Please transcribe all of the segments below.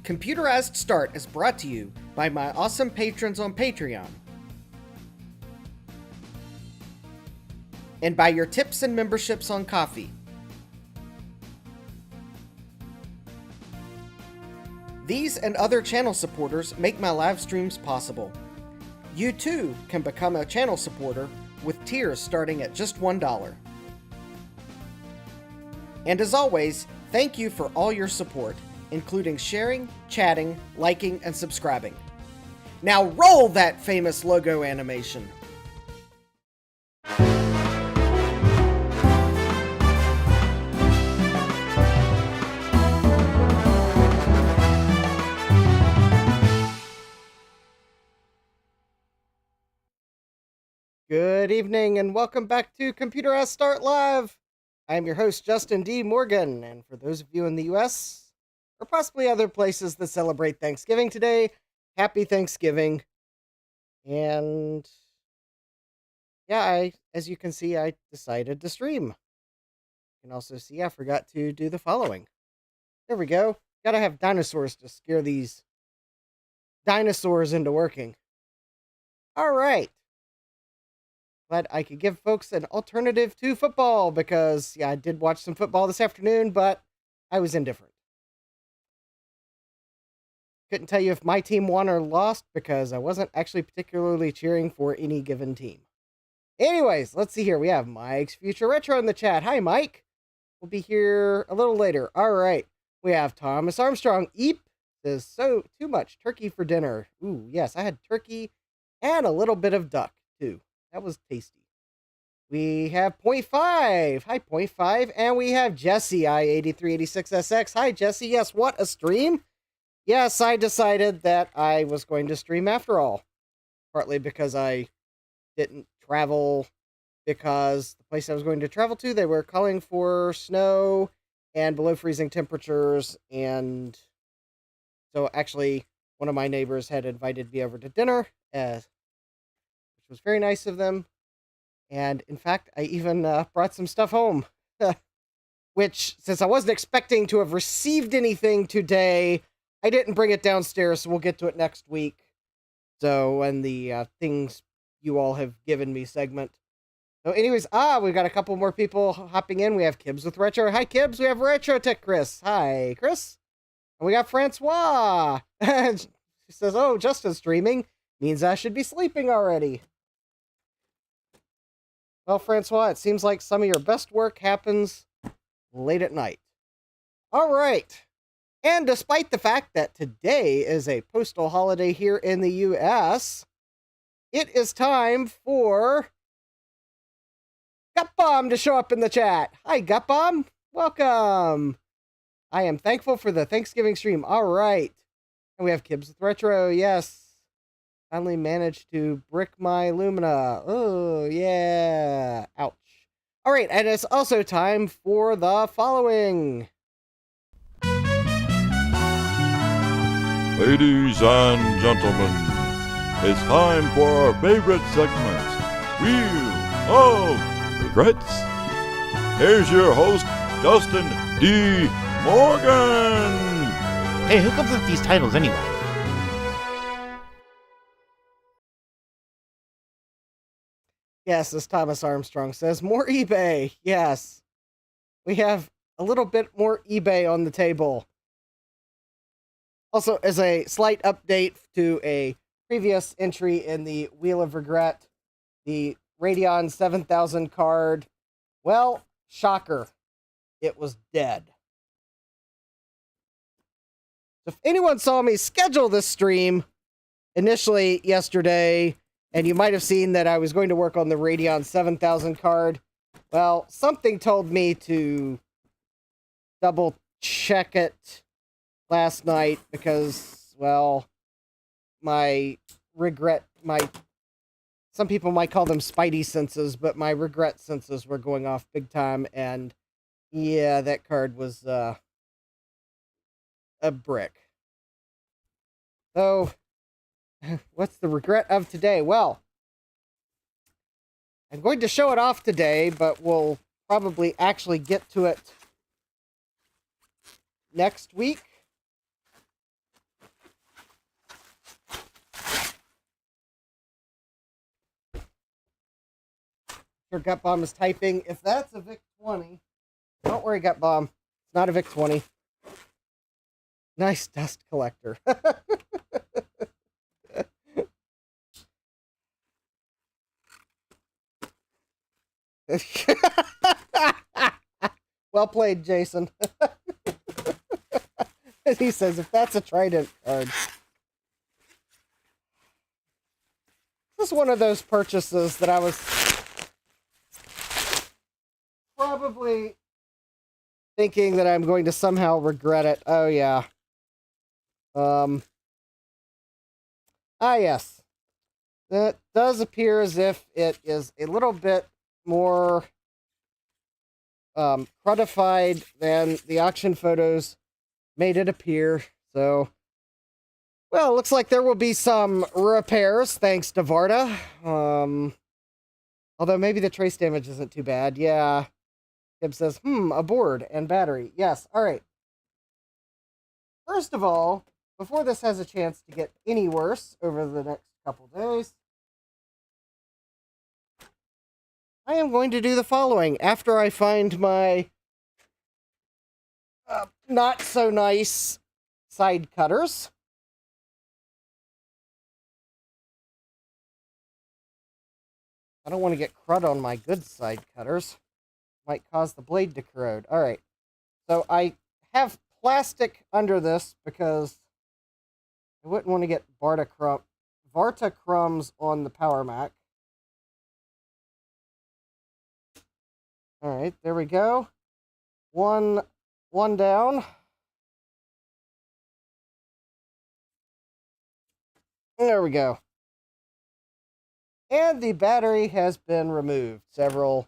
Computerized Start is brought to you by my awesome patrons on Patreon, and by your tips and memberships on Ko-fi. These and other channel supporters make my live streams possible. You too can become a channel supporter with tiers starting at just $1. And as always, thank you for all your support, including sharing, chatting, liking, and subscribing. Now roll that famous logo animation! Good evening and welcome back to Computerized Start Live! I am your host, Justin D. Morgan, and for those of you in the US, or possibly other places that celebrate Thanksgiving today, happy Thanksgiving. And yeah, as you can see, I decided to stream. You can also see I forgot to do the following. There we go. Gotta have dinosaurs to scare these dinosaurs into working. Alright. But I could give folks an alternative to football because, yeah, I did watch some football this afternoon, but I was indifferent. Couldn't tell you if my team won or lost because I wasn't actually particularly cheering for any given team. Anyways, let's see here. We have Mike's Future Retro in the chat. Hi, Mike. We'll be here a little later. All right. We have Thomas Armstrong. Eep says, so too much turkey for dinner. Ooh, yes, I had turkey and a little bit of duck, too. That was tasty. We have Point 5. Hi, Point 5. And we have Jesse, I8386SX. Hi, Jesse. Yes, what a stream. Yes, I decided that I was going to stream after all. Partly because I didn't travel, because the place I was going to travel to, they were calling for snow and below freezing temperatures, and so actually one of my neighbors had invited me over to dinner, which was very nice of them, and in fact, I even brought some stuff home, which, since I wasn't expecting to have received anything today, I didn't bring it downstairs, so we'll get to it next week. So, when the things you all have given me segment. So anyways, we've got a couple more people hopping in. We have Kibbs with Retro. Hi, Kibbs. We have Retro Tech Chris. Hi, Chris. And we got Francois. She says, oh, Justin's streaming. Means I should be sleeping already. Well, Francois, it seems like some of your best work happens late at night. All right. And despite the fact that today is a postal holiday here in the US, it is time for Gutbomb to show up in the chat. Hi, Gutbomb. Welcome. I am thankful for the Thanksgiving stream. All right. And we have Kibbs with Retro. Yes. Finally managed to brick my Lumina. Oh, yeah. Ouch. All right. And it's also time for the following. Ladies and gentlemen, it's time for our favorite segment, Wheel of Regrets. Here's your host, Justin D. Morgan. Hey, who comes up with these titles anyway? Yes, as Thomas Armstrong says, more eBay. Yes. We have a little bit more eBay on the table. Also, as a slight update to a previous entry in the Wheel of Regret, the Radeon 7000 card, well, shocker, it was dead. If anyone saw me schedule this stream initially yesterday, and you might have seen that I was going to work on the Radeon 7000 card, well, something told me to double check it last night because, well, some people might call them spidey senses, but my regret senses were going off big time, and yeah, that card was a brick. So, what's the regret of today? Well, I'm going to show it off today, but we'll probably actually get to it next week. Sure, Gut Bomb is typing. If that's a VIC-20, don't worry, Gut Bomb. It's not a VIC-20. Nice dust collector. Well played, Jason. He says, if that's a Trident card. This is one of those purchases that I was probably thinking that I'm going to somehow regret it. Oh, yeah. Yes. It does appear as if it is a little bit more cruddified than the auction photos made it appear. So, well, looks like there will be some repairs thanks to Varda. Although maybe the trace damage isn't too bad. Yeah. Kib says, a board and battery. Yes. All right. First of all, before this has a chance to get any worse over the next couple days, I am going to do the following. After I find my not so nice side cutters, I don't want to get crud on my good side cutters. Might cause the blade to corrode. All right. So I have plastic under this because I wouldn't want to get Varta crumbs on the Power Mac. All right, there we go. One down. There we go. And the battery has been removed several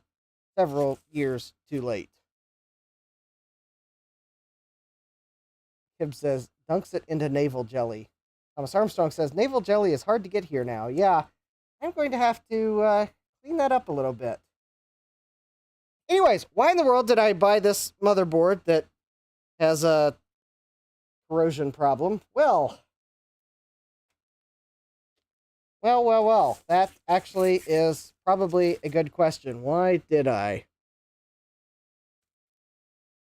years too late. Kib says, dunks it into navel jelly. Thomas Armstrong says, navel jelly is hard to get here now. Yeah, I'm going to have to clean that up a little bit. Anyways, why in the world did I buy this motherboard that has a corrosion problem? Well. That actually is probably a good question. Why did I?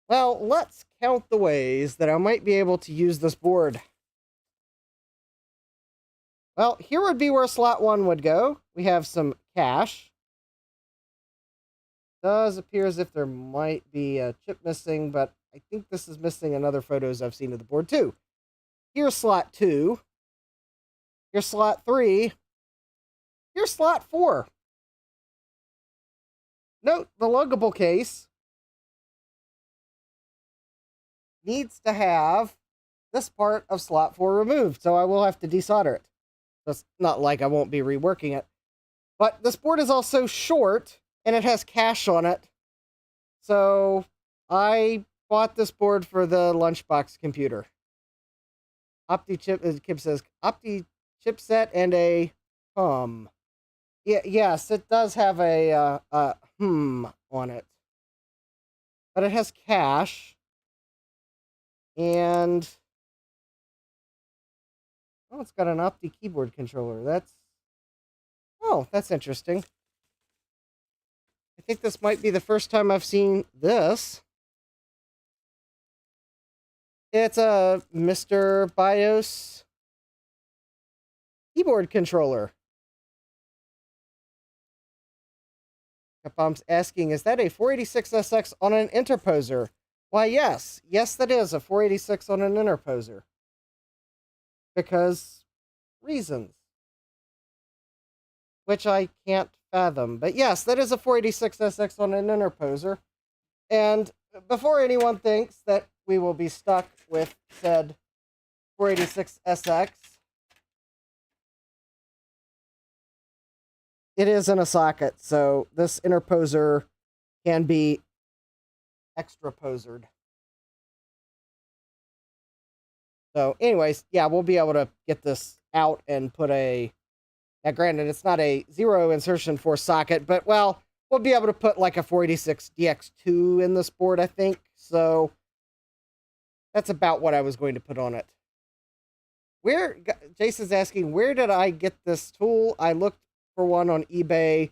Well, let's count the ways that I might be able to use this board. Well, here would be where slot 1 would go. We have some cache. Does appear as if there might be a chip missing, but I think this is missing in other photos I've seen of the board too. Here's slot 2. Here's slot 3. Here's slot 4. Note, the luggable case needs to have this part of slot 4 removed, so I will have to desolder it. It's not like I won't be reworking it. But this board is also short, and it has cache on it. So I bought this board for the lunchbox computer. Kib says, Opti chipset and a yes, it does have a on it. But it has cache. And it's got an Opti keyboard controller. That's interesting. I think this might be the first time I've seen this. It's a Mr. BIOS keyboard controller. Capom's asking, is that a 486SX on an interposer? Why, yes. Yes, that is a 486 on an interposer. Because reasons. Which I can't fathom. But yes, that is a 486SX on an interposer. And before anyone thinks that we will be stuck with said 486SX, it is in a socket, so this interposer can be extraposered. So anyways, yeah, we'll be able to get this out and put a... Now, granted, it's not a 0 insertion force socket, but, well, we'll be able to put like a 486 DX2 in this board, I think. So that's about what I was going to put on it. Jason's asking, where did I get this tool? I looked for one on eBay.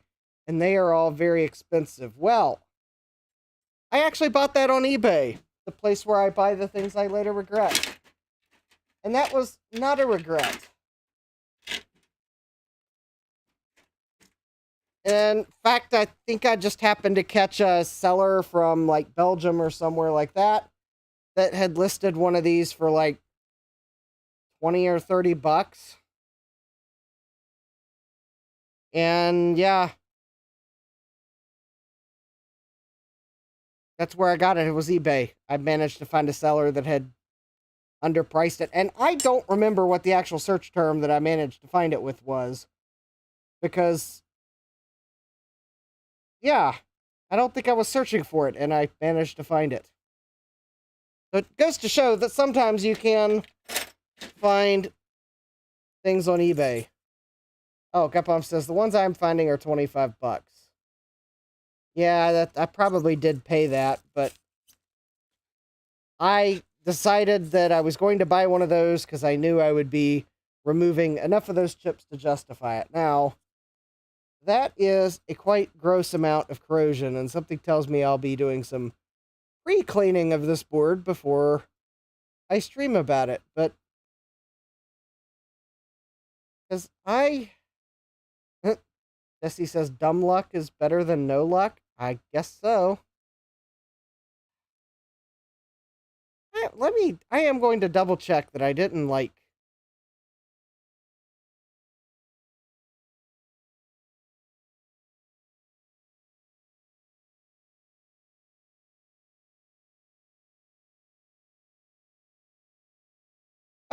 and they are all very expensive. Well, I actually bought that on eBay, the place where I buy the things I later regret. And that was not a regret. In fact, I think I just happened to catch a seller from like Belgium or somewhere like that had listed one of these for like 20 or 30 bucks. And yeah, that's where I got it. It was eBay. I managed to find a seller that had underpriced it. And I don't remember what the actual search term that I managed to find it with was. Because, yeah, I don't think I was searching for it, and I managed to find it. So it goes to show that sometimes you can find things on eBay. Oh, Gupom says, the ones I'm finding are 25 bucks. Yeah, I probably did pay that, but I decided that I was going to buy one of those because I knew I would be removing enough of those chips to justify it. Now, that is a quite gross amount of corrosion, and something tells me I'll be doing some pre-cleaning of this board before I stream about it, but because Jesse says dumb luck is better than no luck. I guess so. I am going to double check that I didn't like.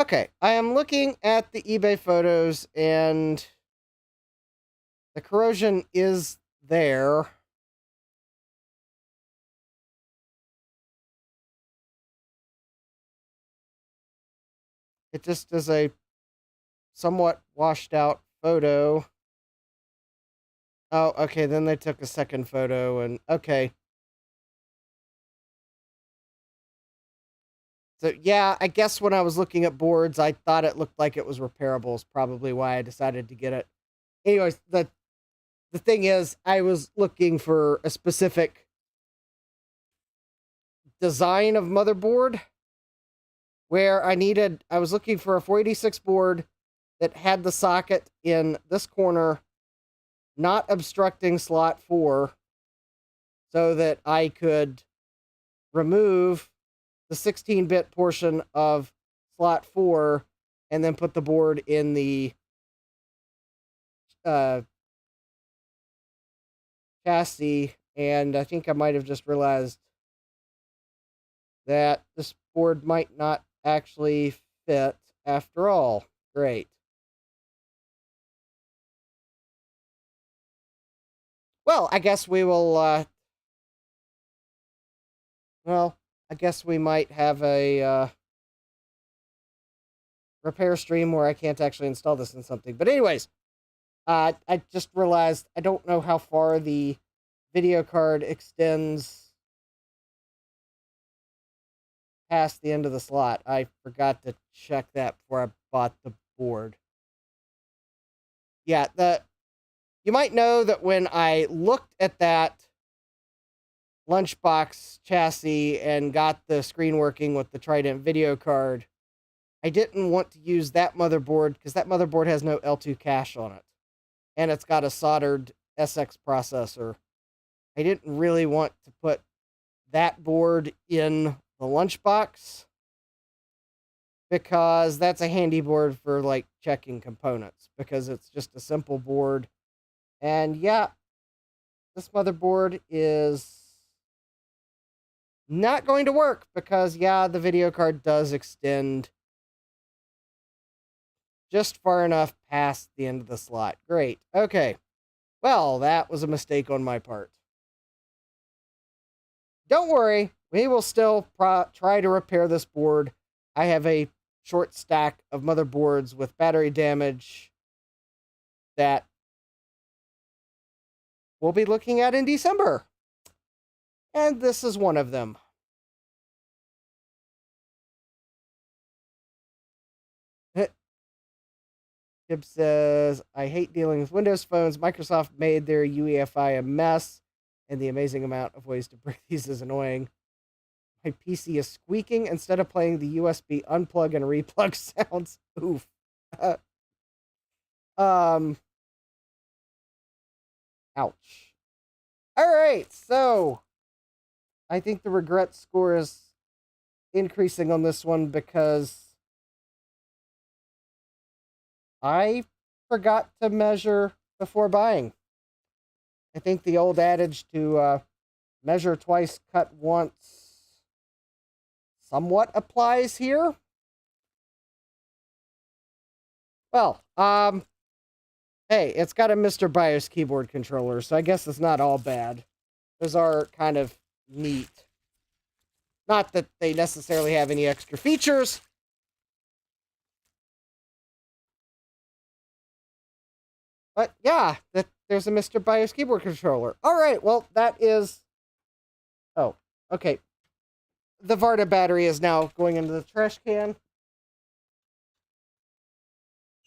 Okay, I am looking at the eBay photos and the corrosion is there. It just is a somewhat washed out photo. Oh, okay, then they took a second photo and okay. So yeah, I guess when I was looking at boards, I thought it looked like it was repairable is probably why I decided to get it. Anyways, the thing is, I was looking for a specific design of motherboard where I was looking for a 486 board that had the socket in this corner, not obstructing slot 4, so that I could remove the 16-bit portion of slot 4 and then put the board in the chassis. And I think I might have just realized that this board might not actually fit after all. Great. Well, I guess we will, well, I guess we might have a, repair stream where I can't actually install this in something. But anyways, I just realized I don't know how far the video card extends past the end of the slot. I forgot to check that before I bought the board. Yeah, you might know that when I looked at that lunchbox chassis and got the screen working with the Trident video card, I didn't want to use that motherboard because that motherboard has no L2 cache on it. And it's got a soldered SX processor. I didn't really want to put that board in the lunchbox because that's a handy board for like checking components because it's just a simple board. And yeah, this motherboard is not going to work because yeah, the video card does extend just far enough past the end of the slot. Great. Okay. Well, that was a mistake on my part. Don't worry. We will still try to repair this board. I have a short stack of motherboards with battery damage that we'll be looking at in December. And this is one of them. Kib says, I hate dealing with Windows phones. Microsoft made their UEFI a mess, and the amazing amount of ways to break these is annoying. My PC is squeaking instead of playing the USB unplug and replug sounds. Oof. Ouch. All right, so I think the regret score is increasing on this one because I forgot to measure before buying. I think the old adage to measure twice, cut once somewhat applies here. Well, hey, it's got a Mr. BIOS keyboard controller, so I guess it's not all bad. Those are kind of neat. Not that they necessarily have any extra features. But yeah, there's a Mr. BIOS keyboard controller. All right, well, that is... Oh, okay. The Varda battery is now going into the trash can.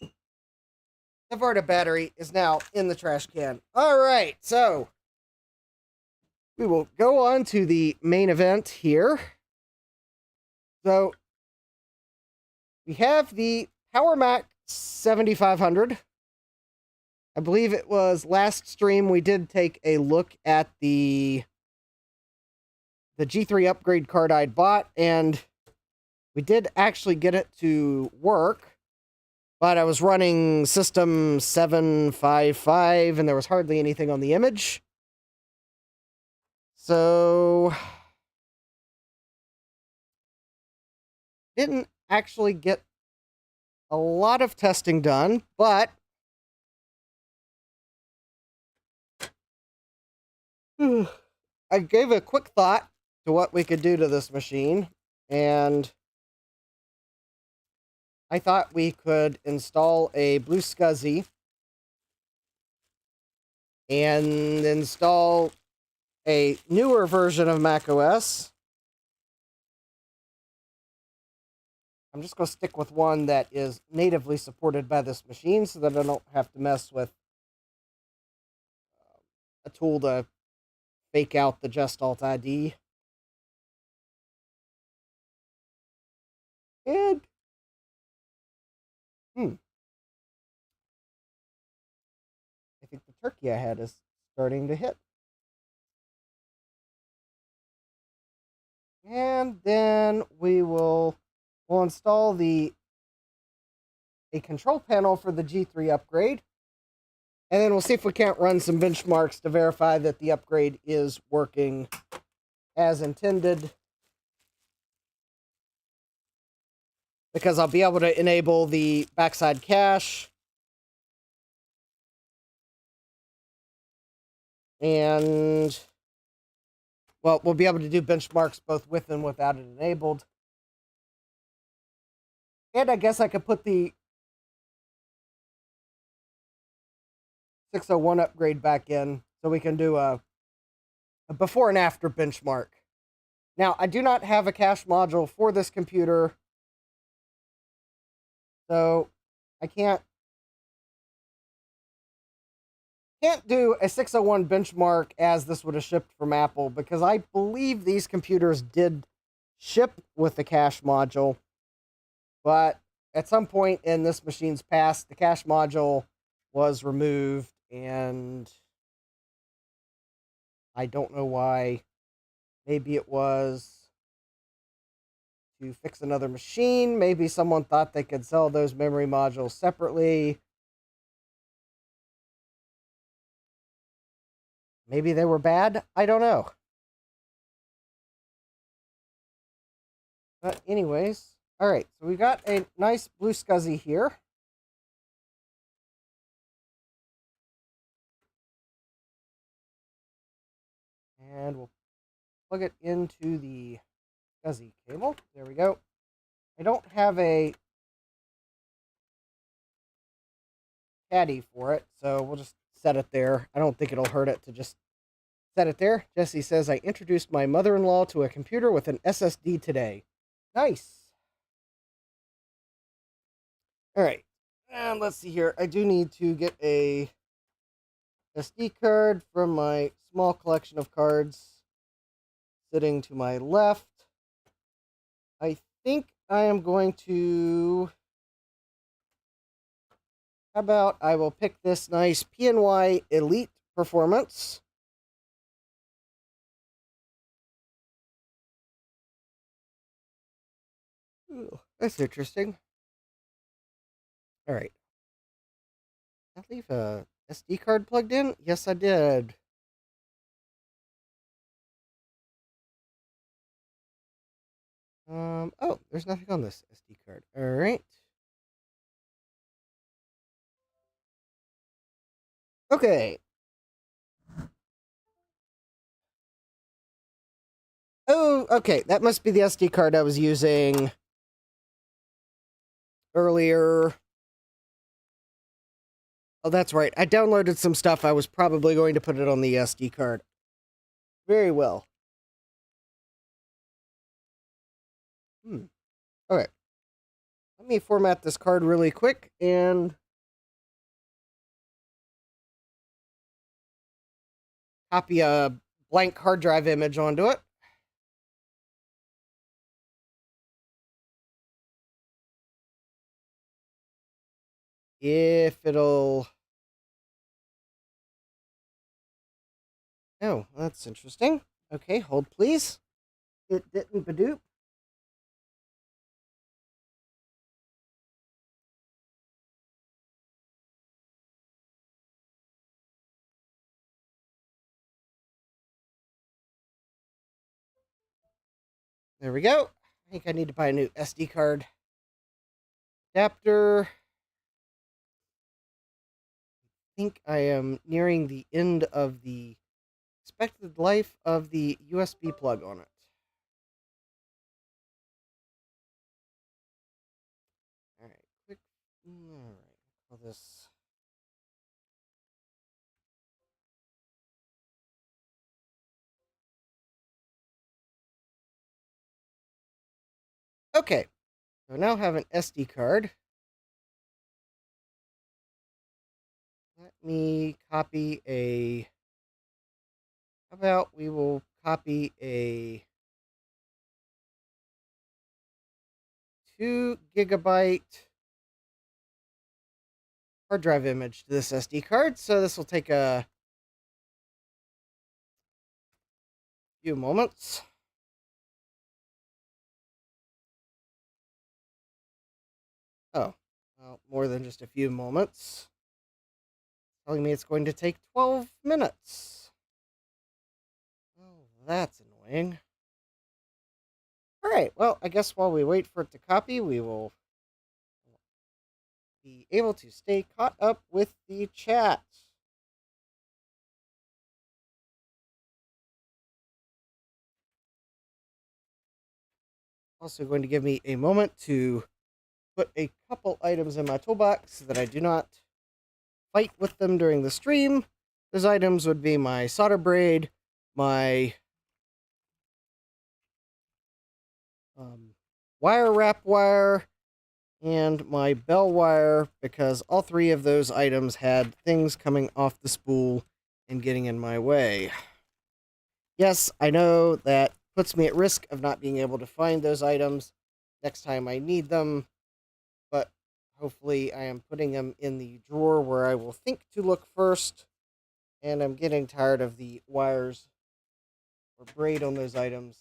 The Varda battery is now in the trash can. All right, so we will go on to the main event here. So we have the Power Mac 7500. I believe it was last stream we did take a look at the G3 upgrade card I'd bought, and we did actually get it to work. But I was running System 755, and there was hardly anything on the image. So didn't actually get a lot of testing done, but I gave a quick thought to what we could do to this machine, and I thought we could install a Blue SCSI and install a newer version of macOS. I'm just going to stick with one that is natively supported by this machine so that I don't have to mess with a tool to fake out the Just Alt ID. And I think the turkey I had is starting to hit. And then we'll install a control panel for the G3 upgrade. And then we'll see if we can't run some benchmarks to verify that the upgrade is working as intended. Because I'll be able to enable the backside cache. And, well, we'll be able to do benchmarks both with and without it enabled. And I guess I could put the 601 upgrade back in so we can do a before and after benchmark. Now, I do not have a cache module for this computer, so I can't do a 601 benchmark as this would have shipped from Apple, because I believe these computers did ship with the cache module, but at some point in this machine's past, the cache module was removed, and I don't know why. Maybe it was to fix another machine. Maybe someone thought they could sell those memory modules separately. Maybe they were bad. I don't know. But anyways, all right. So we got a nice Blue SCSI here. And we'll plug it into the SCSI cable. There we go. I don't have a caddy for it, so we'll just set it there. I don't think it'll hurt it to just set it there. Jesse says, I introduced my mother-in-law to a computer with an SSD today. Nice. All right. And let's see here. I do need to get a SD card from my small collection of cards sitting to my left. I think I am going to... How about I will pick this nice PNY Elite Performance. Ooh, that's interesting. All right. Did I leave a SD card plugged in? Yes, I did. Oh, there's nothing on this SD card. All right. Okay. Oh, okay. That must be the SD card I was using earlier. Oh, that's right. I downloaded some stuff. I was probably going to put it on the SD card. Very well. Okay. Let me format this card really quick and copy a blank hard drive image onto it. If it'll... Oh, that's interesting. Okay, hold please. It didn't Badoop. There we go. I think I need to buy a new SD card adapter. I think I am nearing the end of the expected life of the USB plug on it. All right, quick. All right, call this. Okay, so I now have an SD card. Let me copy a... How about we will copy a 2 gigabyte hard drive image to this SD card. So this will take a few moments. Oh, well, more than just a few moments. Telling me it's going to take 12 minutes. Oh, that's annoying. All right, well, I guess while we wait for it to copy, we will be able to stay caught up with the chat. Also going to give me a moment to put a couple items in my toolbox so that I do not fight with them during the stream. Those items would be my solder braid, my wire wrap wire, and my bell wire, because all three of those items had things coming off the spool and getting in my way. Yes, I know that puts me at risk of not being able to find those items next time I need them, but hopefully I am putting them in the drawer where I will think to look first, and I'm getting tired of the wires or braid on those items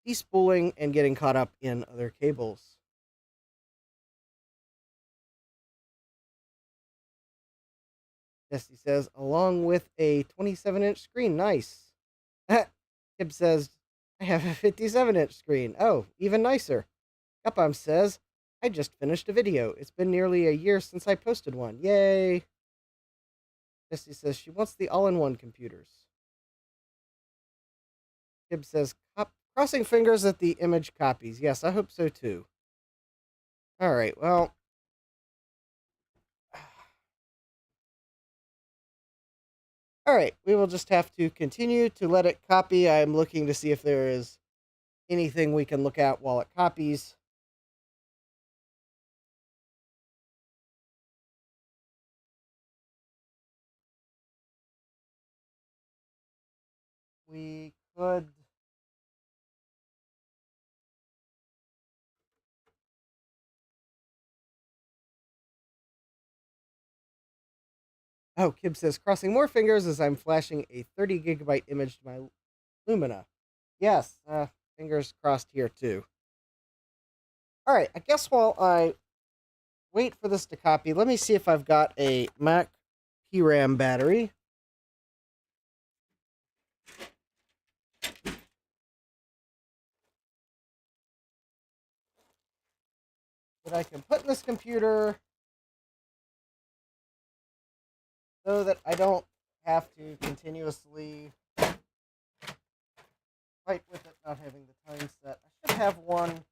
despooling and getting caught up in other cables. Jesse says, along with a 27-inch screen. Nice. Kib says, I have a 57-inch screen. Oh, even nicer. Gupam says, I just finished a video. It's been nearly a year since I posted one. Yay. Jesse says she wants the all-in-one computers. Kib says, crossing fingers that the image copies. Yes, I hope so too. All right, well. All right, we will just have to continue to let it copy. I'm looking to see if there is anything we can look at while it copies. we could... Oh, Kib says, crossing more fingers as I'm flashing a 30 gigabyte image to my Lumina. Yes, fingers crossed here too. All right, I guess while I wait for this to copy, let me see if I've got a Mac PRAM battery. That I can put in this computer so that I don't have to continuously fight with it not having the time set. I should have one.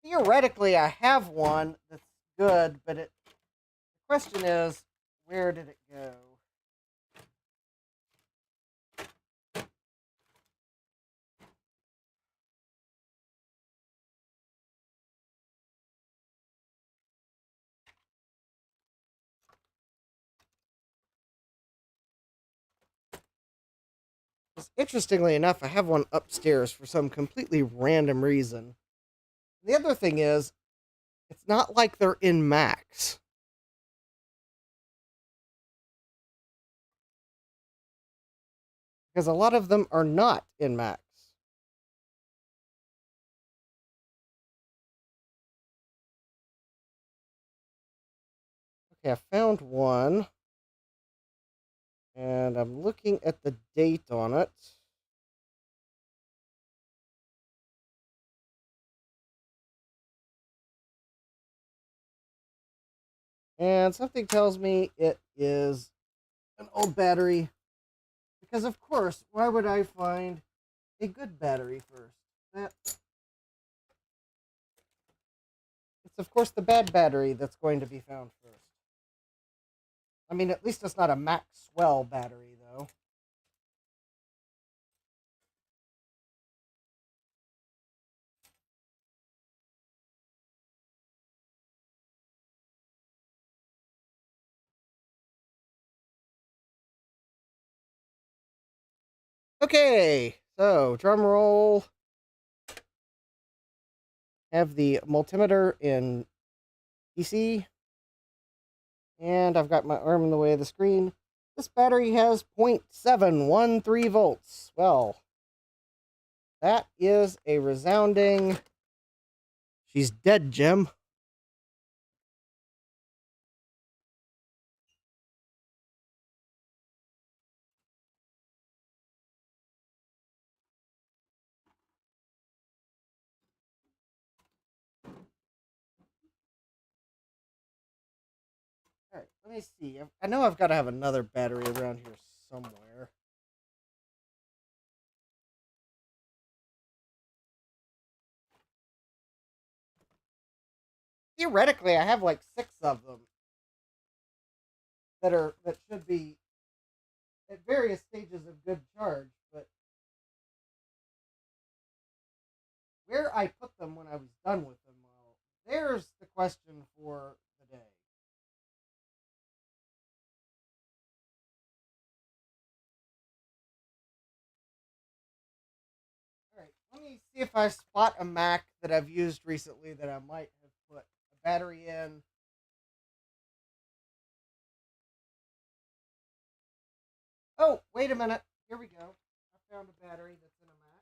Theoretically, I have one that's good, but the question is, where did it go? Interestingly enough, I have one upstairs for some completely random reason. The other thing is, it's not like they're in Macs. Because a lot of them are not in Macs. Okay, I found one. And I'm looking at the date on it. And something tells me it is an old battery. Because, of course, why would I find a good battery first? It's, of course, the bad battery that's going to be found first. I mean, at least it's not a Maxwell battery, though. Okay, so drum roll. Have the multimeter in PC. And I've got my arm in the way of the screen. This battery has 0.713 volts. Well, that is a resounding... She's dead, Jim. All right, let me see. I know I've got to have another battery around here somewhere. Theoretically, I have like 6 of them that should be at various stages of good charge, but where I put them when I was done with them, well, there's the question for the day. All right, let me see if I spot a Mac that I've used recently that I might have put a battery in. Oh, wait a minute. Here we go. I found a battery that's in a Mac.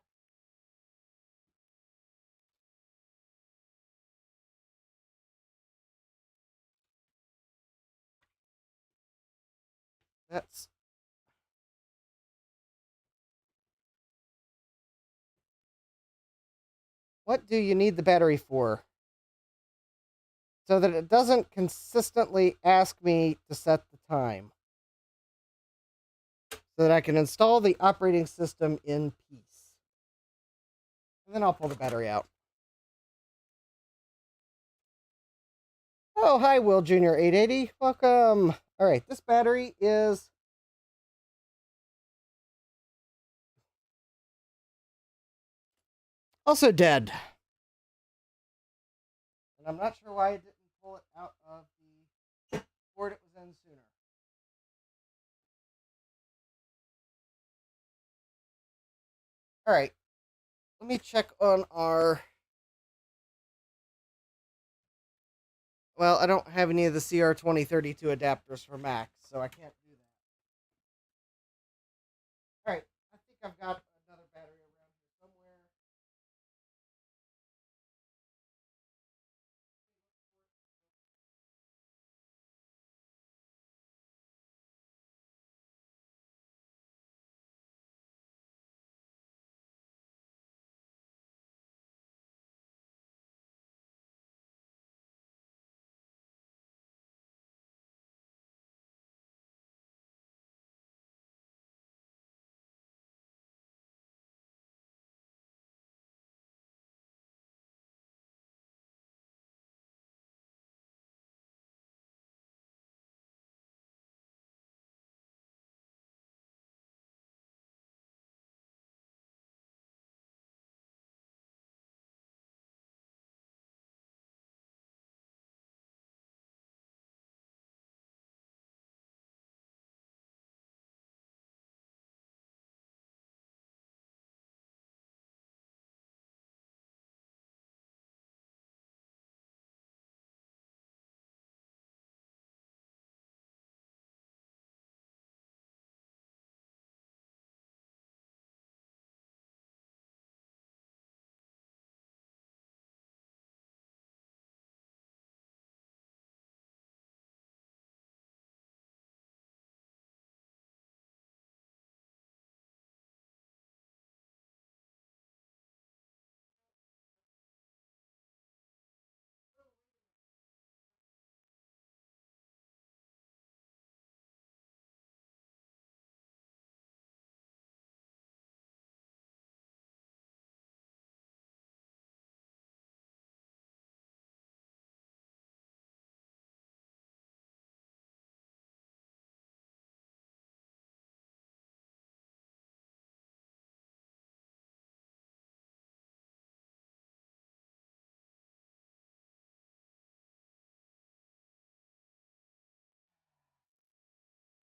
That's... What do you need the battery for? So that it doesn't consistently ask me to set the time. So that I can install the operating system in peace. And then I'll pull the battery out. Oh, hi, Will Jr. 880. Welcome. All right, this battery is... also dead. And I'm not sure why I didn't pull it out of the none sooner. All right, let me check on our... Well, I don't have any of the CR2032 adapters for Mac, so I can't do that. All right, I think I've got another battery around here somewhere.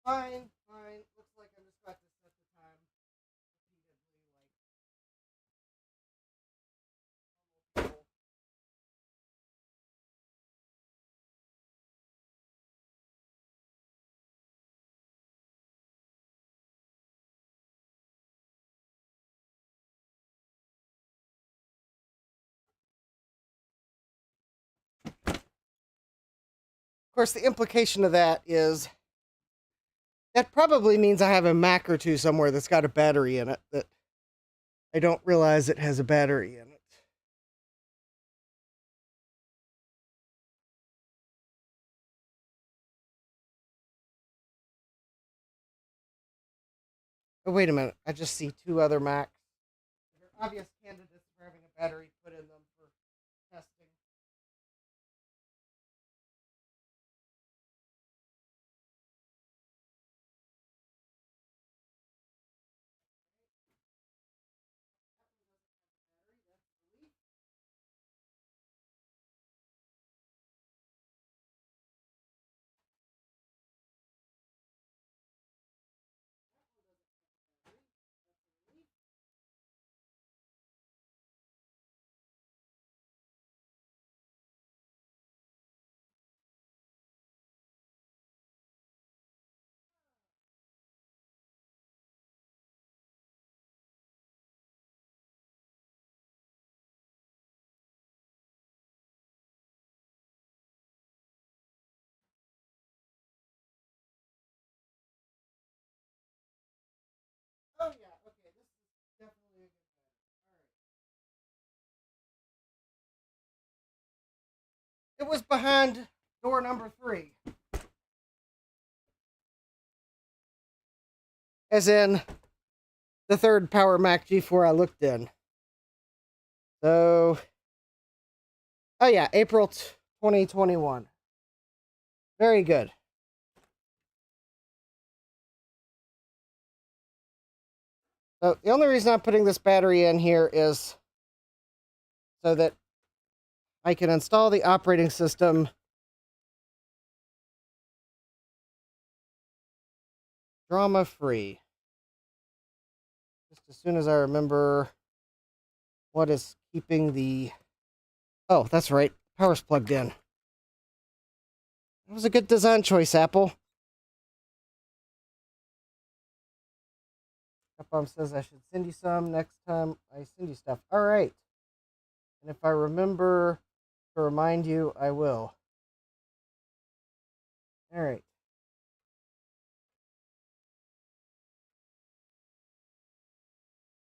Fine, fine. Looks like I'm just about to set the time repeatedly, like almost full. Of course, the implication of that is that probably means I have a Mac or two somewhere that's got a battery in it that I don't realize it has a battery in it. Oh, wait a minute. I just see two other Macs. They're obvious candidates for having a battery put in them for testing. Oh, yeah. Okay. This is definitely a good battery. All right. It was behind door number 3. As in the third Power Mac G4 I looked in. So, oh yeah, April 2021. Very good. So the only reason I'm putting this battery in here is so that I can install the operating system drama-free. Just as soon as I remember what is keeping the... Oh, that's right. Power's plugged in. That was a good design choice, Apple. Capcom says I should send you some next time I send you stuff. All right. And if I remember to remind you, I will. All right.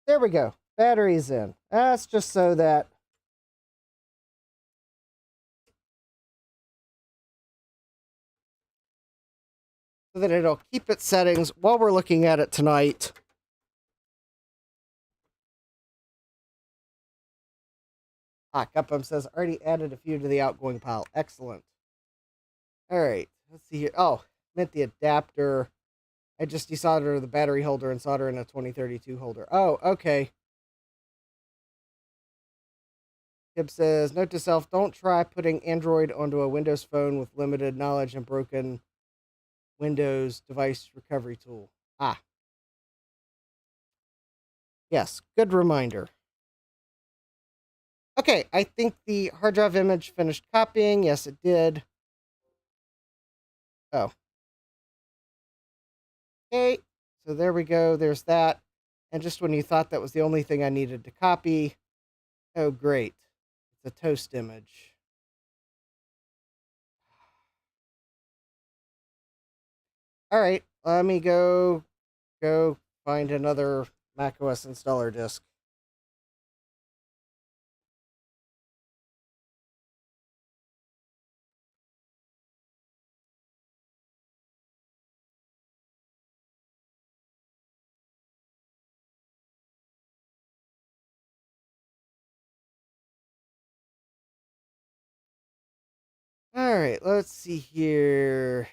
There we go. Battery's in. That's just so that it'll keep its settings while we're looking at it tonight. Cupum says, already added a few to the outgoing pile. Excellent. All right. Let's see here. Oh, meant the adapter. I just desoldered the battery holder and solder in a 2032 holder. Oh, okay. Tib says, note to self, don't try putting Android onto a Windows phone with limited knowledge and broken Windows device recovery tool. Yes, good reminder. Okay, I think the hard drive image finished copying. Yes, it did. Oh. Okay, so there we go. There's that. And just when you thought that was the only thing I needed to copy, oh, great. It's a toast image. All right, let me go find another macOS installer disk. All right, let's see here.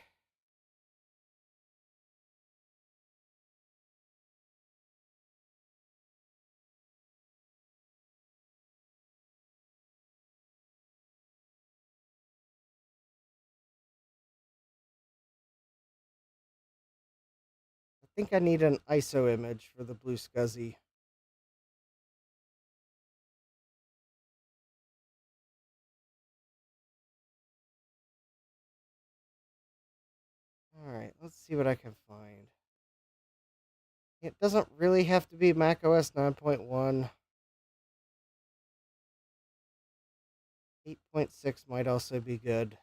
I think I need an ISO image for the Blue SCSI. All right, let's see what I can find. It doesn't really have to be macOS 9.1. 8.6 might also be good.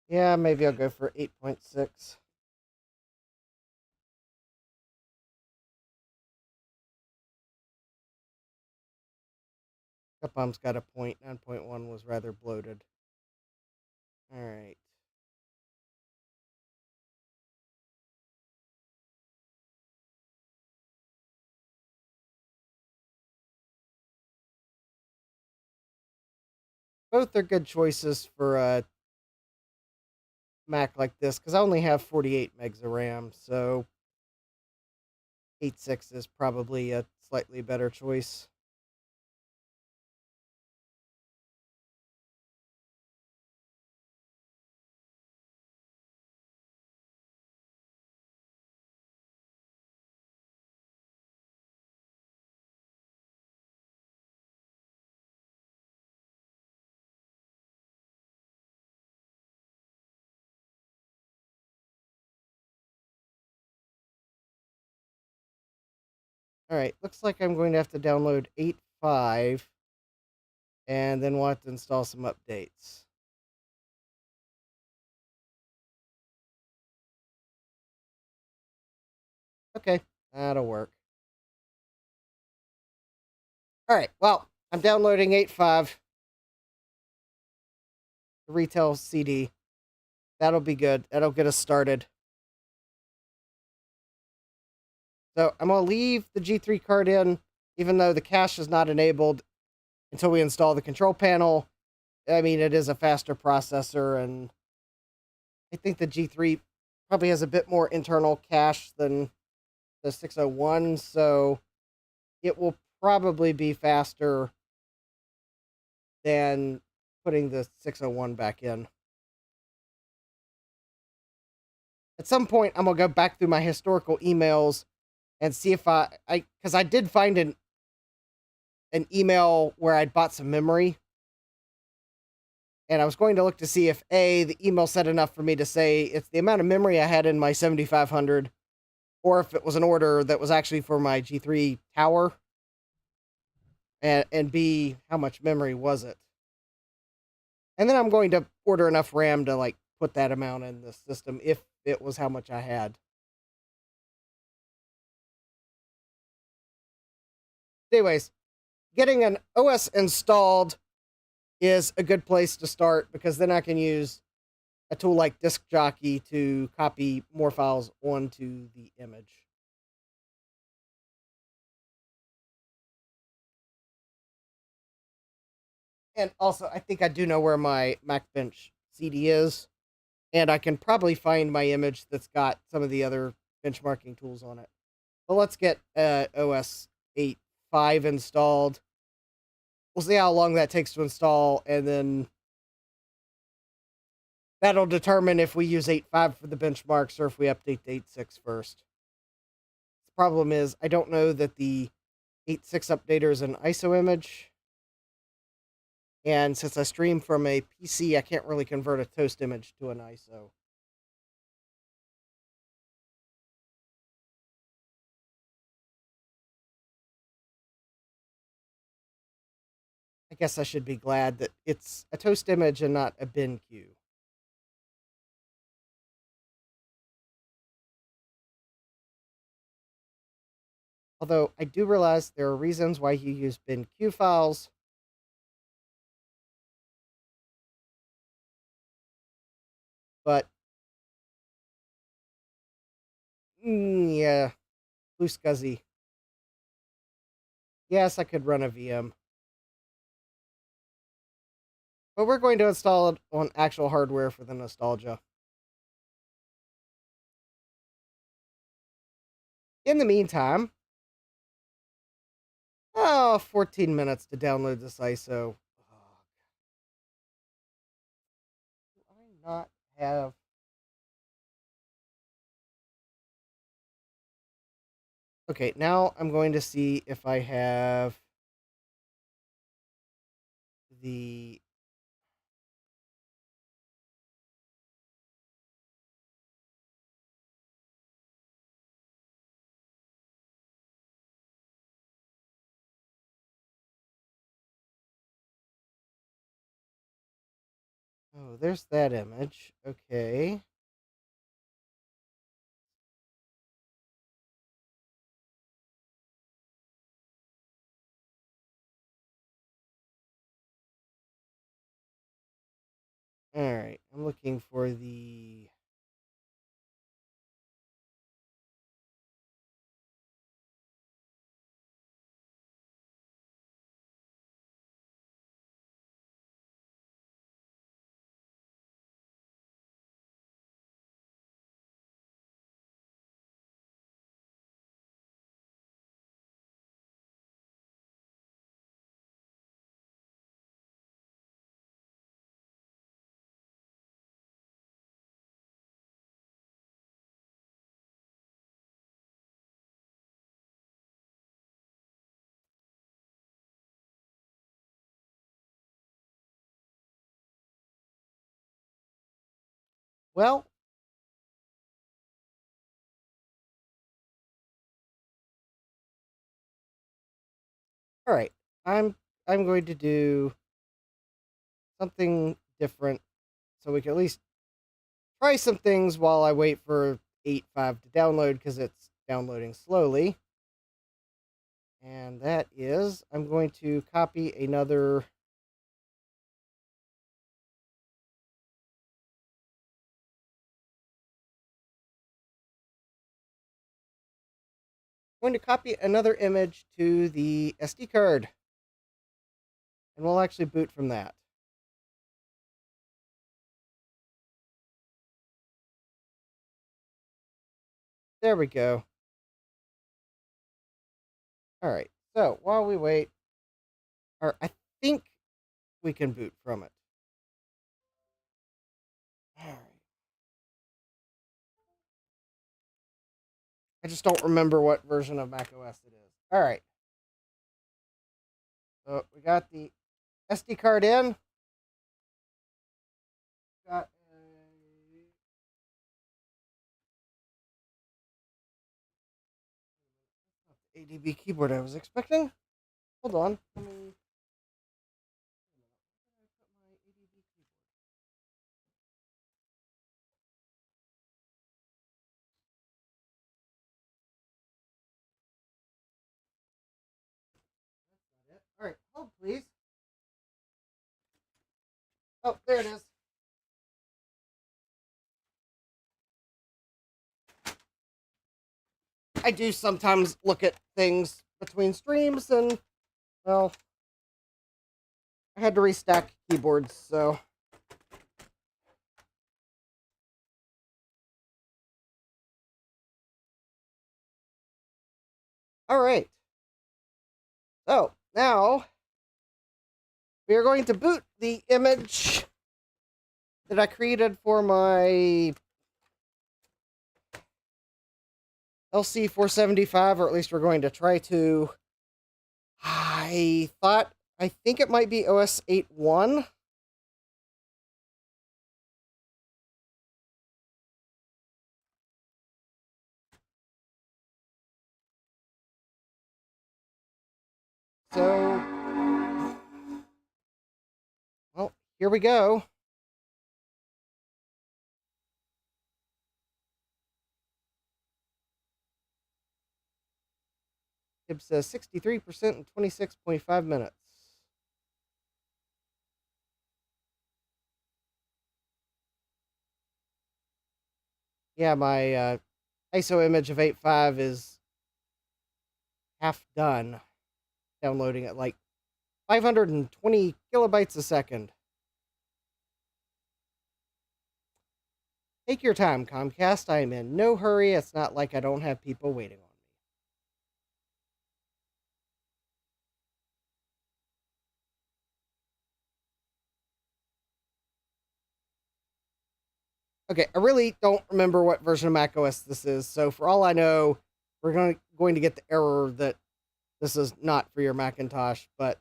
Yeah, maybe I'll go for 8.6. Capcom's got a point. 9.1 was rather bloated. All right. Both are good choices for a Mac like this, because I only have 48 megs of RAM, so 8.6 is probably a slightly better choice. All right, looks like I'm going to have to download 8.5, and then we'll have to install some updates. Okay, that'll work. All right, well, I'm downloading 8.5, the retail CD. That'll be good. That'll get us started. So I'm going to leave the G3 card in, even though the cache is not enabled until we install the control panel. I mean, it is a faster processor, and I think the G3 probably has a bit more internal cache than the 601, so it will probably be faster than putting the 601 back in. At some point, I'm going to go back through my historical emails and see if because I did find an email where I'd bought some memory. And I was going to look to see if the email said enough for me to say it's the amount of memory I had in my 7500, or if it was an order that was actually for my G3 tower, and B, how much memory was it. And then I'm going to order enough RAM to like put that amount in the system if it was how much I had. Anyways, getting an OS installed is a good place to start, because then I can use a tool like Disk Jockey to copy more files onto the image. And also, I think I do know where my Macbench CD is, and I can probably find my image that's got some of the other benchmarking tools on it. But let's get OS 8.5 installed. We'll see how long that takes to install, and then that'll determine if we use 8.5 for the benchmarks or if we update to 8.6 first. The problem is, I don't know that the 8.6 updater is an ISO image. And since I stream from a PC, I can't really convert a toast image to an ISO. I guess I should be glad that it's a toast image and not a bin queue. Although I do realize there are reasons why you use bin queue files. But yeah, blue scuzzy. Yes, I could run a VM. But we're going to install it on actual hardware for the nostalgia. In the meantime, 14 minutes to download this ISO. Do I not have... Okay, now I'm going to see if I have the... Oh, there's that image. Okay. Alright, I'm looking for the... Well, alright. I'm going to do something different so we can at least try some things while I wait for 8.5 to download, because it's downloading slowly. And that is, I'm going to copy another... I'm going to copy another image to the SD card. And we'll actually boot from that. there we go. All right. So while we wait, or I think we can boot from it. All right. I just don't remember what version of macOS it is. All right. So we got the SD card in. Got a ADB keyboard I was expecting. Hold on. Let me. All right, hold please. Oh, there it is. I do sometimes look at things between streams, and well, I had to restack keyboards, so. All right. So now we are going to boot the image that I created for my LC475, or at least we're going to try to. I think it might be OS 8.1. So, well, here we go. It says 63% in 26.5 minutes. Yeah, my ISO image of 8.5 is half done. Downloading at like 520 kilobytes a second. Take your time, Comcast. I am in no hurry. It's not like I don't have people waiting on me. Okay, I really don't remember what version of macOS this is, so for all I know, we're going to get the error that this is not for your Macintosh, but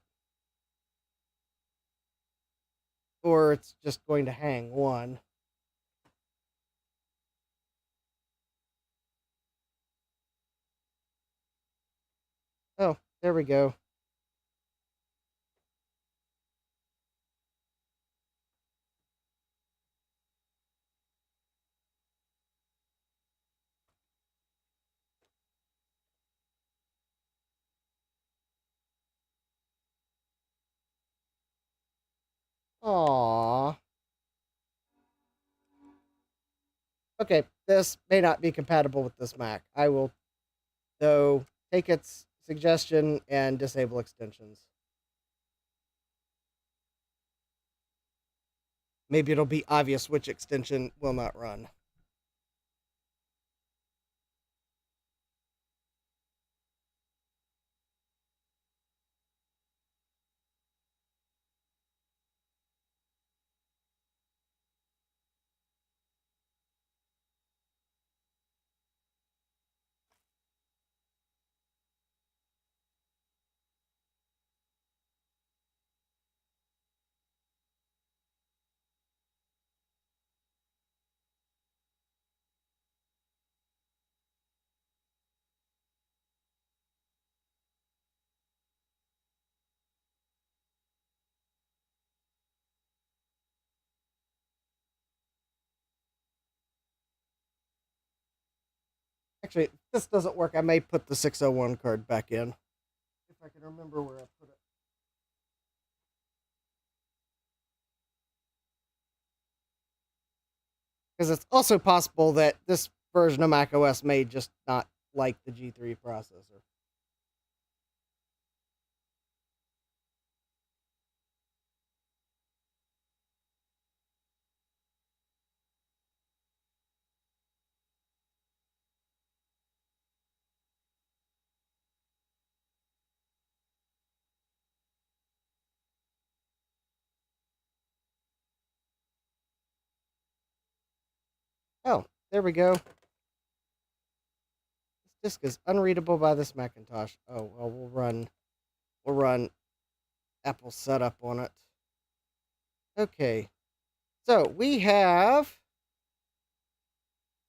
or it's just going to hang one. Oh, there we go. Aww. Okay, this may not be compatible with this Mac. I will, though, take its suggestion and disable extensions. Maybe it'll be obvious which extension will not run. Actually, if this doesn't work, I may put the 601 card back in. If I can remember where I put it. Because it's also possible that this version of macOS may just not like the G3 processor. Oh, there we go. This disk is unreadable by this Macintosh. Oh, well, we'll run Apple setup on it. Okay. So we have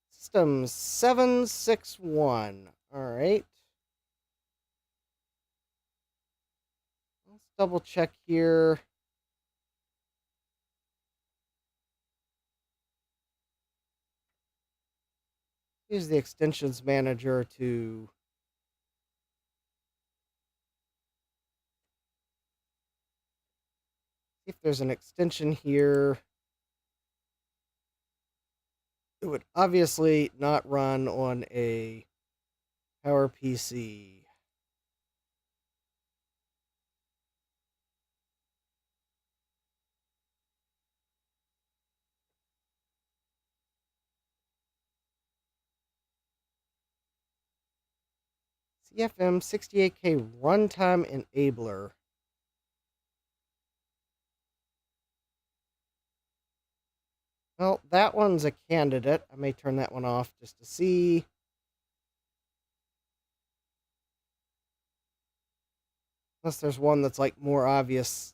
system 761. All right. Let's double check here. Use the extensions manager to see if there's an extension here. It would obviously not run on a PowerPC. CFM 68K runtime enabler. Well, that one's a candidate. I may turn that one off just to see. Unless there's one that's like more obvious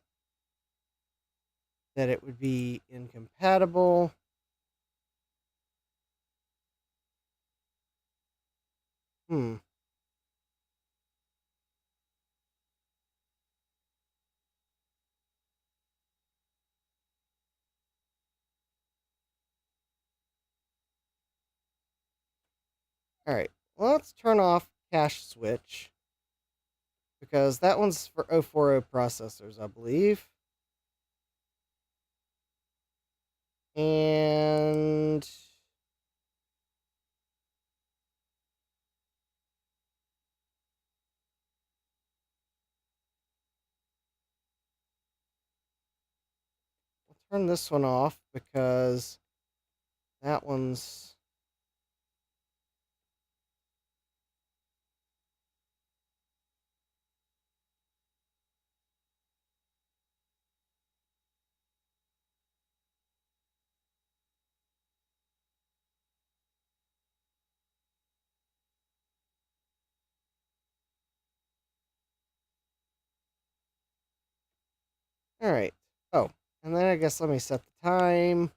that it would be incompatible. Hmm. All right. Well, let's turn off cache switch because that one's for 040 processors, I believe. And we'll turn this one off because that one's all right. Oh, and then I guess let me set the time.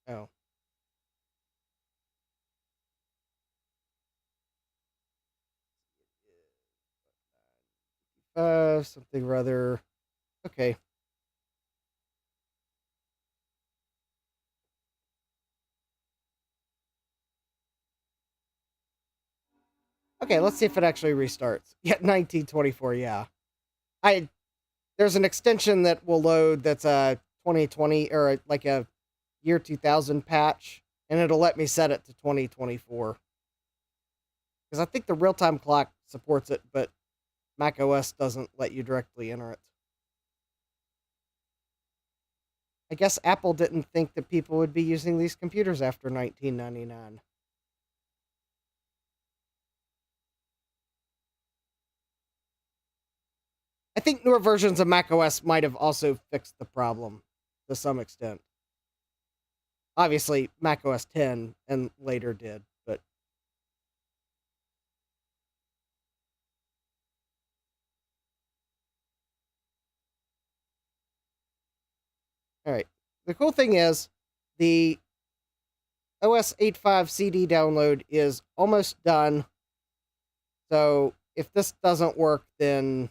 Oh. Something rather. Okay. Okay, let's see if it actually restarts. Yeah, 1924, yeah. I There's an extension that will load that's a 2020 or like a year 2000 patch, and it'll let me set it to 2024. Because I think the real-time clock supports it, but Mac OS doesn't let you directly enter it. I guess Apple didn't think that people would be using these computers after 1999. I think newer versions of macOS might have also fixed the problem to some extent. Obviously, macOS 10 and later did, but all right. The cool thing is the OS 8.5 CD download is almost done. So if this doesn't work, then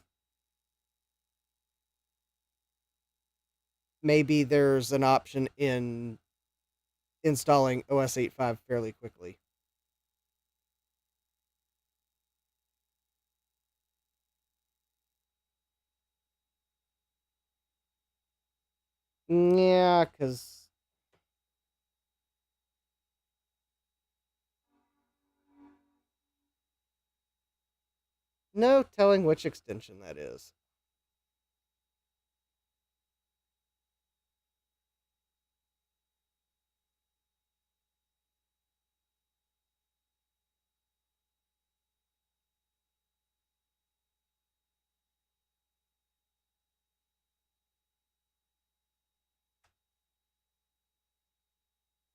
maybe there's an option in installing OS 8.5 fairly quickly. Yeah, because no telling which extension that is.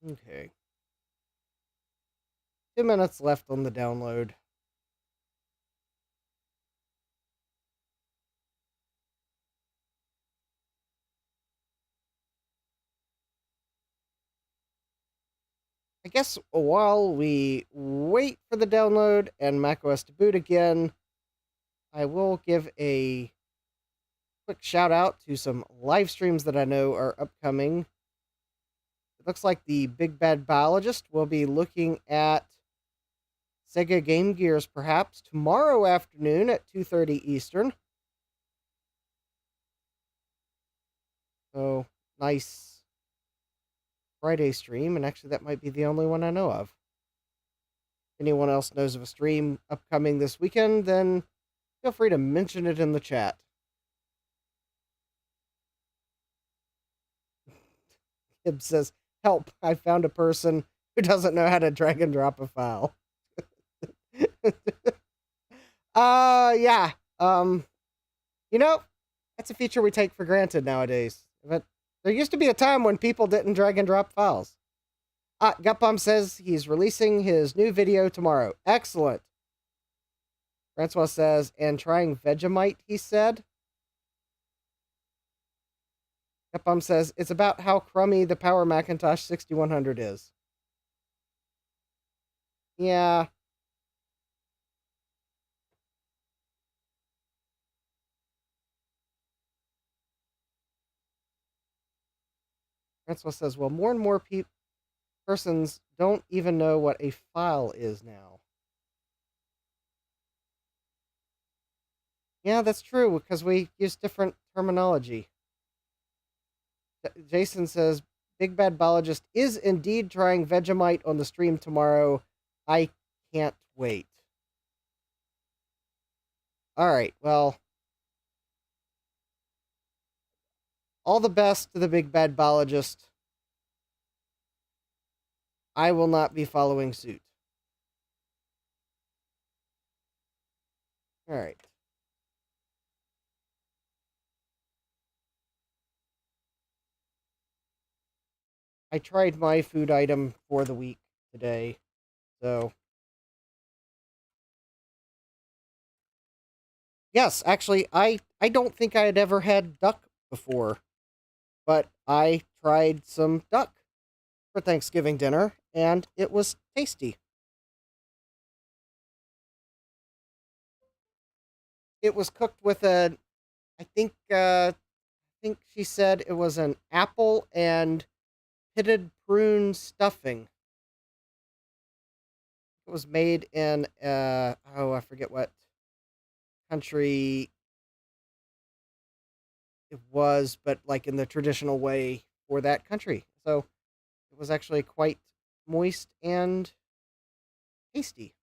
Okay. 2 minutes left on the download. I guess while we wait for the download and macOS to boot again, I will give a quick shout out to some live streams that I know are upcoming. It looks like the Big Bad Biologist will be looking at Sega Game Gears perhaps tomorrow afternoon at 2:30 Eastern. So, nice Friday stream, and actually that might be the only one I know of. If anyone else knows of a stream upcoming this weekend, then feel free to mention it in the chat. Hib says, help, I found a person who doesn't know how to drag and drop a file. Yeah. You know, that's a feature we take for granted nowadays. But there used to be a time when people didn't drag and drop files. Gutbomb says he's releasing his new video tomorrow. Excellent. Francois says, and trying Vegemite, he said. Gutbomb says, it's about how crummy the Power Macintosh 6100 is. Yeah. Francois says, well, more and more persons don't even know what a file is now. Yeah, that's true, because we use different terminology. Jason says, Big Bad Biologist is indeed trying Vegemite on the stream tomorrow. I can't wait. Alright, well, all the best to the Big Bad Biologist. I will not be following suit. Alright. I tried my food item for the week today, so... Yes, actually, I don't think I had ever had duck before, but I tried some duck for Thanksgiving dinner, and it was tasty. It was cooked with I think she said it was an apple and pitted prune stuffing. It was made in I forget what country it was, but like in the traditional way for that country. So it was actually quite moist and tasty.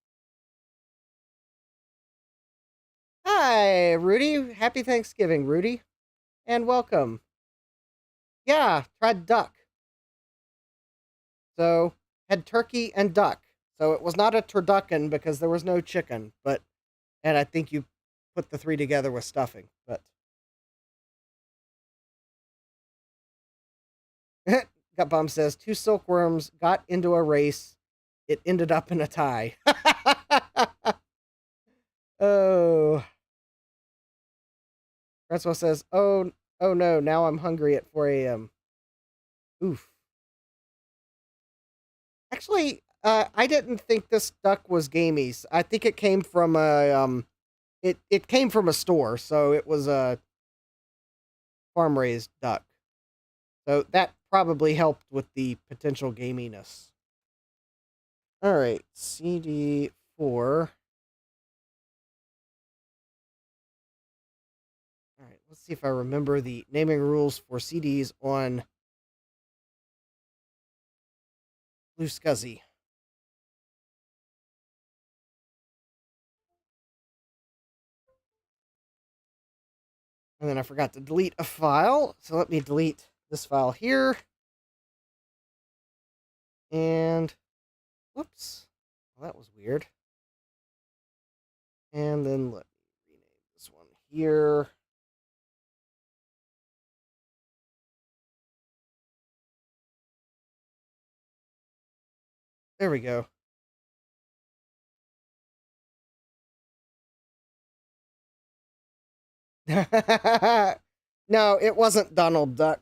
Hi, Rudy. Happy Thanksgiving, Rudy. And welcome. Yeah, tried duck. So, had turkey and duck. So it was not a turducken because there was no chicken, and I think you put the three together with stuffing, but Gutbomb says, two silkworms got into a race. It ended up in a tie. Oh. Francois says, oh no, now I'm hungry at 4 a.m. Oof. Actually, I didn't think this duck was gamey. I think it came from it came from a store, so it was a farm raised duck. So that probably helped with the potential gaminess. All right, CD4. All right, let's see if I remember the naming rules for CDs on Blue Scuzzy. And then I forgot to delete a file, so let me delete this file here. And, whoops, well, that was weird. And then let me rename this one here. There we go. No, it wasn't Donald Duck.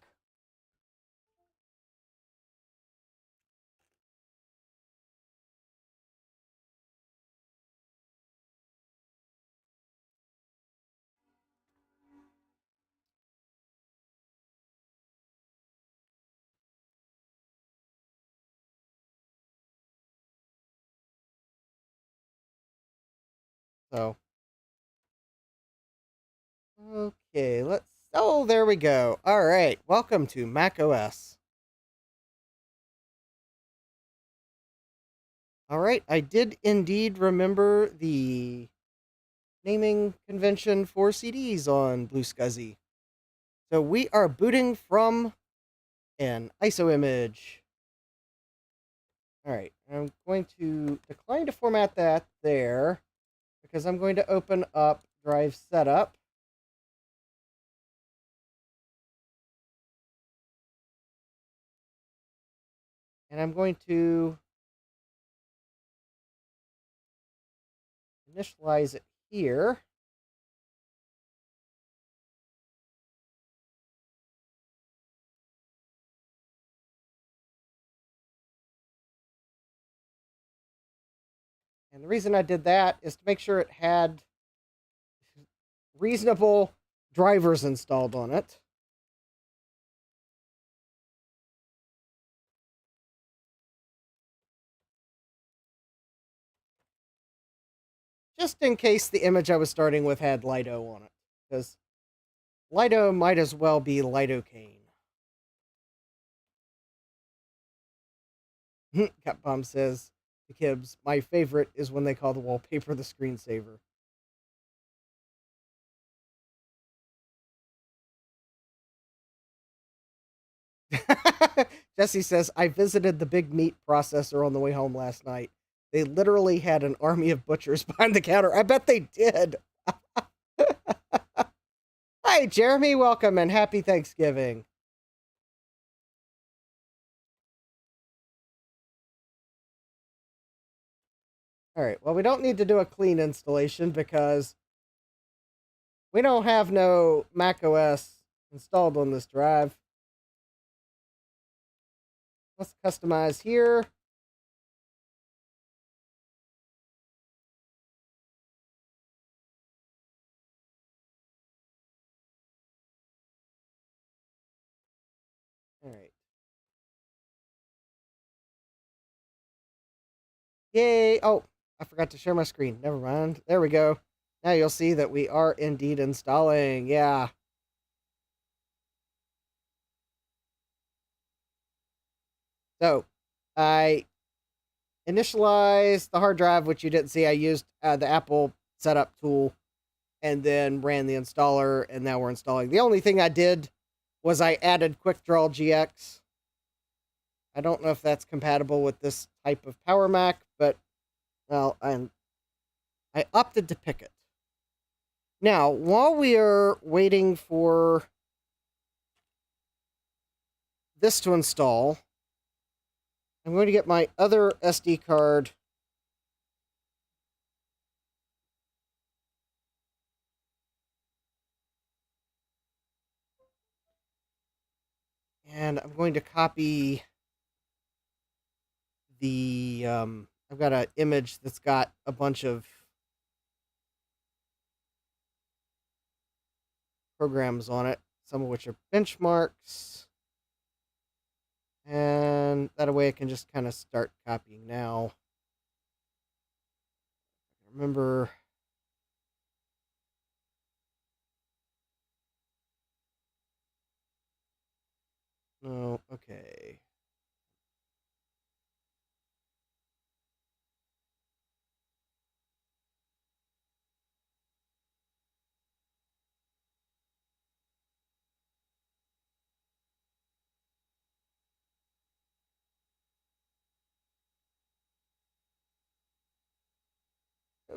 So, okay, let's. Oh, there we go. All right, welcome to Mac OS. All right, I did indeed remember the naming convention for CDs on Blue Scuzzy. So we are booting from an ISO image. All right, I'm going to decline to format that there because I'm going to open up drive setup. And I'm going to initialize it here. And the reason I did that is to make sure it had reasonable drivers installed on it. Just in case the image I was starting with had Lido on it. Because Lido might as well be lidocaine. Capcom says to Kibbs, my favorite is when they call the wallpaper the screensaver. Jesse says, I visited the Big Meat processor on the way home last night. They literally had an army of butchers behind the counter. I bet they did. Hi, Jeremy. Welcome and happy Thanksgiving. All right. Well, we don't need to do a clean installation because we don't have no Mac OS installed on this drive. Let's customize here. All right. Yay. Oh, I forgot to share my screen. Never mind. There we go. Now you'll see that we are indeed installing. Yeah. So I initialized the hard drive, which you didn't see. I used the Apple setup tool and then ran the installer, and now we're installing. The only thing I did was I added QuickDraw GX. I don't know if that's compatible with this type of Power Mac, but well, I opted to pick it. Now, while we are waiting for this to install, I'm going to get my other SD card. And I'm going to copy the, I've got an image that's got a bunch of programs on it, some of which are benchmarks. And that way I can just kind of start copying now. Remember, no, okay.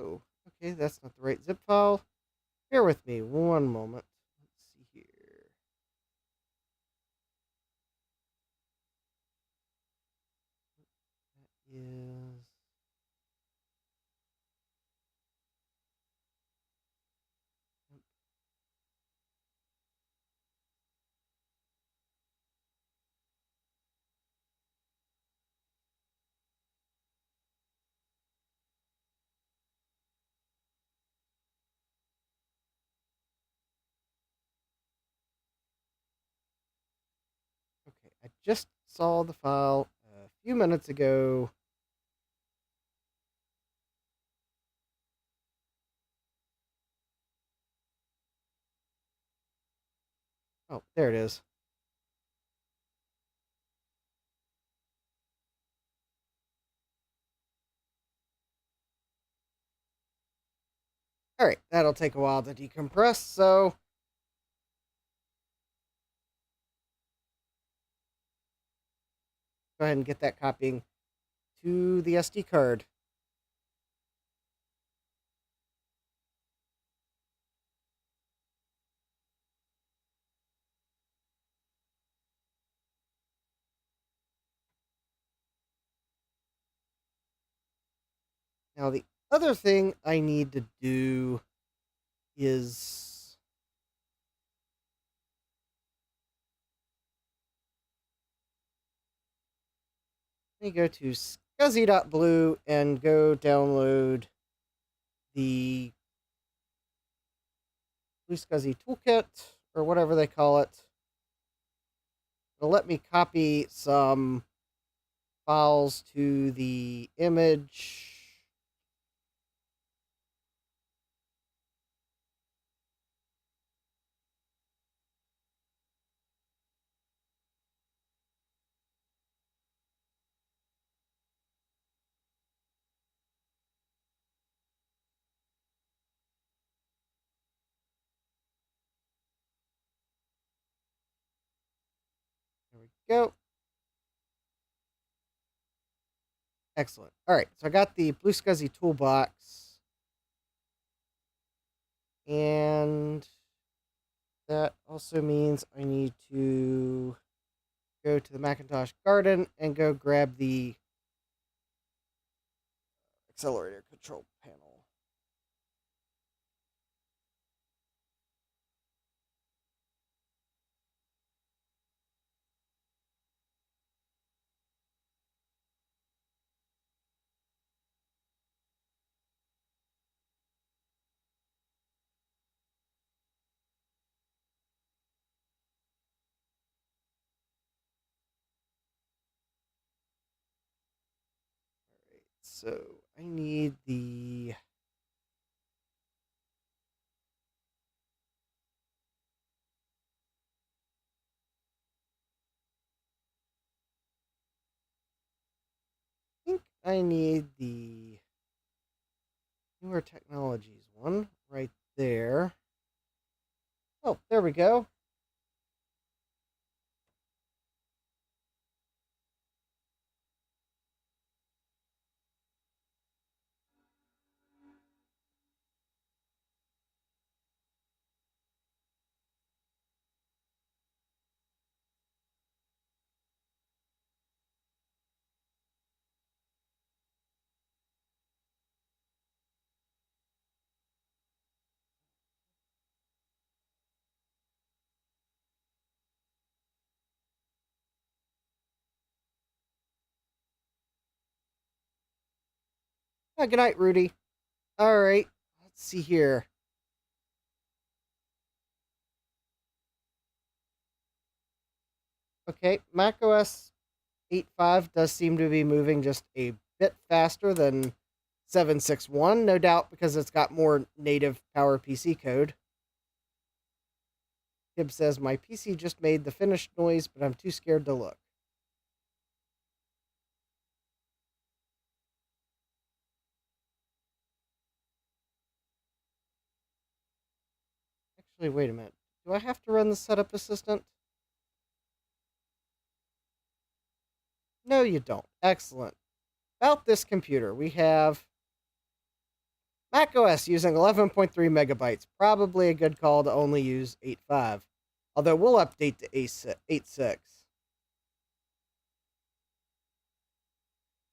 Oh, okay, that's not the right zip file. Bear with me one moment. Let's see here. That just saw the file a few minutes ago. Oh, there it is. All right, that'll take a while to decompress, so go ahead and get that copying to the SD card. Now, the other thing I need to do is let me go to scuzzy.blue and go download the Blue Scuzzy Toolkit, or whatever they call it. It'll let me copy some files to the image. There we go. Excellent. All right, so I got the Blue Scuzzy toolbox, and that also means I need to go to the Macintosh garden and go grab the accelerator control panel. So I need the I need the newer technologies one right there. Oh, there we go. Good night, Rudy. All right, let's see here. Okay, macOS 8.5 does seem to be moving just a bit faster than 7.6.1, no doubt because it's got more native PowerPC code. Gibb says, my PC just made the finished noise, but I'm too scared to look. Actually, wait a minute. Do I have to run the setup assistant? No, you don't. Excellent. About this computer, we have macOS using 11.3 megabytes. Probably a good call to only use 8.5. Although we'll update to 8.6.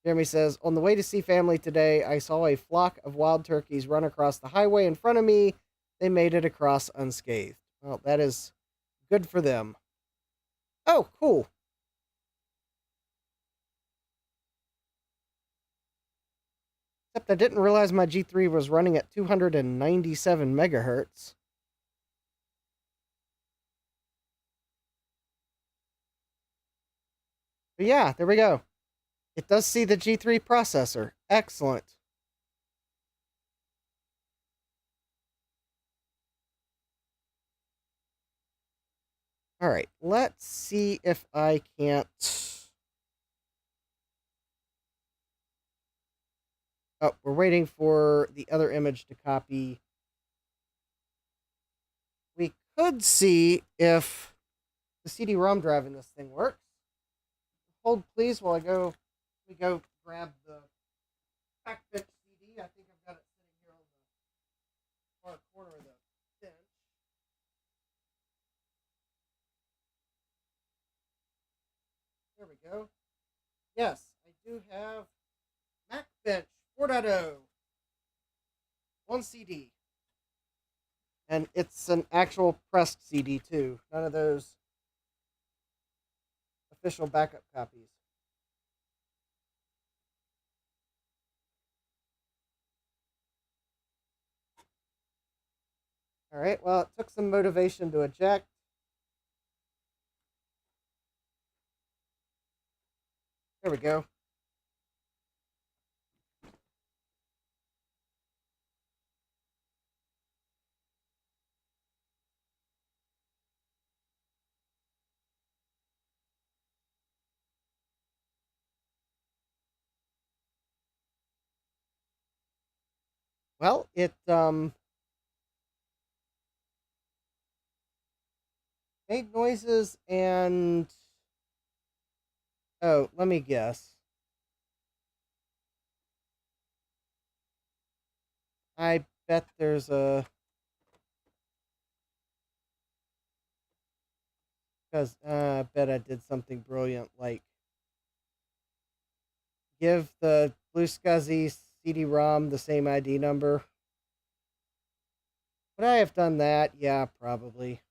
Jeremy says, on the way to see family today, I saw a flock of wild turkeys run across the highway in front of me. They made it across unscathed. Well, that is good for them. Oh, cool. Except I didn't realize my G3 was running at 297 megahertz. But yeah, there we go. It does see the G3 processor. Excellent. All right, let's see if I can't... Oh, we're waiting for the other image to copy. We could see if the CD-ROM drive in this thing works. Hold please while we go grab the backbench CD. I think I've got it sitting here on the far corner of the bench. There we go. Yes, I do have Macbench 4.0. One CD. And it's an actual pressed CD too. None of those official backup copies. All right, well, it took some motivation to eject. There we go. Well, it made noises and... Oh, let me guess. I bet there's a... Because I bet I did something brilliant, like give the Blue SCSI CD-ROM the same ID number. Would I have done that? Yeah, probably.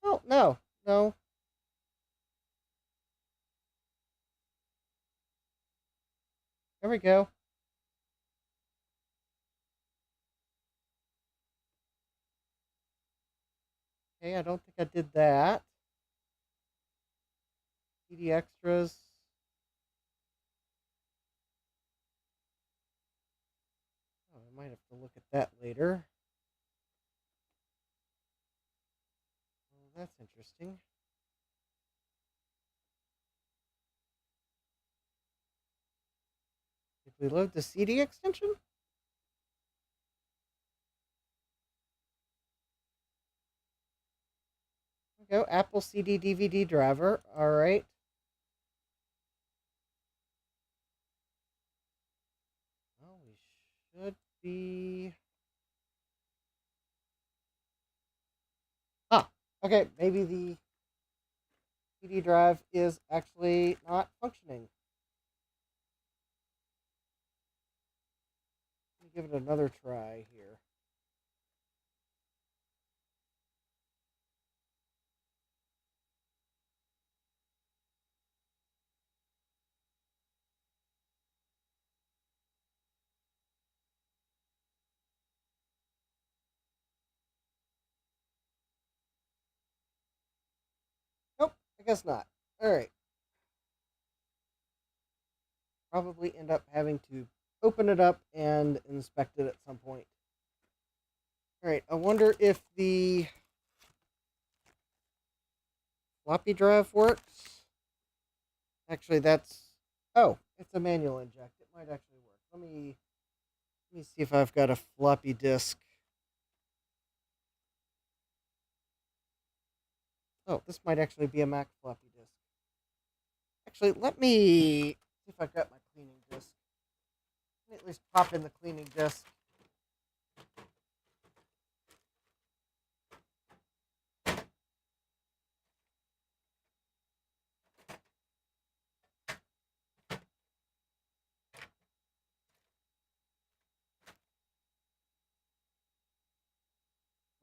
Oh, no. No. There we go. Okay, I don't think I did that. CD extras. Oh, I might have to look at that later. Oh, that's interesting. Did we load the CD extension? There we go. Apple CD DVD driver. All right. Well, we should be... Ah, okay. Maybe the CD drive is actually not functioning. Let me give it another try here. Nope, I guess not. All right. Probably end up having to open it up and inspect it at some point. All right, I wonder if the floppy drive works. Actually, that's... Oh, it's a manual inject. It might actually work. Let me see if I've got a floppy disk. Oh, this might actually be a Mac floppy disk. Actually, let me see if I've got my cleaning disk. Let me at least pop in the cleaning disk.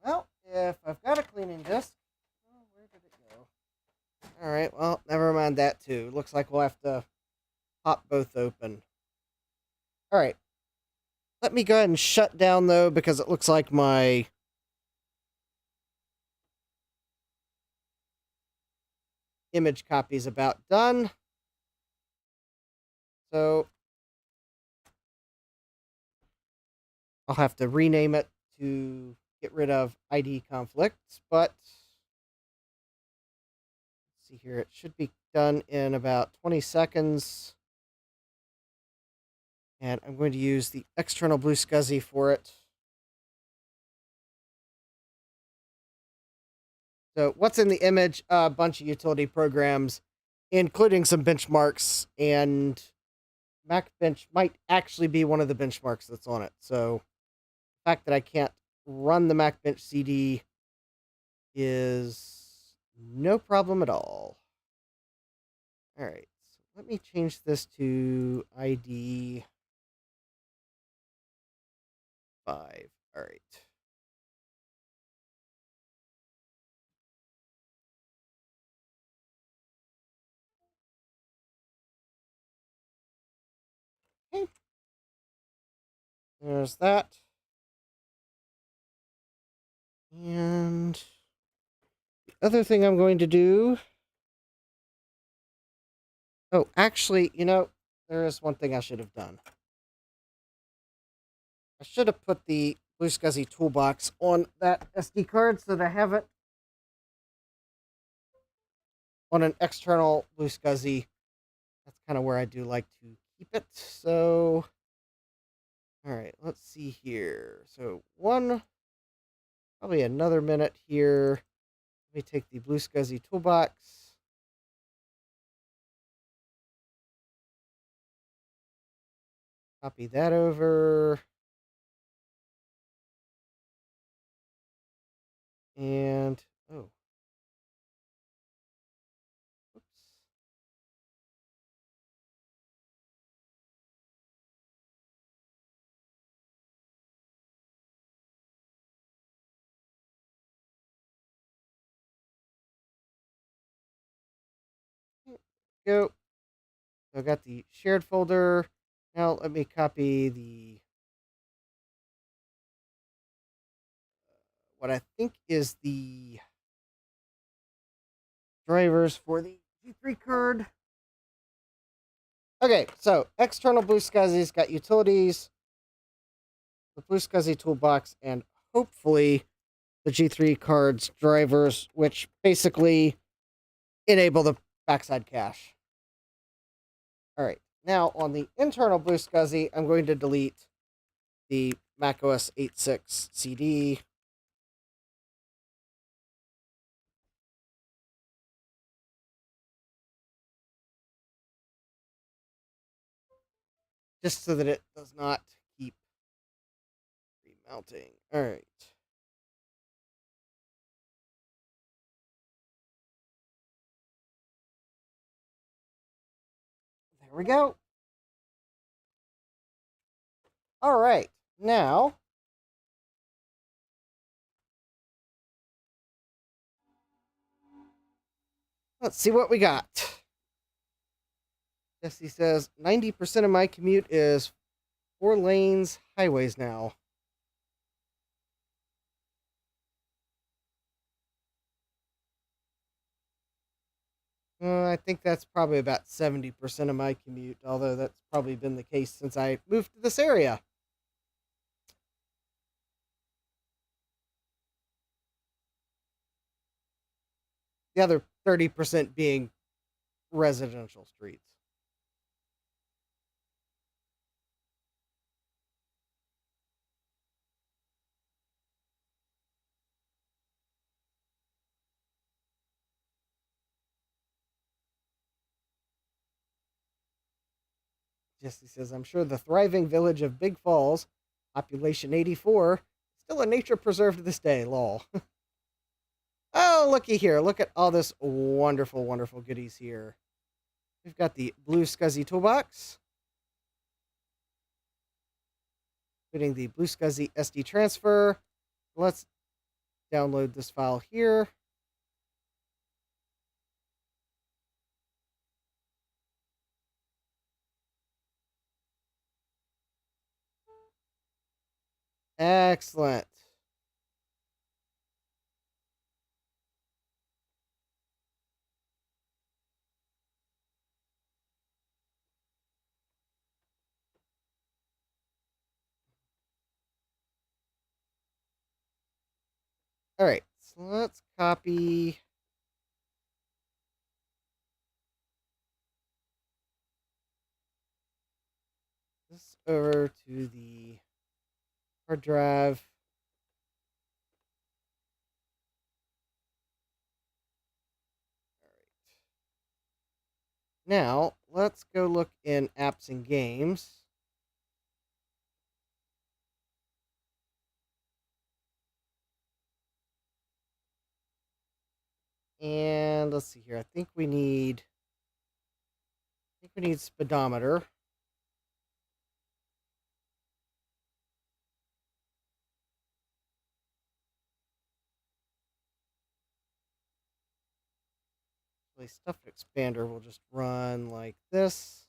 Well, if I've got a cleaning disk, oh, where did it go? All right, well, never mind that too. Looks like we'll have to pop both open. All right. Let me go ahead and shut down, though, because it looks like my image copy is about done. So I'll have to rename it to get rid of ID conflicts, but let's see here. It should be done in about 20 seconds. And I'm going to use the external Blue SCSI for it. So what's in the image? A bunch of utility programs, including some benchmarks, and MacBench might actually be one of the benchmarks that's on it. So the fact that I can't run the MacBench CD is no problem at all. All right, so let me change this to ID 5. All right. Okay. There's that. And the other thing I'm going to do... Oh, actually, there is one thing I should have done. I should have put the Blue SCSI toolbox on that SD card so that I have it on an external Blue SCSI. That's kind of where I do like to keep it. So, all right, let's see here. So probably another minute here. Let me take the Blue SCSI toolbox. Copy that over. And, oh. Oops. Go. So I got the shared folder. Now let me copy what I think is the drivers for the G3 card. Okay, so external Blue SCSI's got utilities, the Blue SCSI toolbox, and hopefully the G3 card's drivers, which basically enable the backside cache. All right, now on the internal Blue SCSI, I'm going to delete the macOS 8.6 CD. Just so that it does not keep remounting. All right. There we go. All right. Now, let's see what we got. Jesse says 90% of my commute is 4 lanes highways now. I think that's probably about 70% of my commute, although that's probably been the case since I moved to this area. The other 30% being residential streets. Jesse says, I'm sure the thriving village of Big Falls, population 84, still a nature preserve to this day, lol. Oh, looky here. Look at all this wonderful, wonderful goodies here. We've got the Blue SCSI toolbox, including the Blue SCSI SD transfer. Let's download this file here. Excellent. All right, so let's copy. This over to the hard drive. Now, let's go look in apps and games. And let's see here. I think we need speedometer. Stuff expander will just run like this.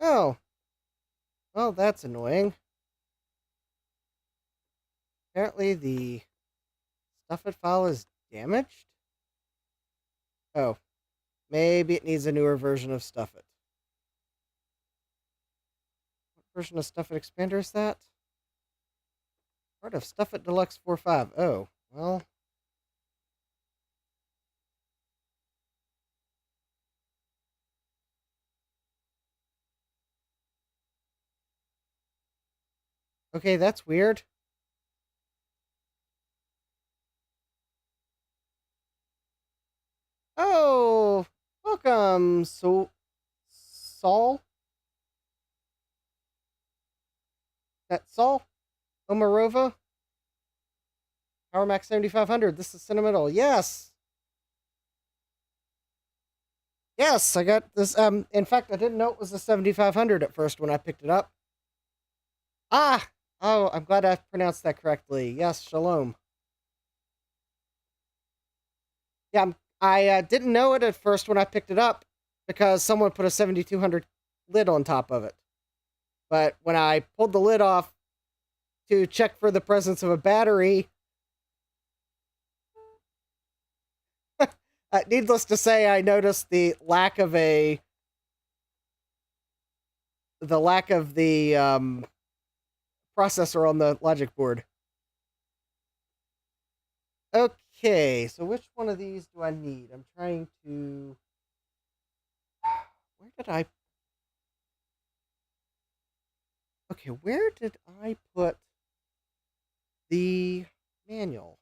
Oh, well, that's annoying. Apparently the stuffit file is damaged. Oh, maybe it needs a newer version of stuffit. What version of stuffit expander is that? Part of stuffit deluxe 4.5. Oh, well. Okay, that's weird. Oh, welcome, Saul? That Saul? Omarova? Power Max 7500. This is sentimental. Yes! Yes, I got this. In fact, I didn't know it was a 7500 at first when I picked it up. Ah! Oh, I'm glad I pronounced that correctly. Yes, shalom. Yeah, I didn't know it at first when I picked it up because someone put a 7200 lid on top of it. But when I pulled the lid off to check for the presence of a battery, needless to say, I noticed the lack of the processor on the logic board. Okay, so which one of these do I need? I'm trying to. Where did I? Okay, where did I put the manual?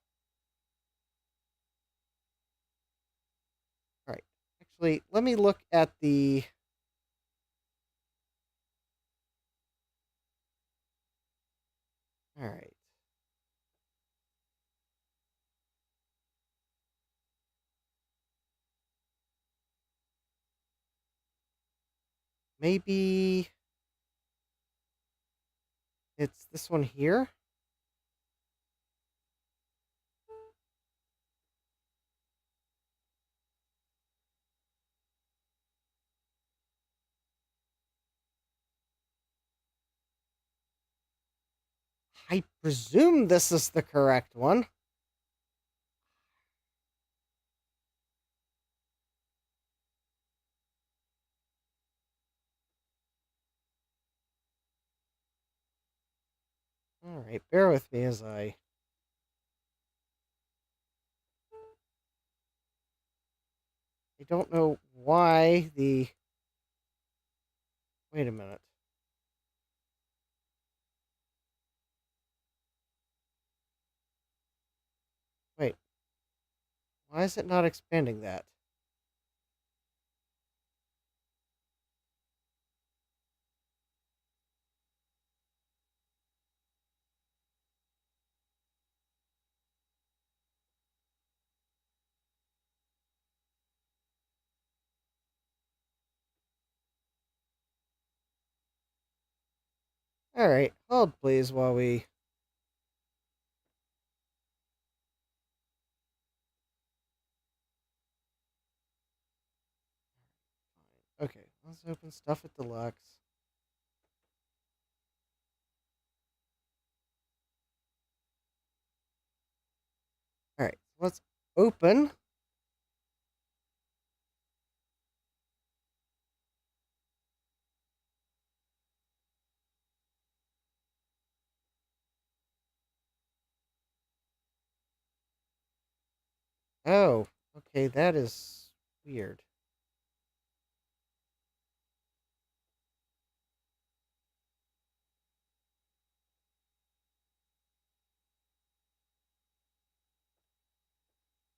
All right, actually, let me look at the. All right. Maybe it's this one here. I presume this is the correct one. All right, bear with me as I. I don't know why the. Wait a minute. Wait. Why is it not expanding that? All right, hold please while we. let's open Stuff It Deluxe. All right, let's open. Oh, okay, that is weird.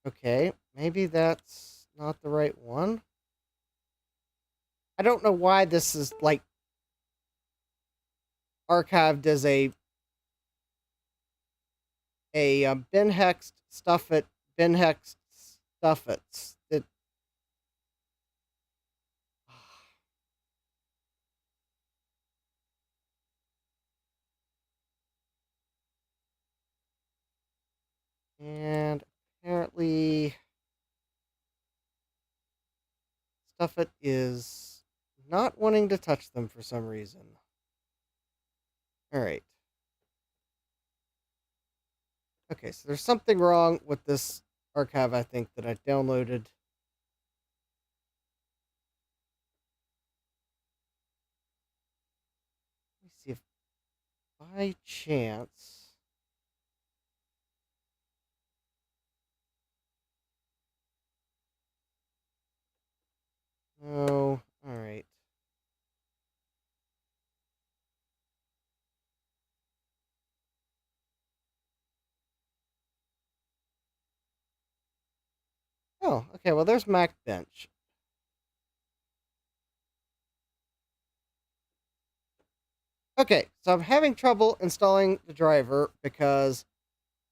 Okay, maybe that's not the right one. I don't know why this is like archived as a bin hexed stuff it bin hexed stuff it. And apparently stuff it is not wanting to touch them for some reason. All right. Okay, so there's something wrong with this archive, I think, that I downloaded. Let me see if by chance. No. All right. Oh, okay. Well, there's MacBench. Okay, so I'm having trouble installing the driver because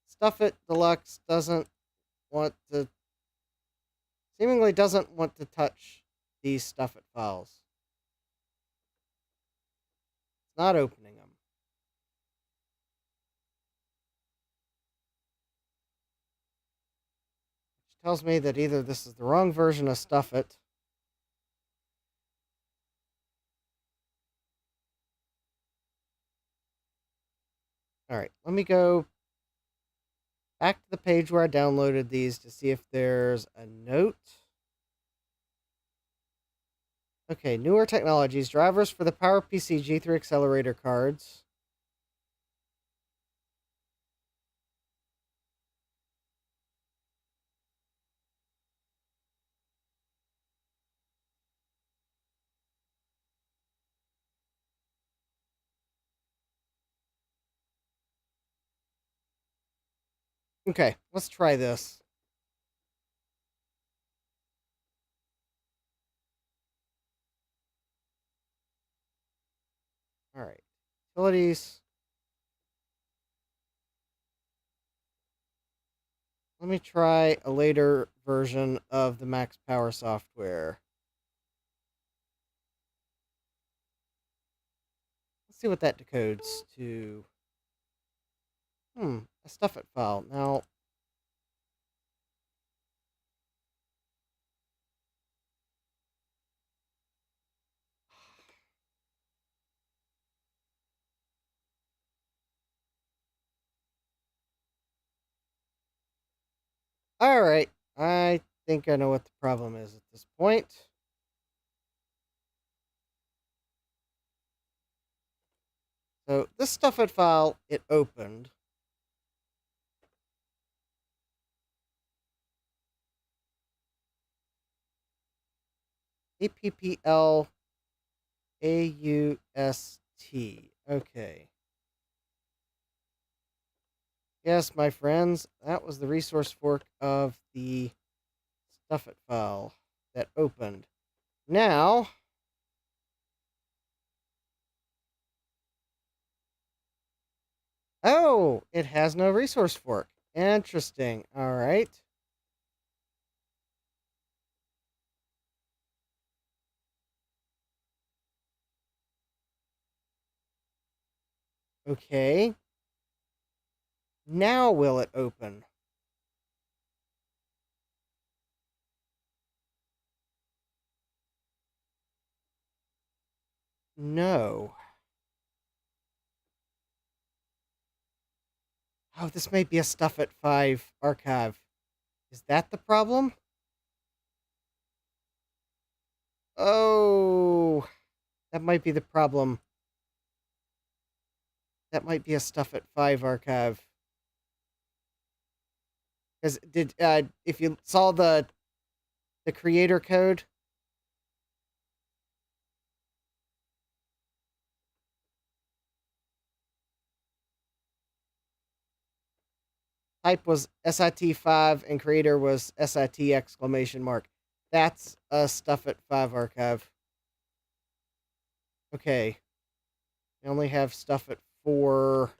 Stuff It Deluxe seemingly doesn't want to touch these Stuff It files. It's not opening them. Which tells me that either this is the wrong version of Stuff It, all right, let me go back to the page where I downloaded these to see if there's a note. Okay, newer technologies, drivers for the PowerPC G3 accelerator cards. Okay, let's try this. All right, utilities. Let me try a later version of the Max Power software. Let's see what that decodes to. A Stuff It file. Now, all right. I think I know what the problem is at this point. So this Stuff It file, it opened. APPL AUST. Okay. Yes, my friends, that was the resource fork of the Stuff It file that opened. Now, oh, it has no resource fork. Interesting. All right. Okay. Now will it open? No. Oh, this may be a Stuff at 5 archive. Is that the problem? Oh, that might be the problem. That might be a Stuff at 5 archive. Because if you saw the creator code, type was SIT5 and creator was SIT exclamation mark. That's a Stuff at 5 archive. Okay. I only have Stuff at 4.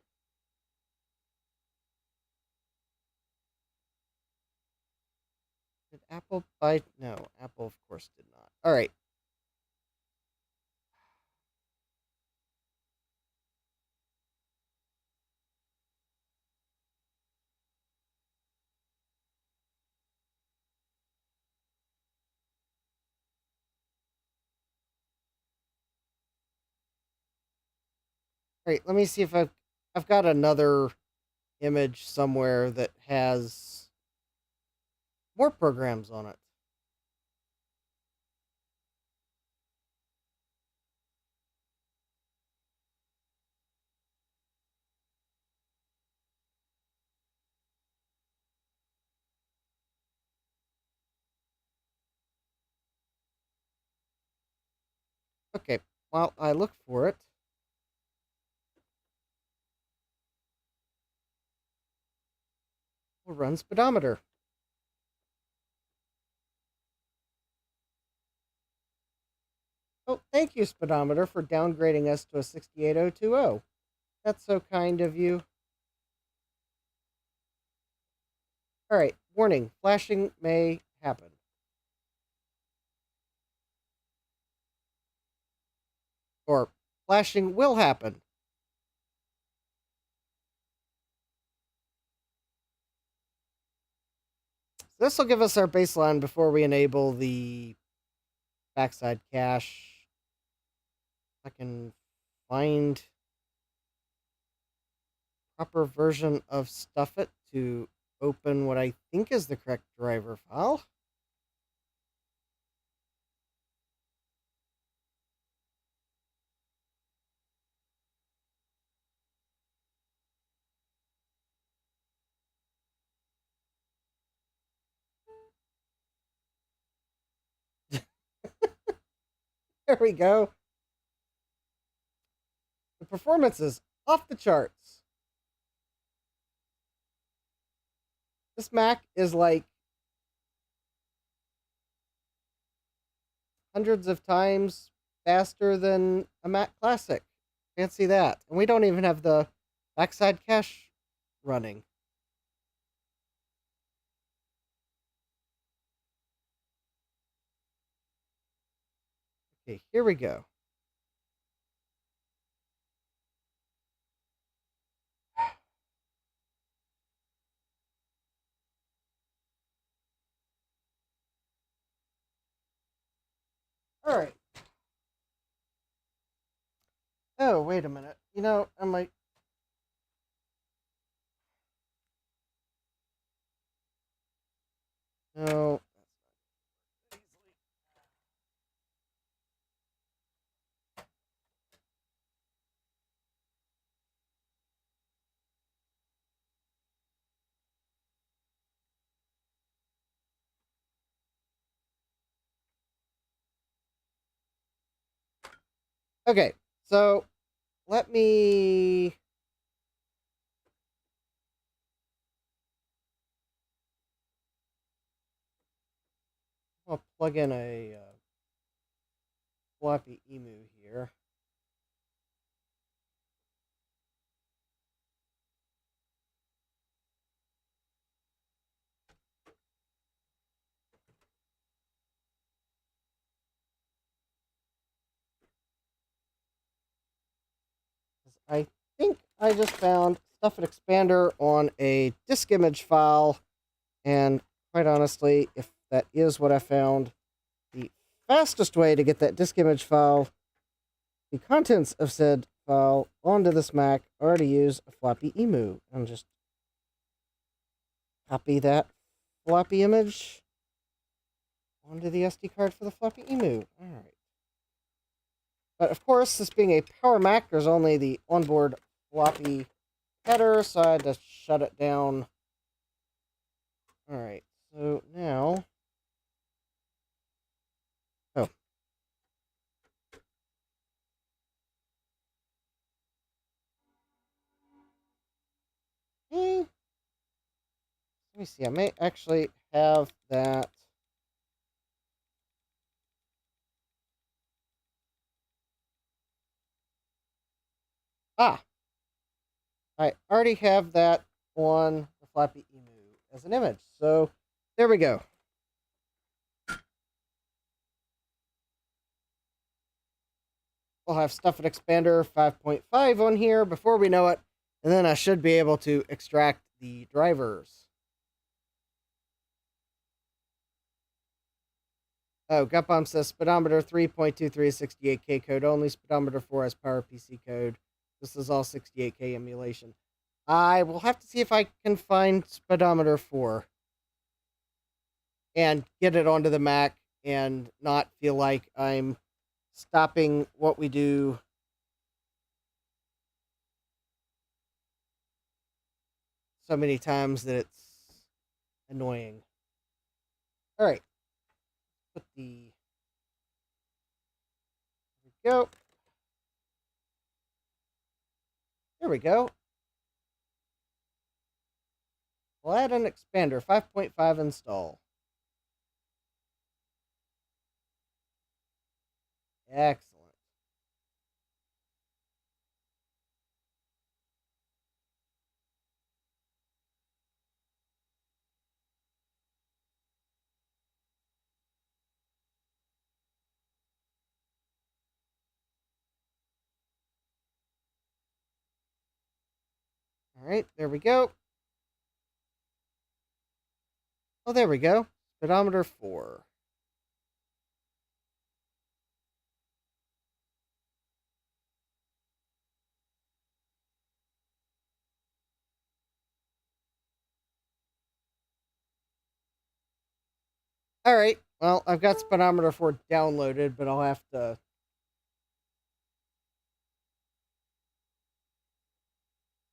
Did Apple buy? No, Apple of course did not. All right. All right, let me see if I've got another image somewhere that has more programs on it. Okay, while I look for it, we'll run speedometer. Oh, thank you, speedometer, for downgrading us to a 68020. That's so kind of you. All right, warning, flashing may happen. Or flashing will happen. This will give us our baseline before we enable the backside cache. I can find proper version of Stuffit to open what I think is the correct driver file. There we go. The performance is off the charts. This Mac is like hundreds of times faster than a Mac Classic. Fancy that. And we don't even have the backside cache running. Okay, here we go. All right. Oh, wait a minute. You know, I'm like, no. Okay, so let me. I'll plug in a floppy emu here. I think I just found Stuffit Expander on a disk image file, and quite honestly, if that is what I found, the fastest way to get that disk image file the contents of said file onto this Mac, I already use a floppy emu. And just copy that floppy image onto the SD card for the floppy emu. Alright. But of course, this being a Power Mac, there's only the onboard floppy header, so I had to shut it down. Alright, so now... Oh. Let me see, I may actually have that... Ah! I already have that on the floppy emu as an image, so there we go. We'll have Stuffit Expander 5.5 on here before we know it, and then I should be able to extract the drivers. Oh, Gutbomb says speedometer 3.23 is 68K code only. Speedometer 4 has PowerPC code. This is all 68K emulation. I will have to see if I can find speedometer 4 and get it onto the Mac and not feel like I'm stopping what we do so many times that it's annoying. All right. Put the... There we go. There we go. We'll add an expander, 5.5 install. Excellent. All right, there we go. Oh, there we go. Speedometer 4. All right. Well, I've got speedometer 4 downloaded, but I'll have to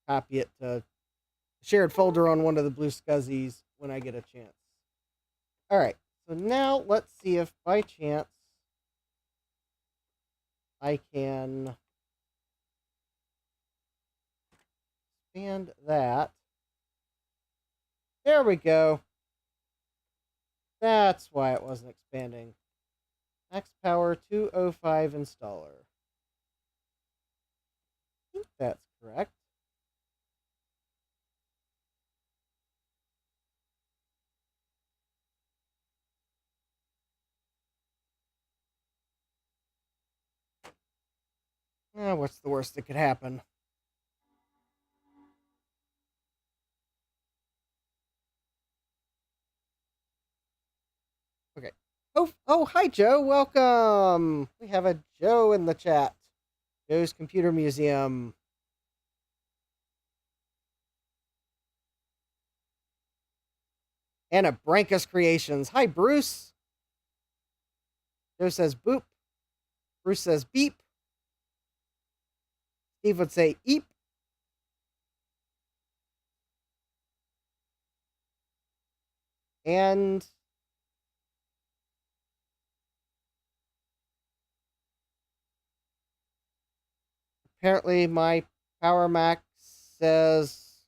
copy it to a shared folder on one of the blue scuzzies when I get a chance. All right. So now let's see if by chance I can expand that. There we go. That's why it wasn't expanding. Max Power 205 installer. I think that's correct. What's the worst that could happen? Okay. Oh, hi, Joe. Welcome. We have a Joe in the chat. Joe's Computer Museum. And a Brankus Creations. Hi, Bruce. Joe says boop. Bruce says beep. Steve would say eep. And apparently my Power Mac says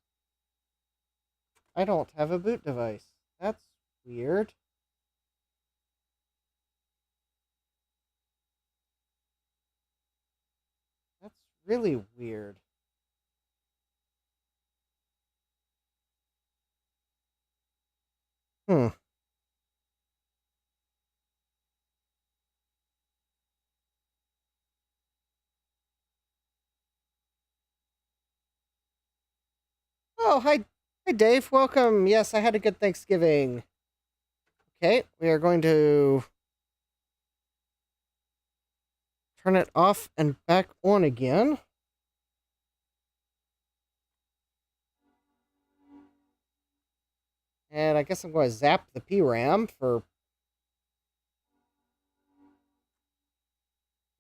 I don't have a boot device. That's weird. That's really weird. Hmm. Oh, hi, Dave. Welcome. Yes, I had a good Thanksgiving. Okay, we are going to turn it off and back on again. And I guess I'm going to zap the PRAM for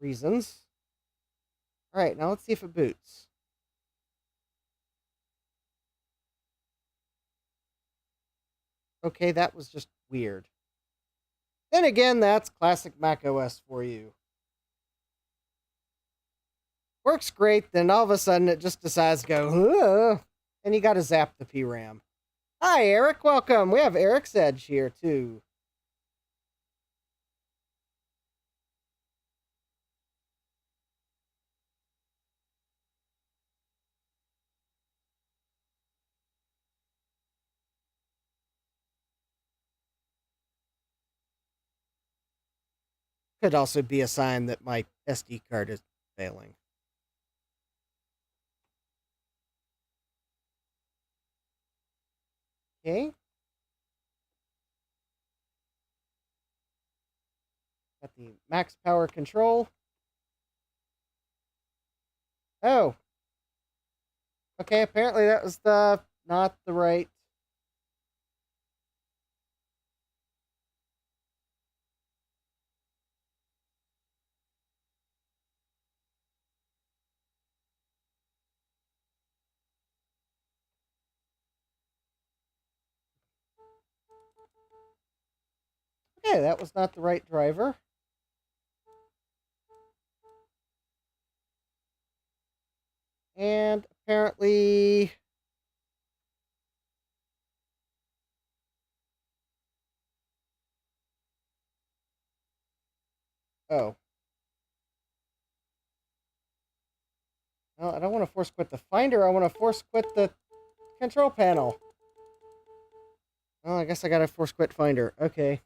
reasons. All right, now let's see if it boots. Okay, that was just weird. Then again, that's classic Mac OS for you. Works great, then all of a sudden it just decides to go, and you got to zap the PRAM. Hi, Eric. Welcome. We have Eric's Edge here, too. Could also be a sign that my SD card is failing. Okay. Got the max power control. Oh. Okay, apparently that was not the right. Okay, that was not the right driver. And apparently... Oh. Well, I don't want to force quit the Finder. I want to force quit the control panel. Well, I guess I got to force quit Finder. Okay.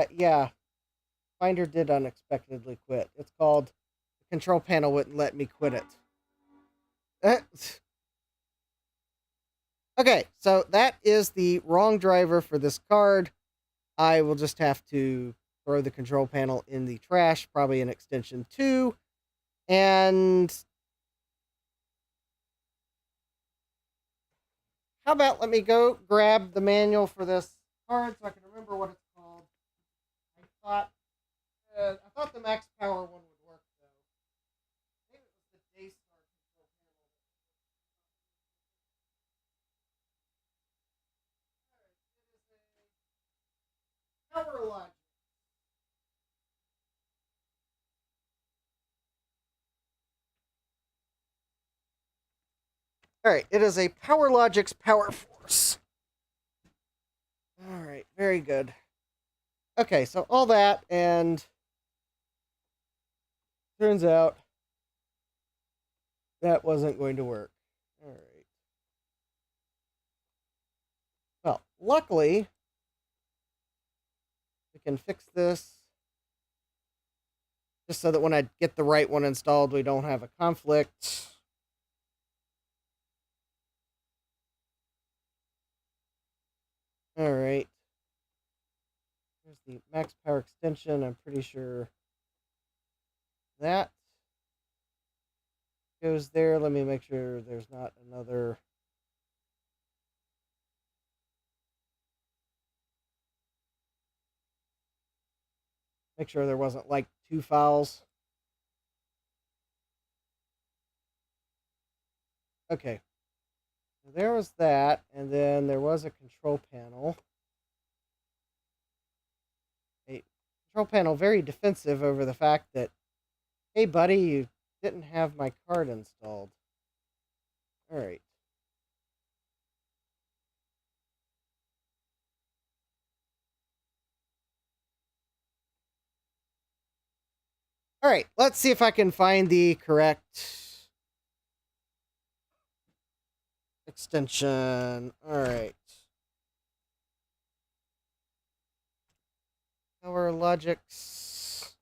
Yeah. Finder did unexpectedly quit. It's called the control panel wouldn't let me quit it. Okay, so that is the wrong driver for this card. I will just have to throw the control panel in the trash, probably in extension 2. And how about let me go grab the manual for this card so I can remember what it's called. I thought the max power one would work though. I think it was the Daystar control panel. Power logic. All right, it is a PowerLogix Power Force. All right, very good. Okay, so all that, and turns out that wasn't going to work. All right. Well, luckily, we can fix this just so that when I get the right one installed, we don't have a conflict. All right. Here's the max power extension. I'm pretty sure that goes there. Let me make sure there's not another. Make sure there wasn't like 2 files. Okay. So there was that, and then there was a control panel. A control panel very defensive over the fact that, hey buddy, you didn't have my card installed. All right. All right, let's see if I can find the correct extension. All right. PowerLogix.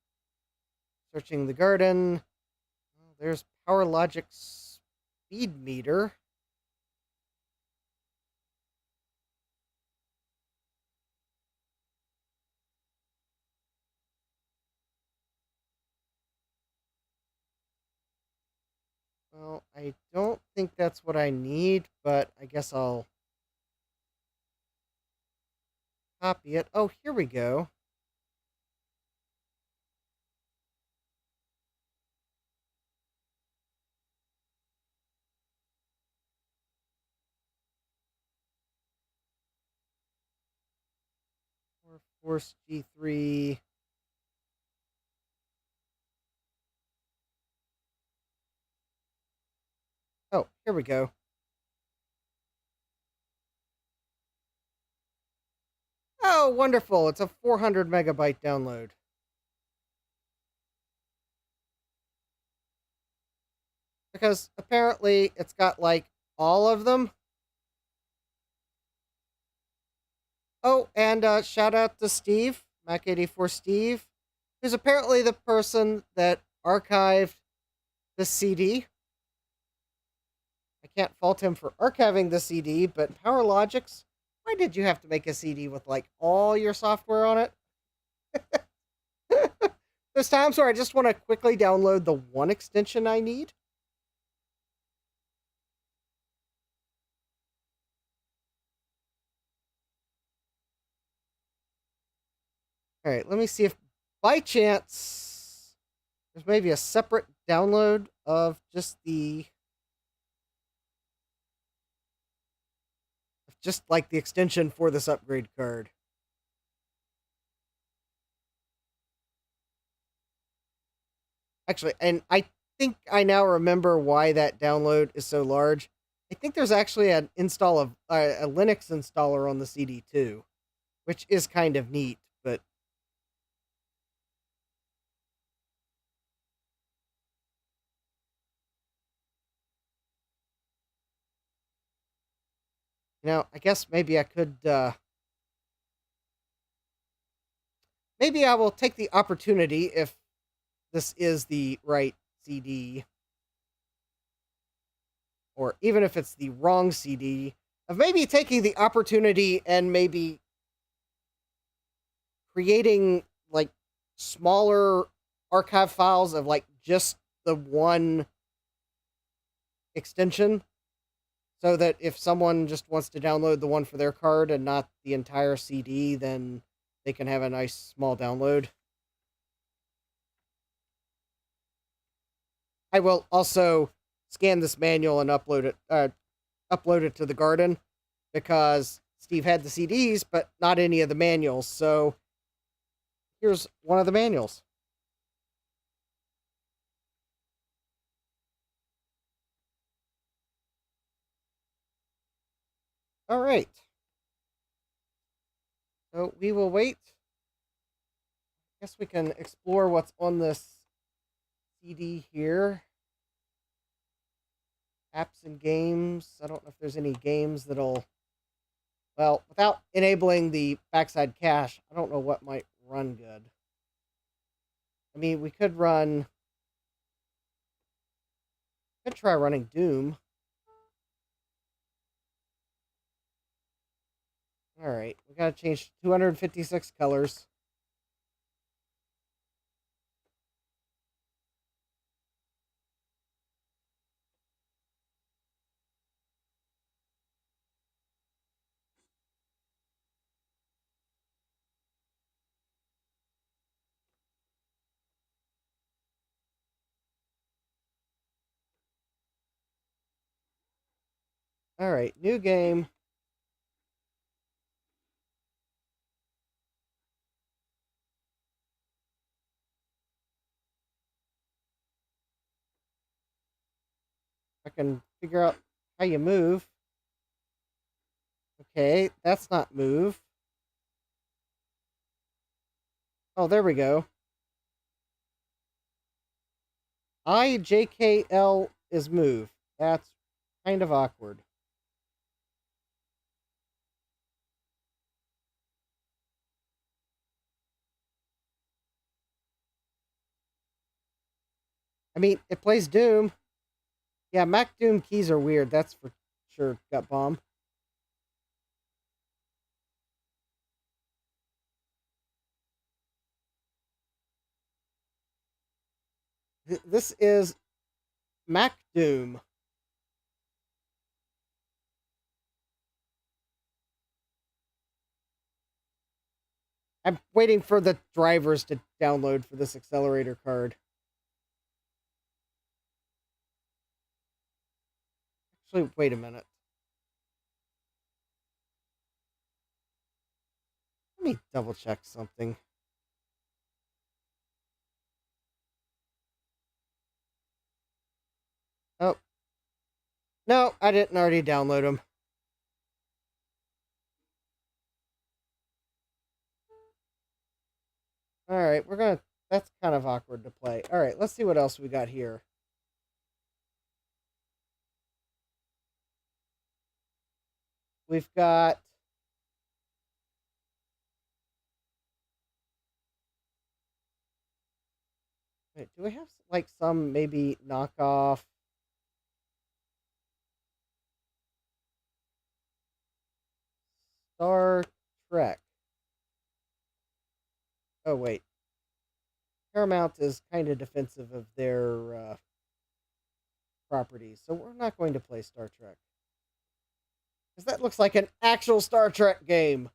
Searching the garden. Oh, there's PowerLogix speed meter. Well, I don't think that's what I need, but I guess I'll copy it. Oh, here we go. Force G3. Oh, here we go. Oh, wonderful. It's a 400 megabyte download. Because apparently it's got like all of them. Oh, and shout out to Steve, Mac84 Steve, who's apparently the person that archived the CD. I can't fault him for archiving the CD, but PowerLogix, why did you have to make a CD with like all your software on it? There's times where I just want to quickly download the one extension I need. All right, let me see if by chance there's maybe a separate download of just like the extension for this upgrade card. Actually, and I think I now remember why that download is so large. I think there's actually an install of a Linux installer on the CD too, which is kind of neat, but I guess maybe I could maybe I will take the opportunity, if this is the right CD, or even if it's the wrong CD, of maybe taking the opportunity and maybe creating like smaller archive files of like just the one extension, so that if someone just wants to download the one for their card and not the entire CD, then they can have a nice small download. I will also scan this manual and upload it to the garden, because Steve had the CDs but not any of the manuals. So here's one of the manuals. All right. So we will wait. I guess we can explore what's on this CD here. Apps and games. I don't know if there's any games that'll... Well, without enabling the backside cache, I don't know what might run good. I mean, we could try running Doom. Alright, we gotta change 256 colors. Alright, new game. I can figure out how you move. Okay, that's not move. Oh, there we go. IJKL is move. That's kind of awkward. I mean, it plays Doom. Yeah, Mac Doom keys are weird. That's for sure, Gut Bomb. This is Mac Doom. I'm waiting for the drivers to download for this accelerator card. Actually, wait a minute. Let me double check something. Oh. No, I didn't already download them. Alright, we're gonna... That's kind of awkward to play. Alright, let's see what else we got here. We've got... Wait, do we have, like, some maybe knockoff... Star Trek. Oh, wait. Paramount is kind of defensive of their properties, so we're not going to play Star Trek. Because that looks like an actual Star Trek game.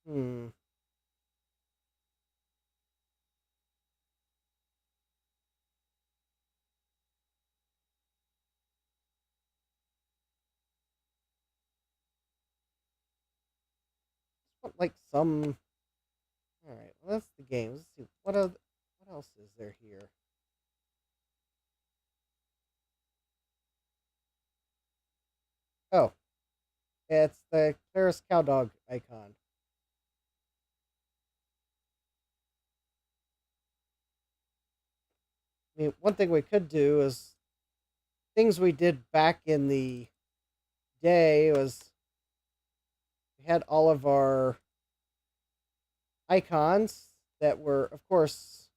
Hmm. Like some... Alright, well, that's the game. Let's see. What else is there here? Oh. It's the Claris Cowdog icon. I mean, one thing we could do is... Things we did back in the day was... We had all of our icons that were, of course,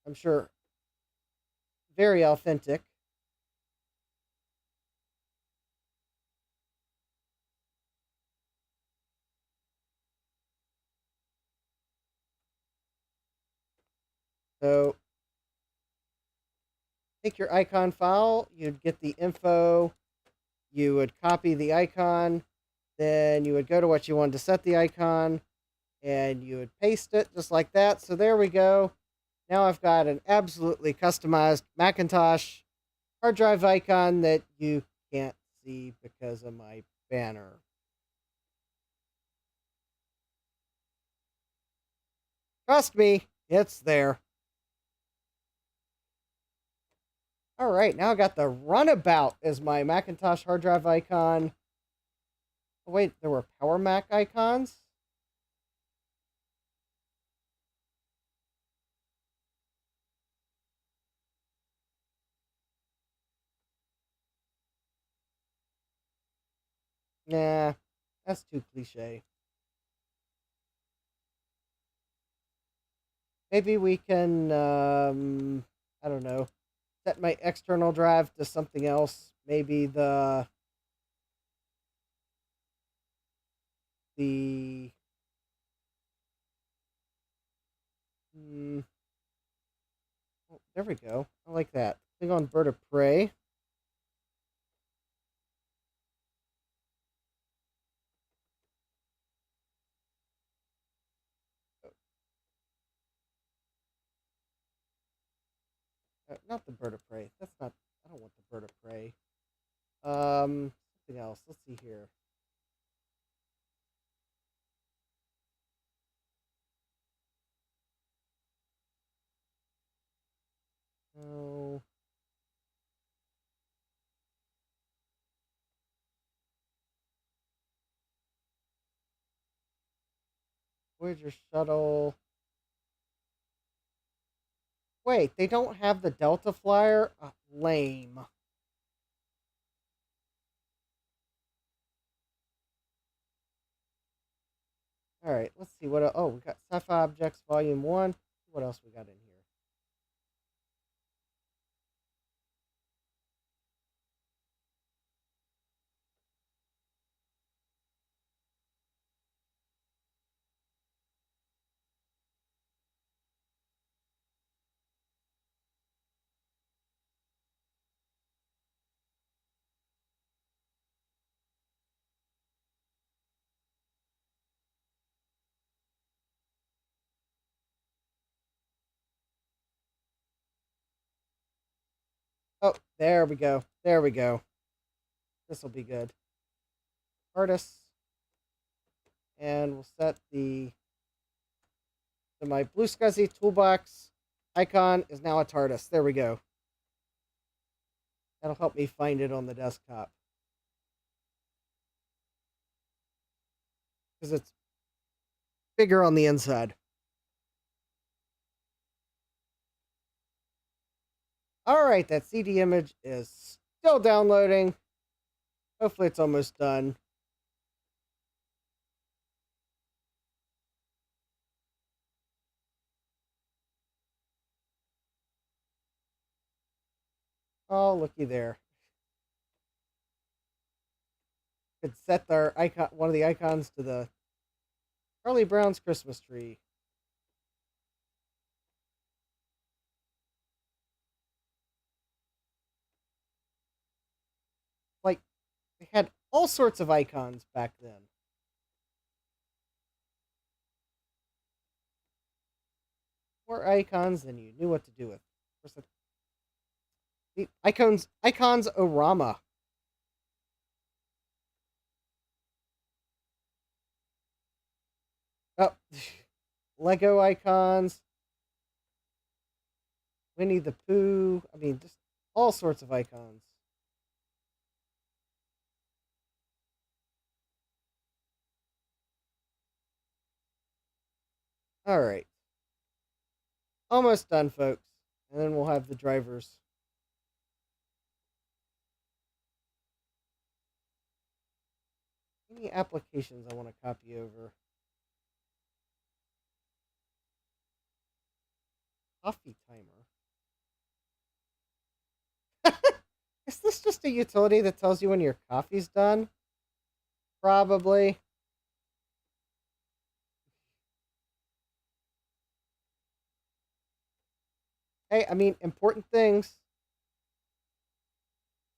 I'm sure, very authentic. So, take your icon file, you'd get the info, you would copy the icon, then you would go to what you wanted to set the icon, and you would paste it just like that. So there we go. Now I've got an absolutely customized Macintosh hard drive icon that you can't see because of my banner. Trust me, it's there. All right, now I got the Runabout as my Macintosh hard drive icon. Oh, wait, there were Power Mac icons? Nah, that's too cliche. Maybe we can, I don't know, set my external drive to something else. Maybe the oh, there we go. I like that. Click on Bird of Prey. Not the Bird of Prey. That's not. I don't want the Bird of Prey. Something else. Let's see here. Oh. Voyager shuttle. Wait, they don't have the Delta Flyer? Lame. Alright, let's see what... Oh, we got Sci-Fi Objects Volume 1. What else we got in here? Oh, there we go. There we go. This will be good. Artists. And we'll set my blue SCSI toolbox icon is now a TARDIS. There we go. That'll help me find it on the desktop. Because it's bigger on the inside. Alright, that CD image is still downloading. Hopefully it's almost done. Oh, looky there. Could set our icon, one of the icons to the Charlie Brown's Christmas tree. Like, they had all sorts of icons back then. More icons than you knew what to do with. Of course, the icons orama. Oh, Lego icons. Winnie the Pooh. I mean, just all sorts of icons. All right. Almost done, folks. And then we'll have the drivers. Any applications I want to copy over? Coffee timer. Is this just a utility that tells you when your coffee's done? Probably. Hey, I mean, important things.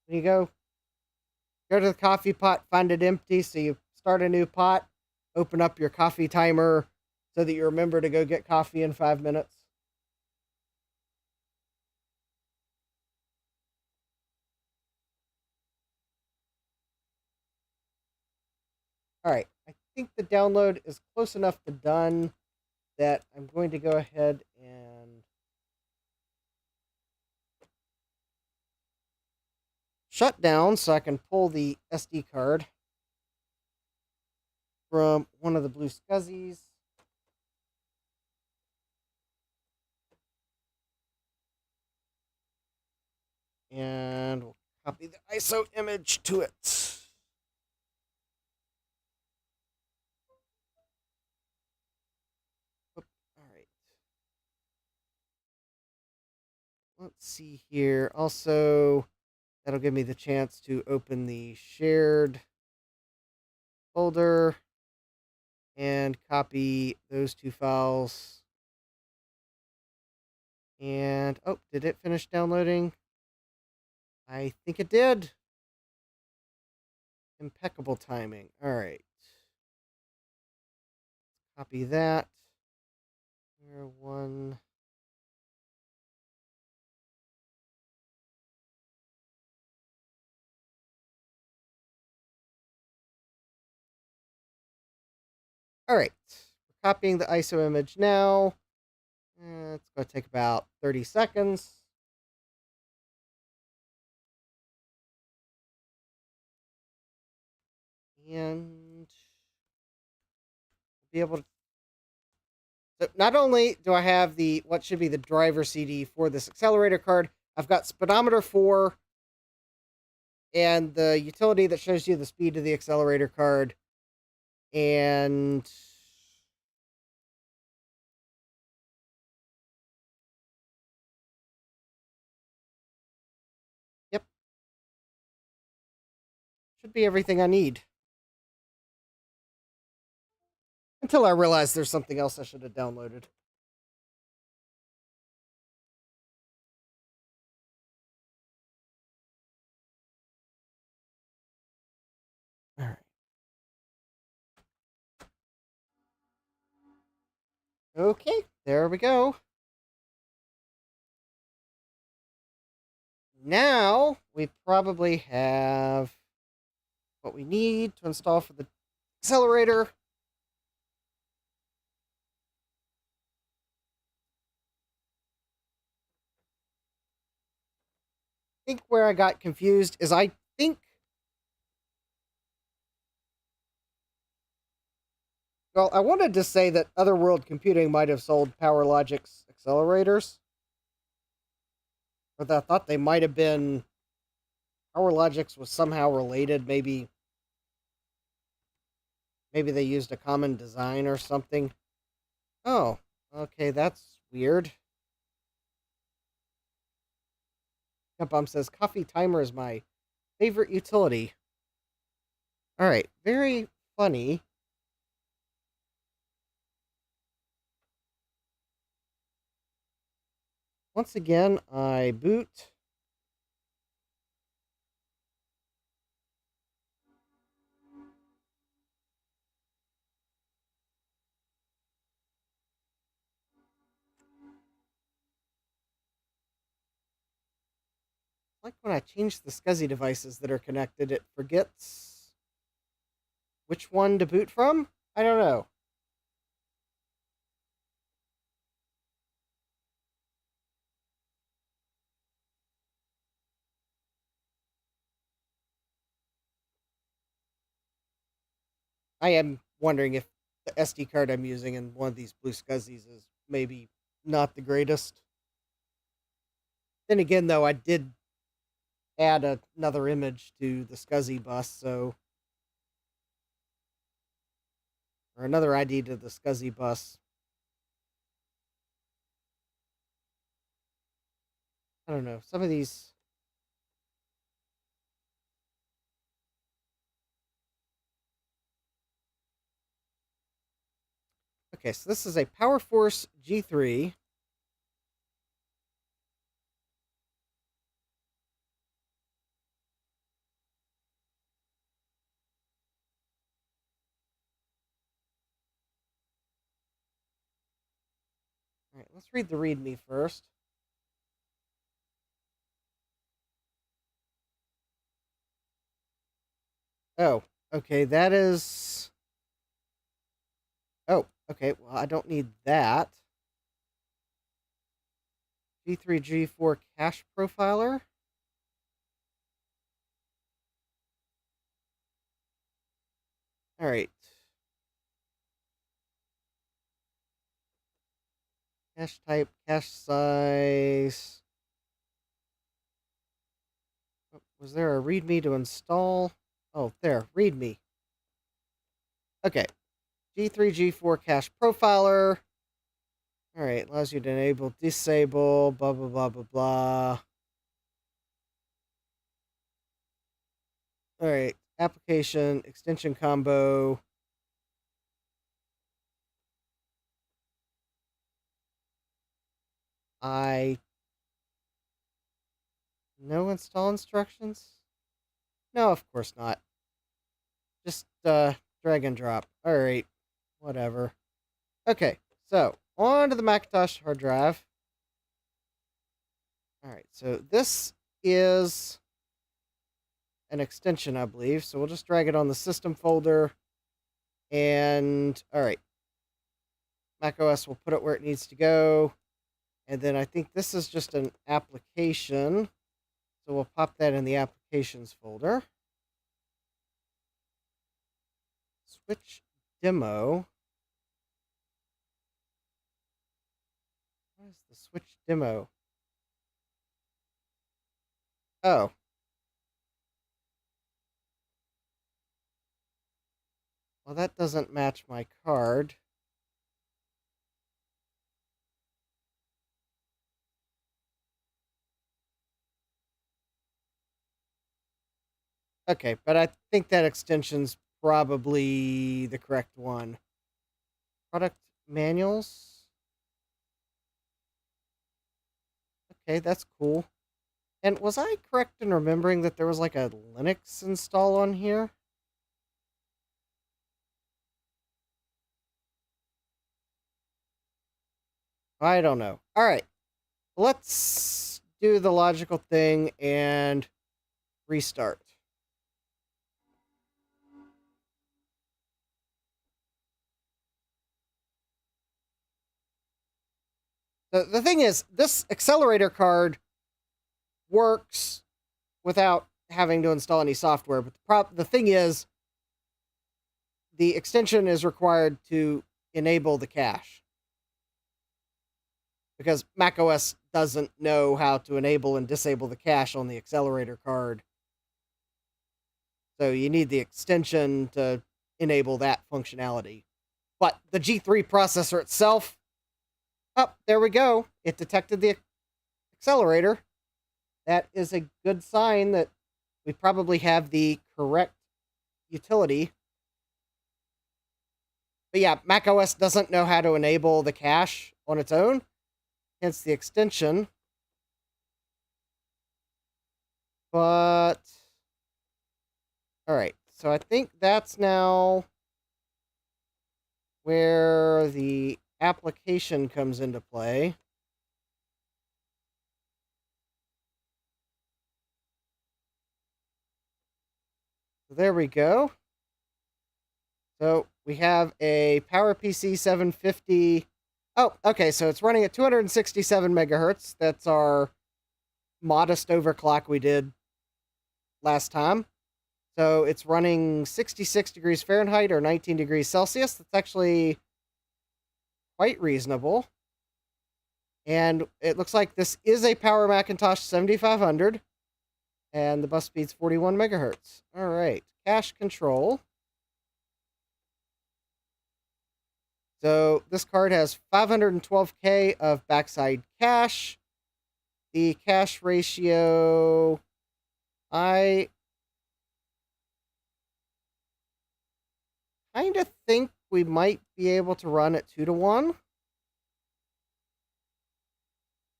When you go to the coffee pot, find it empty, so you start a new pot, open up your coffee timer so that you remember to go get coffee in 5 minutes. All right, I think the download is close enough to done that I'm going to go ahead and shut down so I can pull the SD card from one of the blue SCSIs. And we'll copy the ISO image to it. All right. Let's see here. Also, that'll give me the chance to open the shared folder and copy those two files. And, oh, did it finish downloading? I think it did. Impeccable timing. All right. Copy that. Here, one. All right. We're copying the ISO image now. It's going to take about 30 seconds. And be able to. So not only do I have the what should be the driver CD for this accelerator card, I've got speedometer 4 and the utility that shows you the speed of the accelerator card. And yep, should be everything I need. Until I realize there's something else I should have downloaded. All right. Okay, there we go. now we probably have what we need to install for the accelerator. I think where I got confused is I think, well, I wanted to say that Otherworld Computing might have sold PowerLogic's accelerators. But I thought they might have been, PowerLogic's was somehow related. Maybe they used a common design or something. Oh, okay, that's weird. Bomb says, coffee timer is my favorite utility. Alright, very funny. Once again, I boot. Like when I change the SCSI devices that are connected, it forgets which one to boot from? I don't know. I am wondering if the SD card I'm using in one of these blue SCSIs is maybe not the greatest. Then again, though, I did add another image to the SCSI bus, so... or another ID to the SCSI bus. I don't know. Some of these... Okay, so this is a PowerForce G3. All right, let's read the README first. Oh, okay, that is... oh, okay, well, I don't need that. G3, G4 cache profiler. All right. Cache type, cache size. Was there a README to install? Oh, there, README. Okay. G3, G4 cache profiler. All right, allows you to enable, disable, blah, blah, blah, blah, blah. All right, application, extension combo. No install instructions? No, of course not. Just drag and drop. All right, whatever. Okay, so on to the Macintosh hard drive. All right, so this is an extension, I believe. So we'll just drag it on the system folder. And all right, macOS will put it where it needs to go. And then I think this is just an application. So we'll pop that in the applications folder. Switch demo. What is the switch demo? Oh. Well, that doesn't match my card. Okay, but I think that extension's probably the correct one. Product manuals. Okay, that's cool. And was I correct in remembering that there was like a Linux install on here? I don't know. All right, let's do the logical thing and restart. The thing is, this accelerator card works without having to install any software, but the thing is, the extension is required to enable the cache. Because macOS doesn't know how to enable and disable the cache on the accelerator card. So you need the extension to enable that functionality. But the G3 processor itself, oh, there we go. It detected the accelerator. That is a good sign that we probably have the correct utility. But yeah, macOS doesn't know how to enable the cache on its own, hence the extension. But, all right, so I think that's now where the application comes into play. So there we go. So we have a PowerPC 750. Oh, okay, so it's running at 267 megahertz. That's our modest overclock we did last time. So it's running 66 degrees Fahrenheit or 19 degrees Celsius. That's actually quite reasonable. And it looks like this is a Power Macintosh 7500. And the bus speed's 41 megahertz. All right, cache control. So this card has 512K of backside cache. The cache ratio, I kind of think we might be able to run at 2-to-1.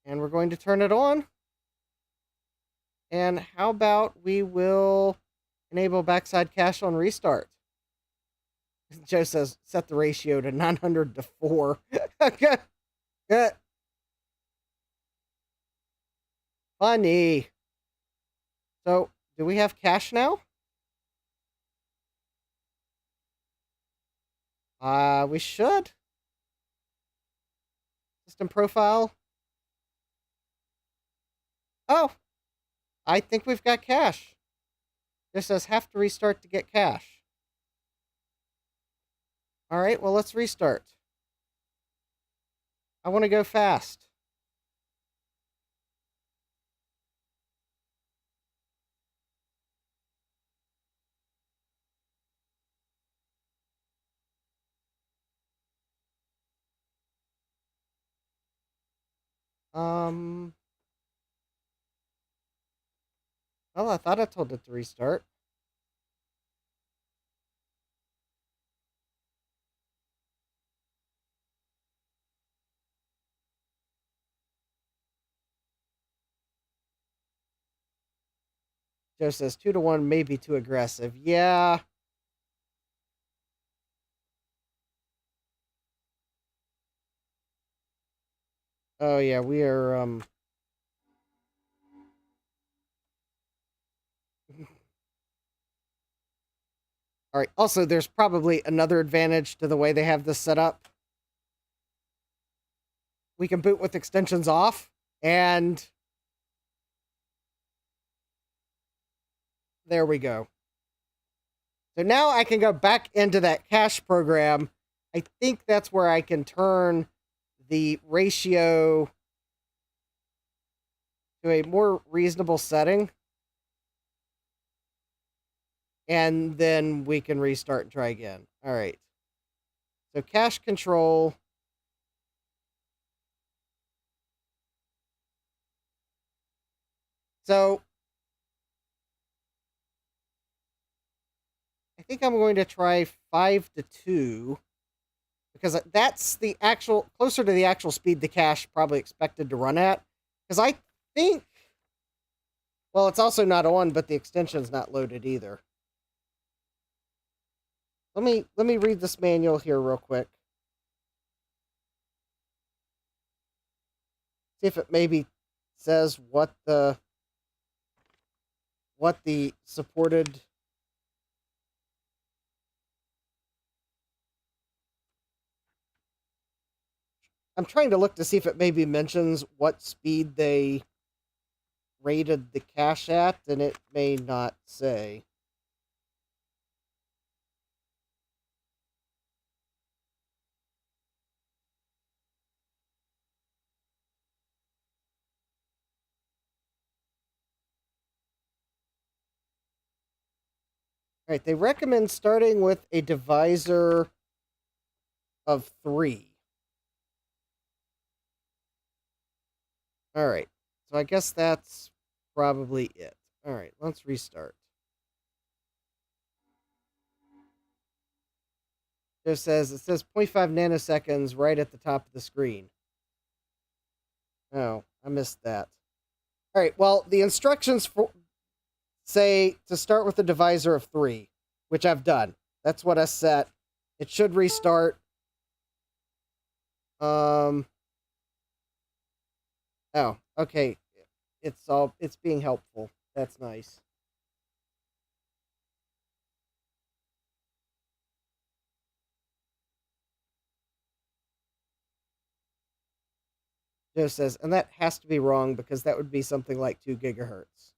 And we're going to turn it on. And how about we will enable backside cache on restart? Joe says, set the ratio to 900 to 4. Good. Funny. So, do we have cache now? We should. System profile. Oh, I think we've got cache. This says have to restart to get cache. All right, well, let's restart. I want to go fast. Well, I thought I told it to restart. Joe says 2-to-1 may be too aggressive. Yeah. Oh, yeah, we are, All right, also, there's probably another advantage to the way they have this set up. We can boot with extensions off, and there we go. So now I can go back into that cache program. I think that's where I can turn the ratio to a more reasonable setting. And then we can restart and try again. All right. So cache control. So I think I'm going to try 5-to-2 because that's the actual, closer to the actual speed the cache probably expected to run at. Because I think, well, it's also not on, but the extension's not loaded either. Let me read this manual here real quick. See if it maybe says what the supported. I'm trying to look to see if it maybe mentions what speed they rated the cache at, and it may not say. All right, they recommend starting with a divisor of 3. All right, so I guess that's probably it. All right, let's restart. It says 0.5 nanoseconds right at the top of the screen. Oh, I missed that. All right, well, the instructions say to start with a divisor of 3, which I've done. That's what I set. It should restart. Oh, okay. It's being helpful. That's nice. Joe says, and that has to be wrong because that would be something like 2 gigahertz.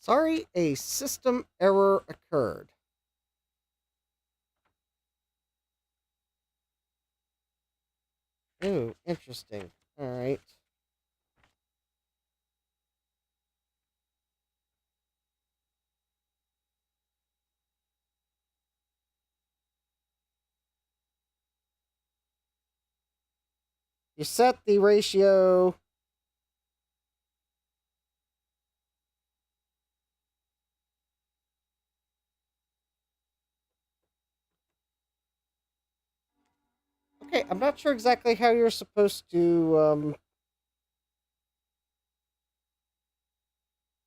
Sorry, a system error occurred. Ooh, interesting. All right. You set the ratio. Okay, I'm not sure exactly how you're supposed to.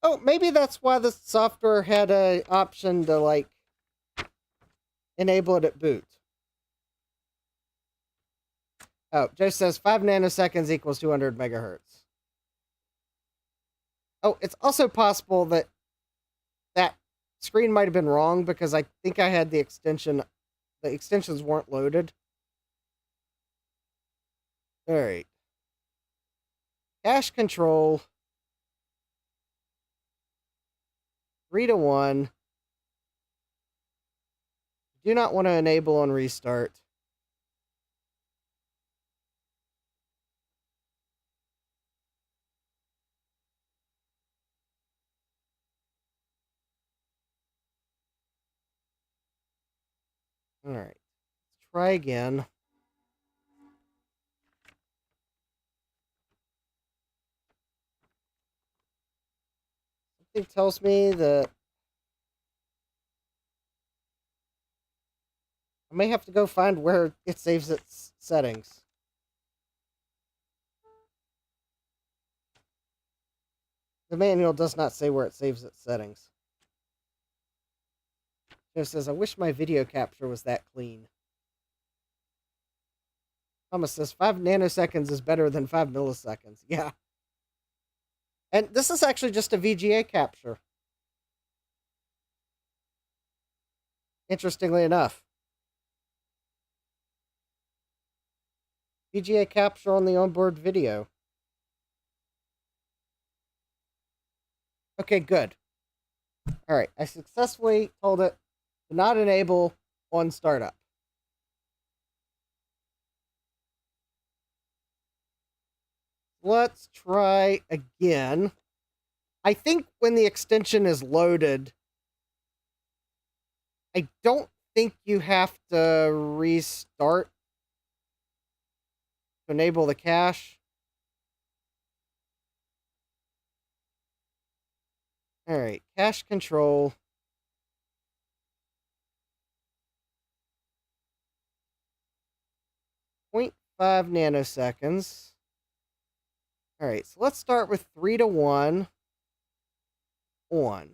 Oh, maybe that's why the software had a option to like enable it at boot. Oh, Joe says 5 nanoseconds equals 200 megahertz. Oh, it's also possible that that screen might have been wrong because I think I had the extension. The extensions weren't loaded. All right. Cache control. 3-to-1. Do not want to enable on restart. All right. Let's try again. Something tells me that I may have to go find where it saves its settings. The manual does not say where it saves its settings. It says, I wish my video capture was that clean. Thomas says 5 nanoseconds is better than 5 milliseconds. Yeah. And this is actually just a VGA capture. Interestingly enough. VGA capture on the onboard video. Okay, good. All right, I successfully told it to not enable on startup. Let's try again. I think when the extension is loaded, I don't think you have to restart to enable the cache. All right, cache control. 0.5 nanoseconds. All right, so let's start with 3 to 1 on.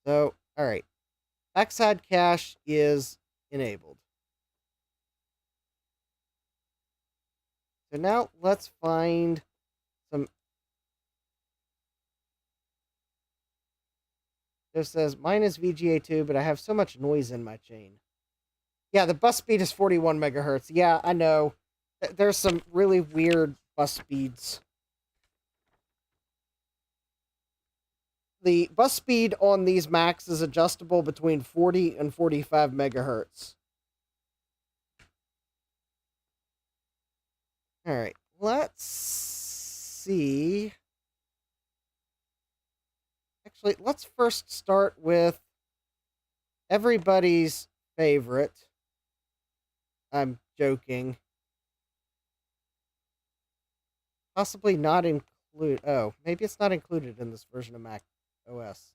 So, all right, backside cache is enabled. So now let's find some. It says mine is VGA2, but I have so much noise in my chain. Yeah, the bus speed is 41 megahertz. Yeah, I know. There's some really weird bus speeds. The bus speed on these Macs is adjustable between 40 and 45 megahertz. All right, let's see. Actually, let's first start with everybody's favorite. I'm joking. Possibly not include. Oh, maybe it's not included in this version of Mac OS.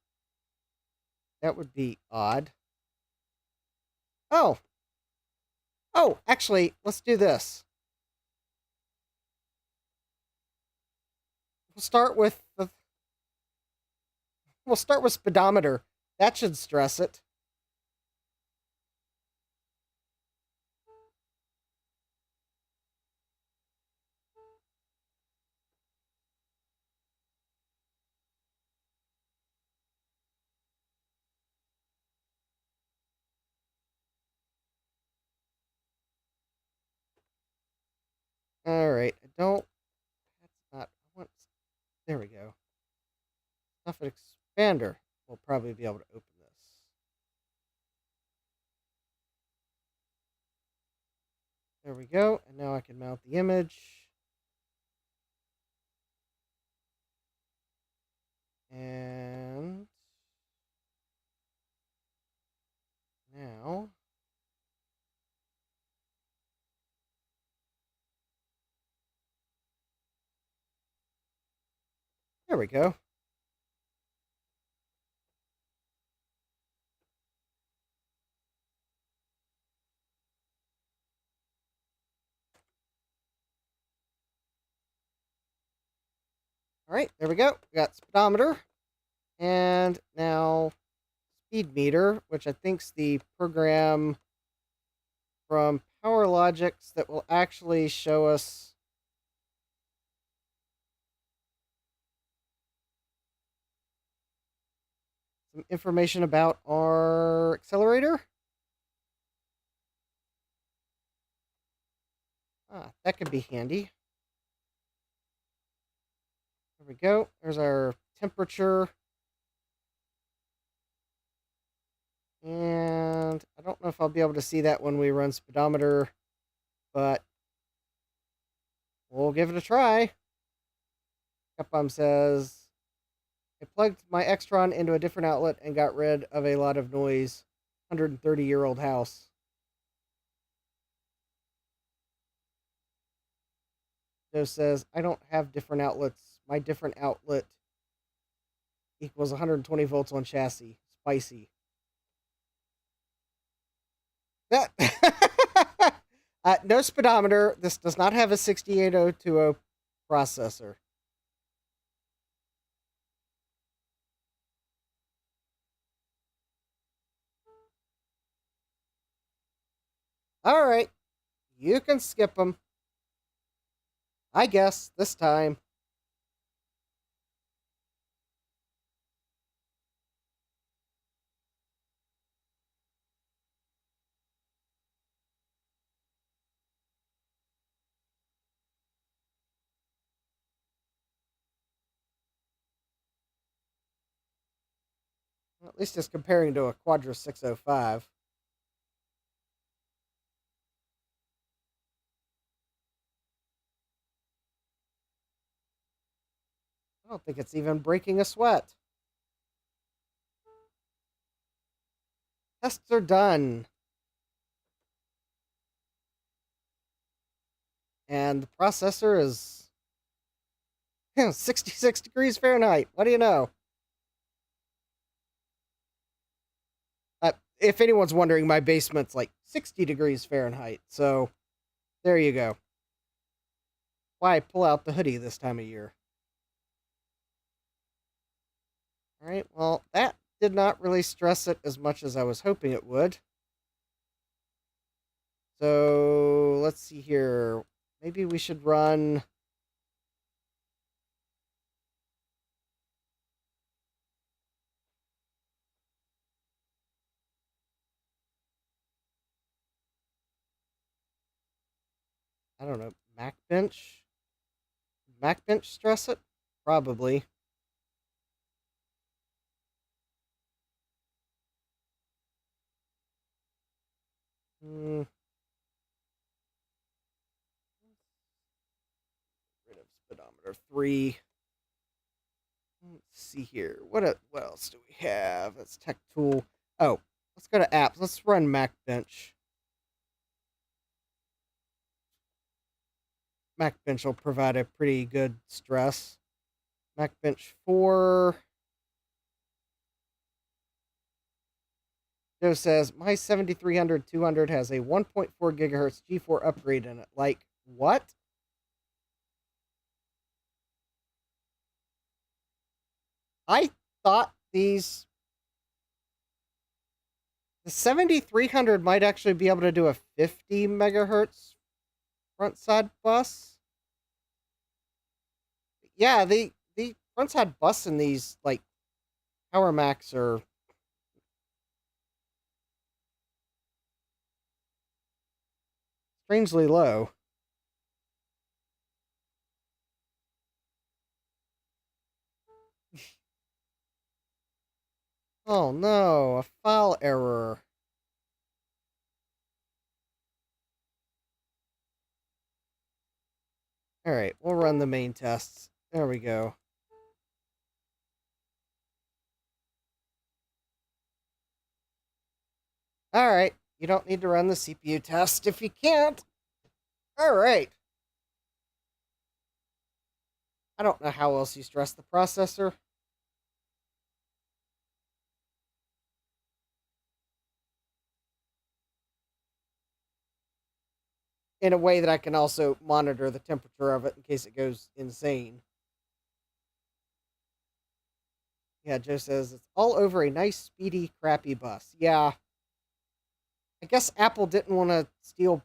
That would be odd. Oh. Oh, actually, let's do this. We'll start with speedometer. That should stress it. All right. I don't. That's not. I want. There we go. Stuff an expander. We'll probably be able to open this. There we go. And now I can mount the image. And now there we go. All right, there we go. We got speedometer. And now speed meter, which I think's the program from PowerLogix that will actually show us some information about our accelerator. That could be handy. There we go. There's our temperature. And I don't know if I'll be able to see that when we run speedometer, but we'll give it a try. Capcom says, I plugged my Extron into a different outlet and got rid of a lot of noise. 130-year-old house. Joe says, I don't have different outlets. My different outlet equals 120 volts on chassis. Spicy. That no speedometer. This does not have a 68020 processor. All right. You can skip them. I guess this time. Well, at least it's comparing to a Quadra 605. I don't think it's even breaking a sweat. Tests are done. And the processor is 66 degrees Fahrenheit. What do you know? If anyone's wondering, my basement's like 60 degrees Fahrenheit. So There you go. Why pull out the hoodie this time of year? All right, well, that did not really stress it as much as I was hoping it would. So let's see here. Maybe we should run. I don't know, Macbench? Macbench stress it? Probably. Hmm. Rid of speedometer 3. Let's see here. What else do we have? That's tech tool. Oh, let's go to apps. Let's run Macbench. Macbench will provide a pretty good stress. Macbench 4. Joe says, my 7300-200 has a 1.4 gigahertz G4 upgrade in it. Like, what? I thought the 7300 might actually be able to do a 50 megahertz front side bus. Yeah, the front side bus in these, like, Power Macs are strangely low. Oh no, a file error. Alright, we'll run the main tests. There we go. Alright, you don't need to run the CPU test if you can't. Alright. I don't know how else you stress the processor. In a way that I can also monitor the temperature of it in case it goes insane. Yeah, Joe says it's all over a nice, speedy, crappy bus. Yeah. I guess Apple didn't want to steal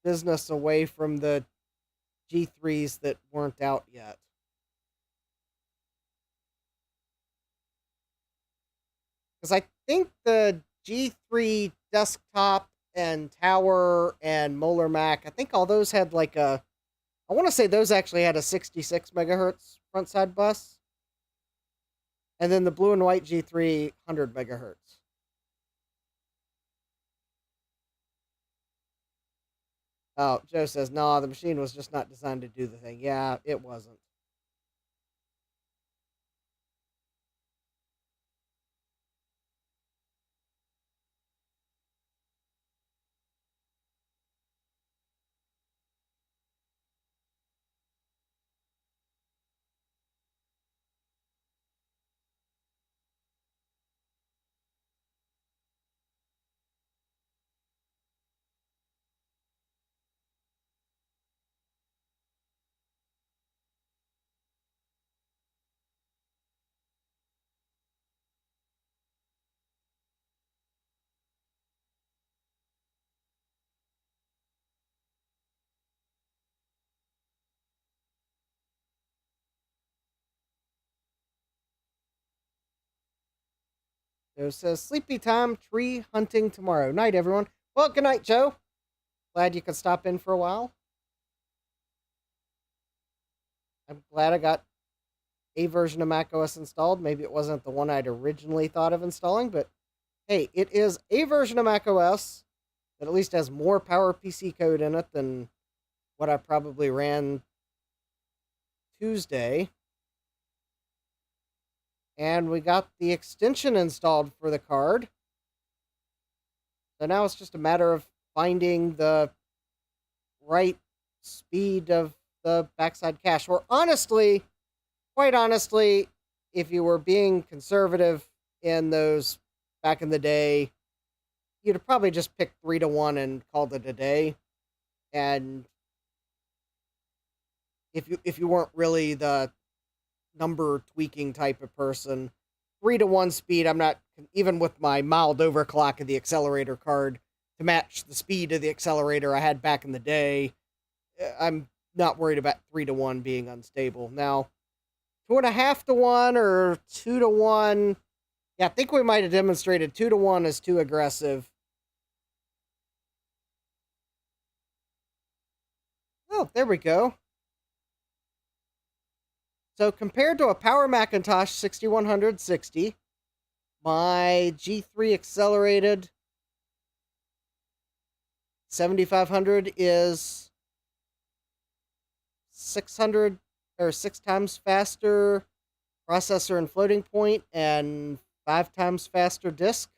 business away from the G3s that weren't out yet. Because I think the G3 desktop and Tower and Molar Mac, I think all those had like a, I want to say those actually had a 66 megahertz front side bus. And then the blue and white G3, 100 megahertz. Oh, Joe says, no, the machine was just not designed to do the thing. Yeah, it wasn't. Joe says, sleepy time, tree hunting tomorrow. Night, everyone. Well, good night, Joe. Glad you could stop in for a while. I'm glad I got a version of macOS installed. Maybe it wasn't the one I'd originally thought of installing, but hey, it is a version of macOS that at least has more PowerPC code in it than what I probably ran Tuesday. And we got the extension installed for the card. So now it's just a matter of finding the right speed of the backside cache. Or honestly, quite honestly, if you were being conservative in those back in the day, you'd have probably just picked 3-to-1 and called it a day. And if you weren't really the number tweaking type of person. 3-to-1 speed, I'm not, even with my mild overclock of the accelerator card to match the speed of the accelerator I had back in the day, I'm not worried about 3-to-1 being unstable. Now, 2.5-to-1 or 2-to-1, yeah, I think we might have demonstrated 2-to-1 is too aggressive. Oh, there we go. So compared to a Power Macintosh 6160, my G3 accelerated 7500 is 600 or 6 times faster processor and floating point and 5 times faster disk.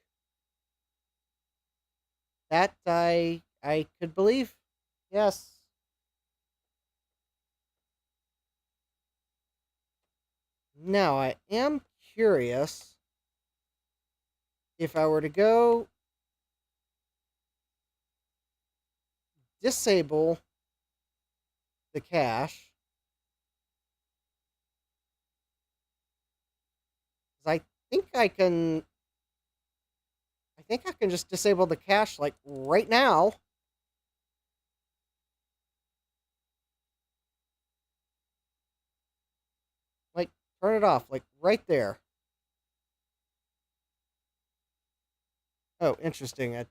That I could believe. Yes. Now I am curious if I were to go disable the cache, I think I can just disable the cache like right now. Like turn it off like right there. Oh, interesting.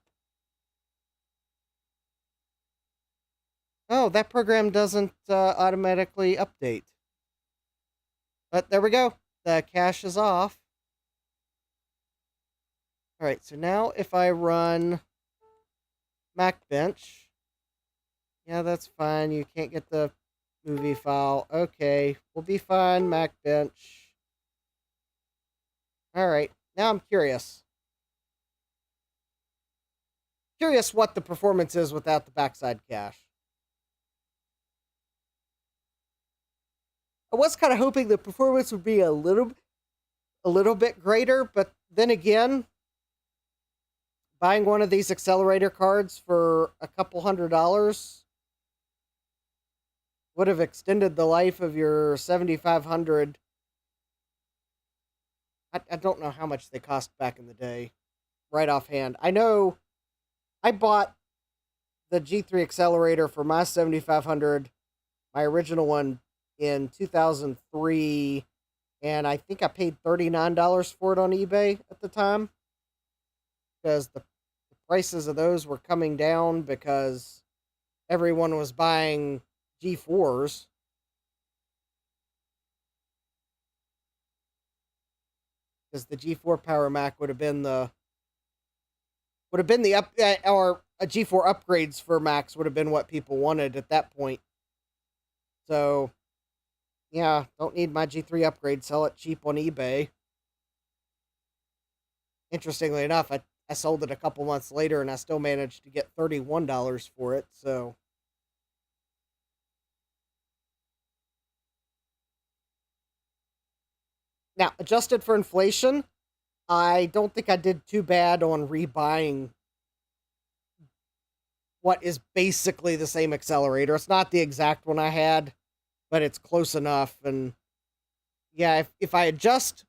Oh, that program doesn't automatically update. But there we go. The cache is off. All right, so now if I run MacBench, yeah, that's fine. You can't get the movie file. Okay, we'll be fine, MacBench. All right, now I'm curious. Curious what the performance is without the backside cache. I was kind of hoping the performance would be a little bit greater, but then again, buying one of these accelerator cards for a couple $100 would have extended the life of your 7500. I don't know how much they cost back in the day, right offhand. I know I bought the G3 accelerator for my 7500, my original one, in 2003, and I think I paid $39 for it on eBay at the time because the prices of those were coming down because everyone was buying G4s. Because the G4 Power Mac would have been the up or a G4 upgrades for Macs would have been what people wanted at that point. So, yeah, don't need my G3 upgrade. Sell it cheap on eBay. Interestingly enough, I sold it a couple months later and I still managed to get $31 for it. So, now, adjusted for inflation, I don't think I did too bad on rebuying what is basically the same accelerator. It's not the exact one I had, but it's close enough. And yeah, if I adjust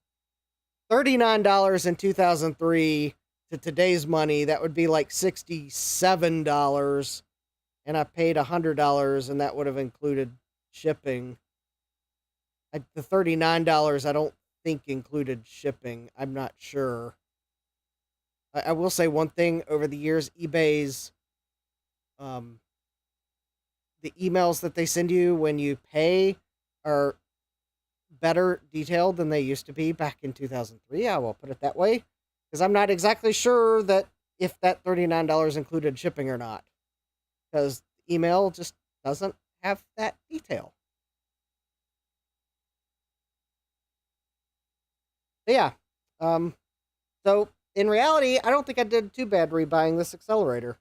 $39 in 2003 to today's money, that would be like $67. And I paid $100, and that would have included shipping. The $39 I don't think included shipping. I'm not sure. I will say one thing: over the years, eBay's the emails that they send you when you pay are better detailed than they used to be back in 2003. I will put it that way, because I'm not exactly sure that if that $39 included shipping or not, because email just doesn't have that detail. But yeah, so in reality, I don't think I did too bad rebuying this accelerator.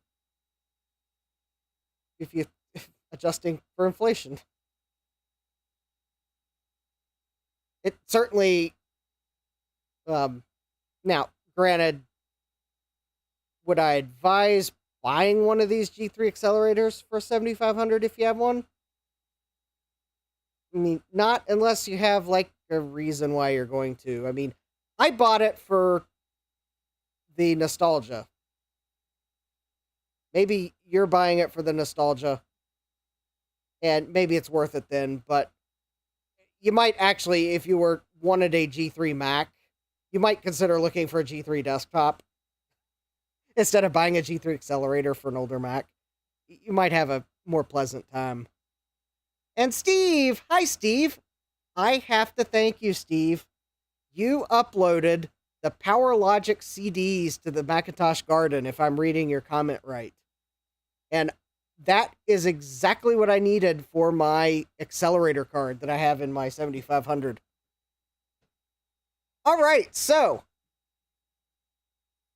If you adjusting for inflation, it certainly. Now, granted, would I advise buying one of these G3 accelerators for $7,500 if you have one? I mean, not unless you have like a reason why you're going to. I mean, I bought it for the nostalgia. Maybe you're buying it for the nostalgia, and maybe it's worth it then, but you might actually, if you wanted a G3 Mac, you might consider looking for a G3 desktop instead of buying a G3 accelerator for an older Mac. You might have a more pleasant time. And Steve, hi Steve. I have to thank you, Steve. You uploaded the Power Logic CDs to the Macintosh Garden, if I'm reading your comment right. And that is exactly what I needed for my accelerator card that I have in my 7500. All right, so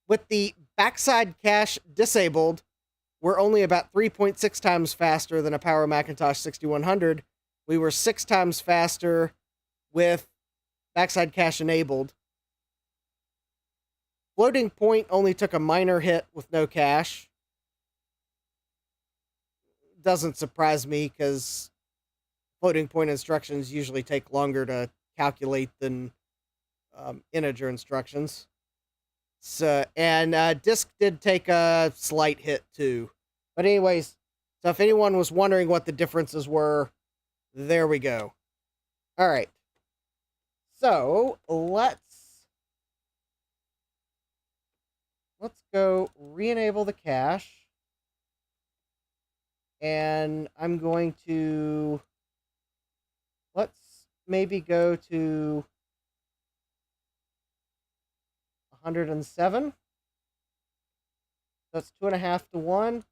with the backside cache disabled, we're only about 3.6 times faster than a Power Macintosh 6100. We were 6 times faster with backside cache enabled. Floating point only took a minor hit with no cache. Doesn't surprise me because floating point instructions usually take longer to calculate than integer instructions. So, and disk did take a slight hit too. But anyways, so if anyone was wondering what the differences were, there we go. All right. So let's go re-enable the cache. And I'm going to, let's maybe go to 107. That's 2.5 to 1.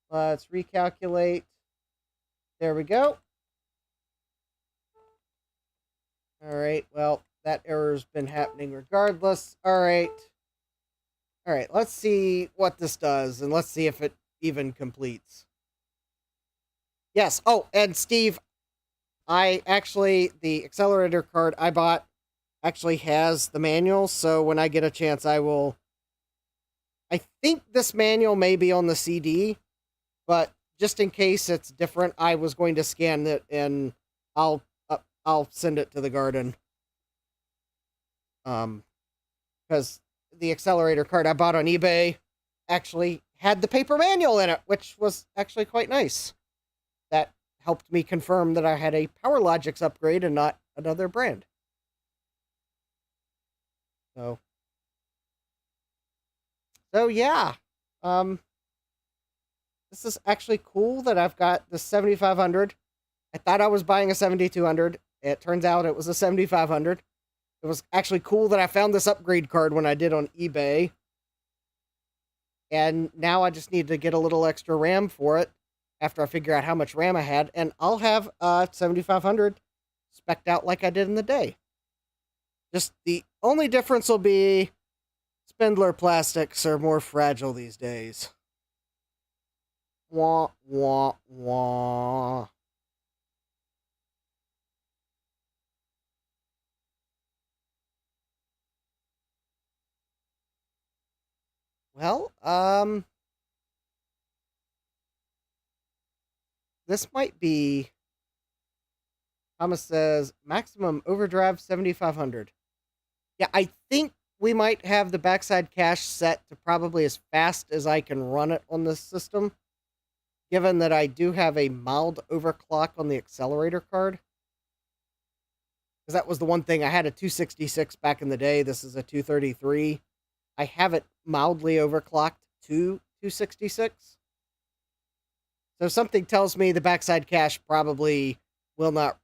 Let's recalculate. There we go. All right, well, that error's been happening regardless. All right, let's see what this does, and let's see if it even completes. Yes, oh, and Steve, the accelerator card I bought actually has the manual, so when I get a chance, I think this manual may be on the CD, but just in case it's different, I was going to scan it, and I'll send it to the garden. Because the accelerator card I bought on eBay actually had the paper manual in it, which was actually quite nice. That helped me confirm that I had a PowerLogix upgrade and not another brand. So yeah. This is actually cool that I've got the 7500. I thought I was buying a 7200. It turns out it was a 7500. It was actually cool that I found this upgrade card when I did on eBay. And now I just need to get a little extra RAM for it after I figure out how much RAM I had. And I'll have a 7500 spec'd out like I did in the day. Just the only difference will be spindler plastics are more fragile these days. Wah, wah, wah. Well, this might be, Thomas says, maximum overdrive 7500. Yeah, I think we might have the backside cache set to probably as fast as I can run it on this system, given that I do have a mild overclock on the accelerator card. Because that was the one thing, I had a 266 back in the day, this is a 233. I have it mildly overclocked to 266. So something tells me the backside cache probably will not.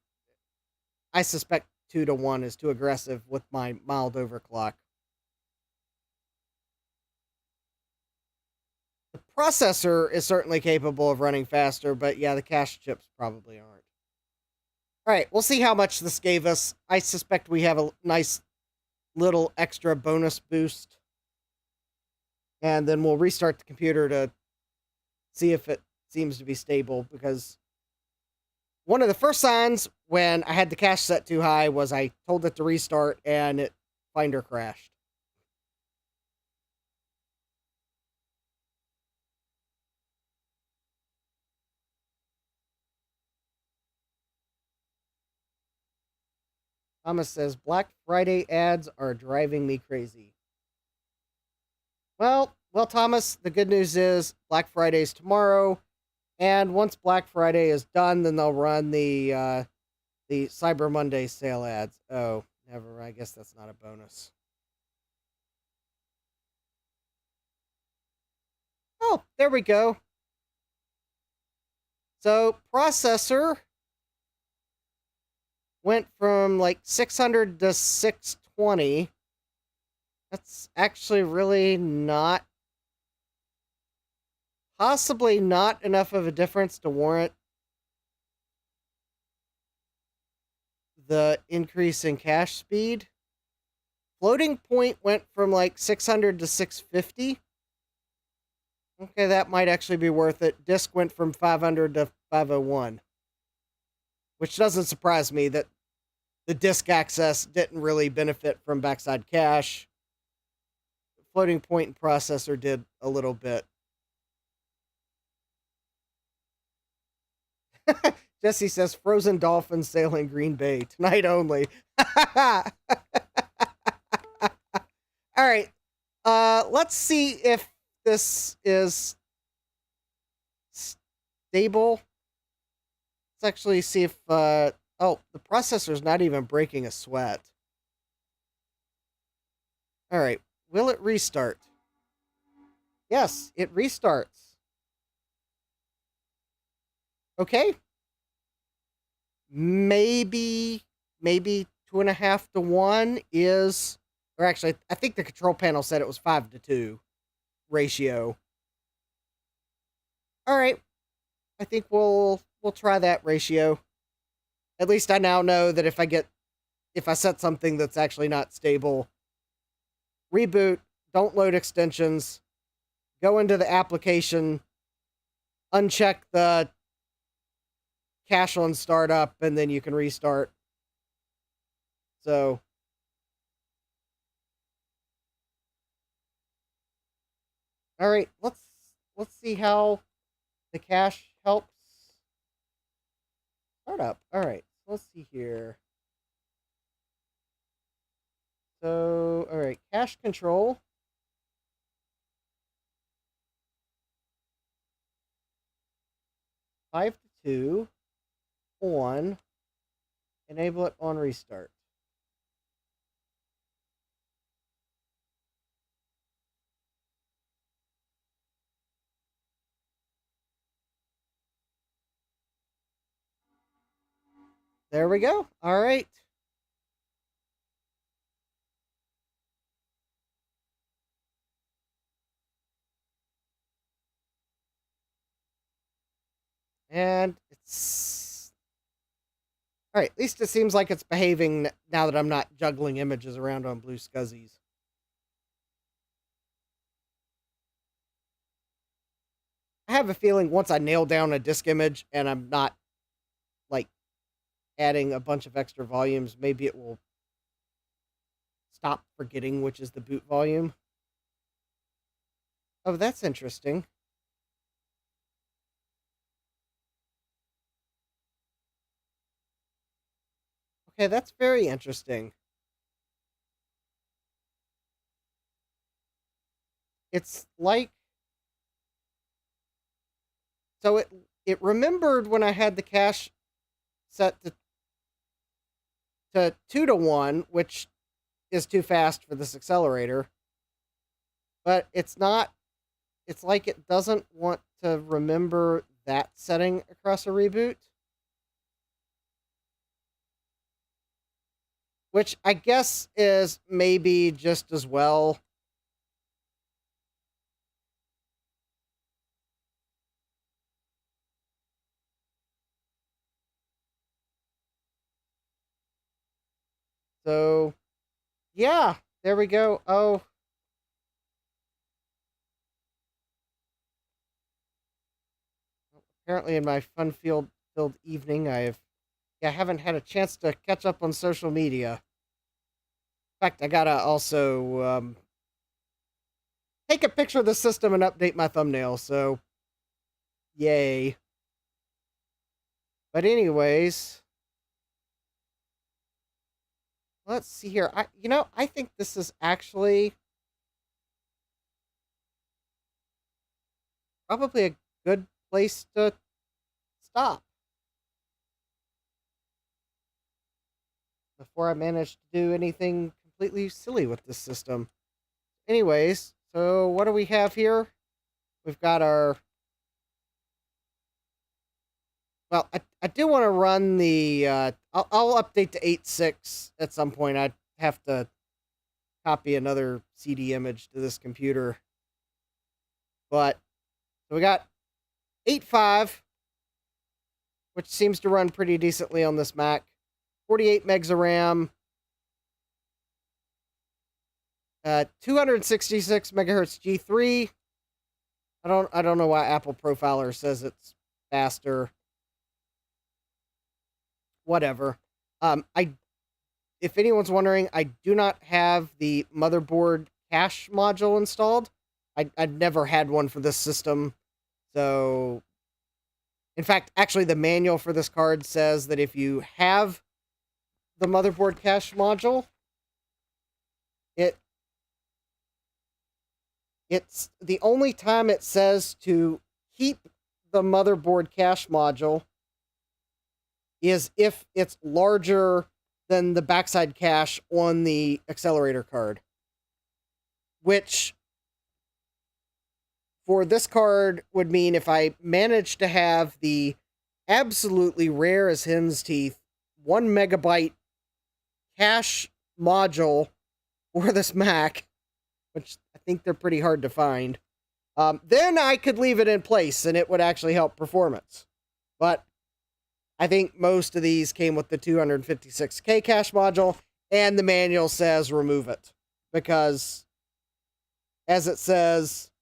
I suspect 2 to 1 is too aggressive with my mild overclock. The processor is certainly capable of running faster, but yeah, the cache chips probably aren't. All right, we'll see how much this gave us. I suspect we have a nice little extra bonus boost. And then we'll restart the computer to see if it seems to be stable, because one of the first signs when I had the cache set too high was I told it to restart and it Finder crashed. Thomas says, Black Friday ads are driving me crazy. Well, Thomas, the good news is Black Friday's tomorrow, and once Black Friday is done, then they'll run the Cyber Monday sale ads. Oh, never. I guess that's not a bonus. Oh, there we go. So, processor went from like 600 to 620. That's actually really not, possibly not enough of a difference to warrant the increase in cache speed. Floating point went from like 600 to 650. Okay, that might actually be worth it. Disk went from 500 to 501. Which doesn't surprise me that the disk access didn't really benefit from backside cache. Floating point and processor did a little bit. Jesse says, Frozen Dolphins sailing Green Bay tonight only. All right. Let's see if this is stable. Let's actually see if, oh, the processor's not even breaking a sweat. All right. Will it restart? Yes, it restarts. Okay. Maybe 2.5 to 1 is, or actually, I think the control panel said it was 5 to 2 ratio. All right. I think we'll try that ratio. At least I now know that if I set something that's actually not stable, reboot, don't load extensions, go into the application, uncheck the cache on startup, and then you can restart. So, all right, let's see how the cache helps startup. All right, let's see here. So, all right, cache control. Five to 2 on. Enable it on restart. There we go. All right. And it's... All right, at least it seems like it's behaving now that I'm not juggling images around on blue scuzzies. I have a feeling once I nail down a disk image and I'm not, like, adding a bunch of extra volumes, maybe it will stop forgetting which is the boot volume. Oh, that's interesting. Okay, that's very interesting. It's like, so it remembered when I had the cache set to 2 to 1, which is too fast for this accelerator. But it's not, it's like it doesn't want to remember that setting across a reboot. Which I guess is maybe just as well. So, yeah, there we go. Oh. Apparently in my fun-filled evening, I haven't had a chance to catch up on social media. In fact, I gotta also take a picture of the system and update my thumbnail, so yay. But anyways, let's see here. I think this is actually probably a good place to stop before I manage to do anything completely silly with this system. Anyways, so what do we have here? We've got our... Well, I do want to run the... I'll update to 8.6 at some point. I'd have to copy another CD image to this computer. But, so we got 8.5, which seems to run pretty decently on this Mac. 48 megs of RAM. 266 megahertz G3. I don't know why Apple Profiler says it's faster. Whatever. If anyone's wondering, I do not have the motherboard cache module installed. I'd never had one for this system. So, in fact, actually the manual for this card says that if you have the motherboard cache module, it's the only time it says to keep the motherboard cache module is if it's larger than the backside cache on the accelerator card. Which, for this card, would mean if I manage to have the absolutely rare as hen's teeth 1 megabyte cache module for this Mac, which I think they're pretty hard to find, then I could leave it in place and it would actually help performance. But I think most of these came with the 256K cache module, and the manual says remove it. Because, as it says,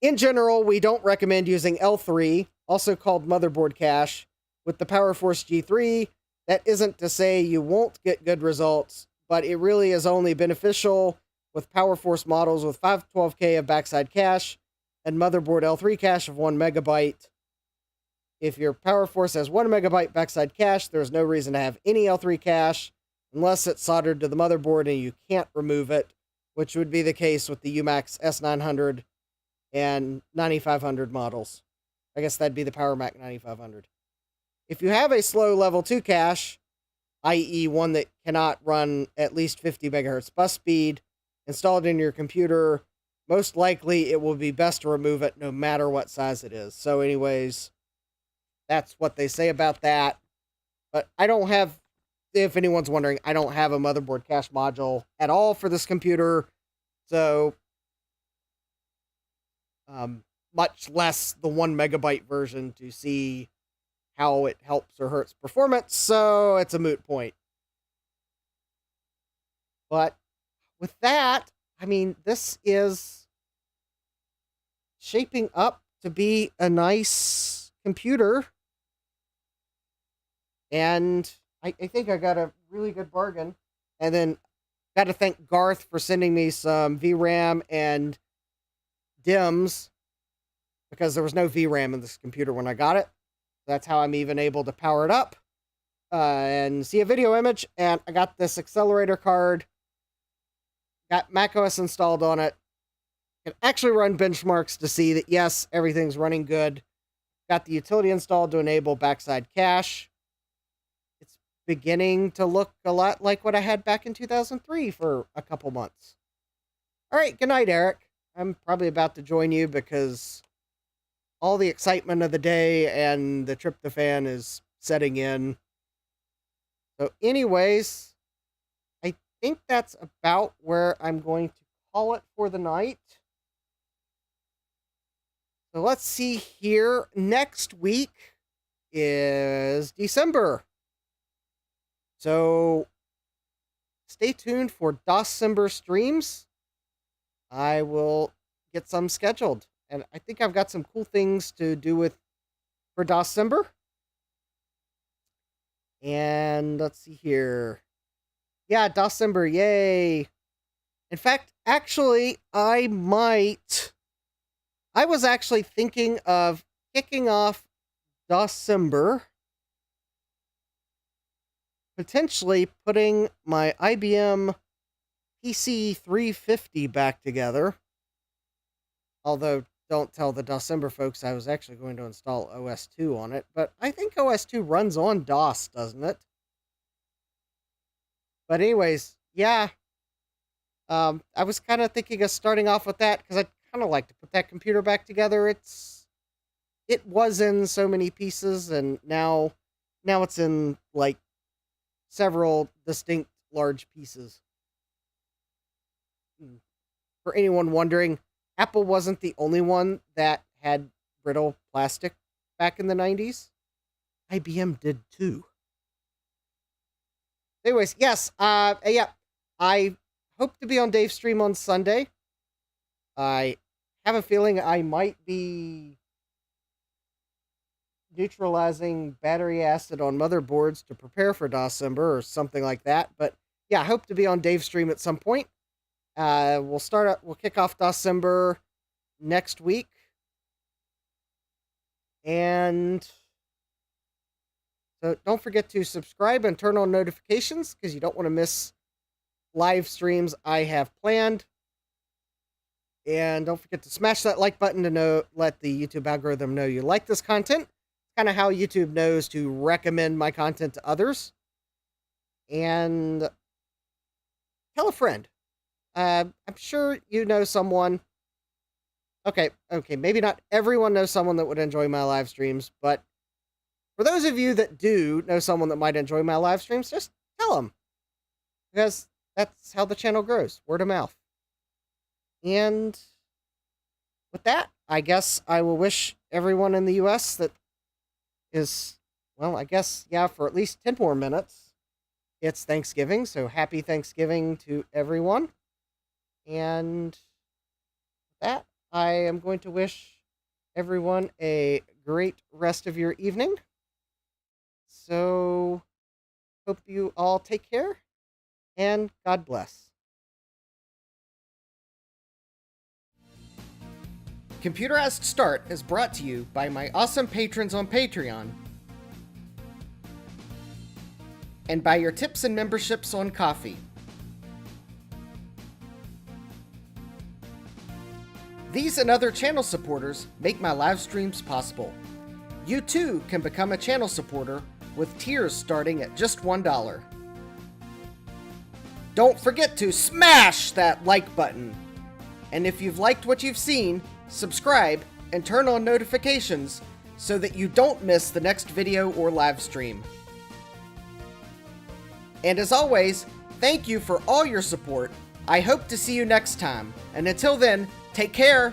in general, we don't recommend using L3, also called motherboard cache, with the PowerForce G3. That isn't to say you won't get good results, but it really is only beneficial with PowerForce models with 512K of backside cache and motherboard L3 cache of 1 megabyte. If your PowerForce has 1 megabyte backside cache, there's no reason to have any L3 cache unless it's soldered to the motherboard and you can't remove it, which would be the case with the UMax S900 and 9500 models. I guess that'd be the PowerMac 9500. If you have a slow level 2 cache, i.e. one that cannot run at least 50 megahertz bus speed, installed in your computer, most likely it will be best to remove it no matter what size it is. So anyways, that's what they say about that. But I don't have, if anyone's wondering, I don't have a motherboard cache module at all for this computer. So, much less the 1 megabyte version to see how it helps or hurts performance. So it's a moot point. But with that, I mean, this is shaping up to be a nice computer. And I think I got a really good bargain. And then got to thank Garth for sending me some VRAM and DIMMs, because there was no VRAM in this computer when I got it. That's how I'm even able to power it up and see a video image. And I got this accelerator card, got macOS installed on it, can actually run benchmarks to see that, yes, everything's running good. Got the utility installed to enable backside cache. It's beginning to look a lot like what I had back in 2003 for a couple months. All right, good night, Eric. I'm probably about to join you because all the excitement of the day and the tryptophan is setting in. So anyways, I think that's about where I'm going to call it for the night. So let's see here. Next week is December. So stay tuned for December streams. I will get some scheduled. And I think I've got some cool things to do for December. And let's see here. Yeah, December, yay. In fact, actually, I was actually thinking of kicking off December potentially putting my IBM PC 350 back together. Although, don't tell the December folks I was actually going to install OS 2 on it, but I think OS 2 runs on DOS, doesn't it? But anyways, yeah. I was kind of thinking of starting off with that because I'd kind of like to put that computer back together. It was in so many pieces, and now it's in like several distinct large pieces. For anyone wondering, Apple wasn't the only one that had brittle plastic back in the 90s. IBM did too. Anyways, yes, yeah, I hope to be on Dave's stream on Sunday. I have a feeling I might be neutralizing battery acid on motherboards to prepare for December or something like that. But yeah, I hope to be on Dave's stream at some point. We'll kick off December next week. And so don't forget to subscribe and turn on notifications because you don't want to miss live streams I have planned. And don't forget to smash that like button to let the YouTube algorithm know you like this content. It's kind of how YouTube knows to recommend my content to others. And tell a friend. I'm sure you know someone. Okay, maybe not everyone knows someone that would enjoy my live streams, but for those of you that do know someone that might enjoy my live streams, just tell them. Because that's how the channel grows, word of mouth. And with that, I guess I will wish everyone in the US that is, well, I guess, yeah, for at least 10 more minutes, it's Thanksgiving, so happy Thanksgiving to everyone. And with that, I am going to wish everyone a great rest of your evening. So, hope you all take care, and God bless. Computerized Start is brought to you by my awesome patrons on Patreon, and by your tips and memberships on Ko-fi. These and other channel supporters make my live streams possible. You too can become a channel supporter with tiers starting at just $1. Don't forget to smash that like button. And if you've liked what you've seen, subscribe and turn on notifications so that you don't miss the next video or live stream. And as always, thank you for all your support. I hope to see you next time. And until then, take care.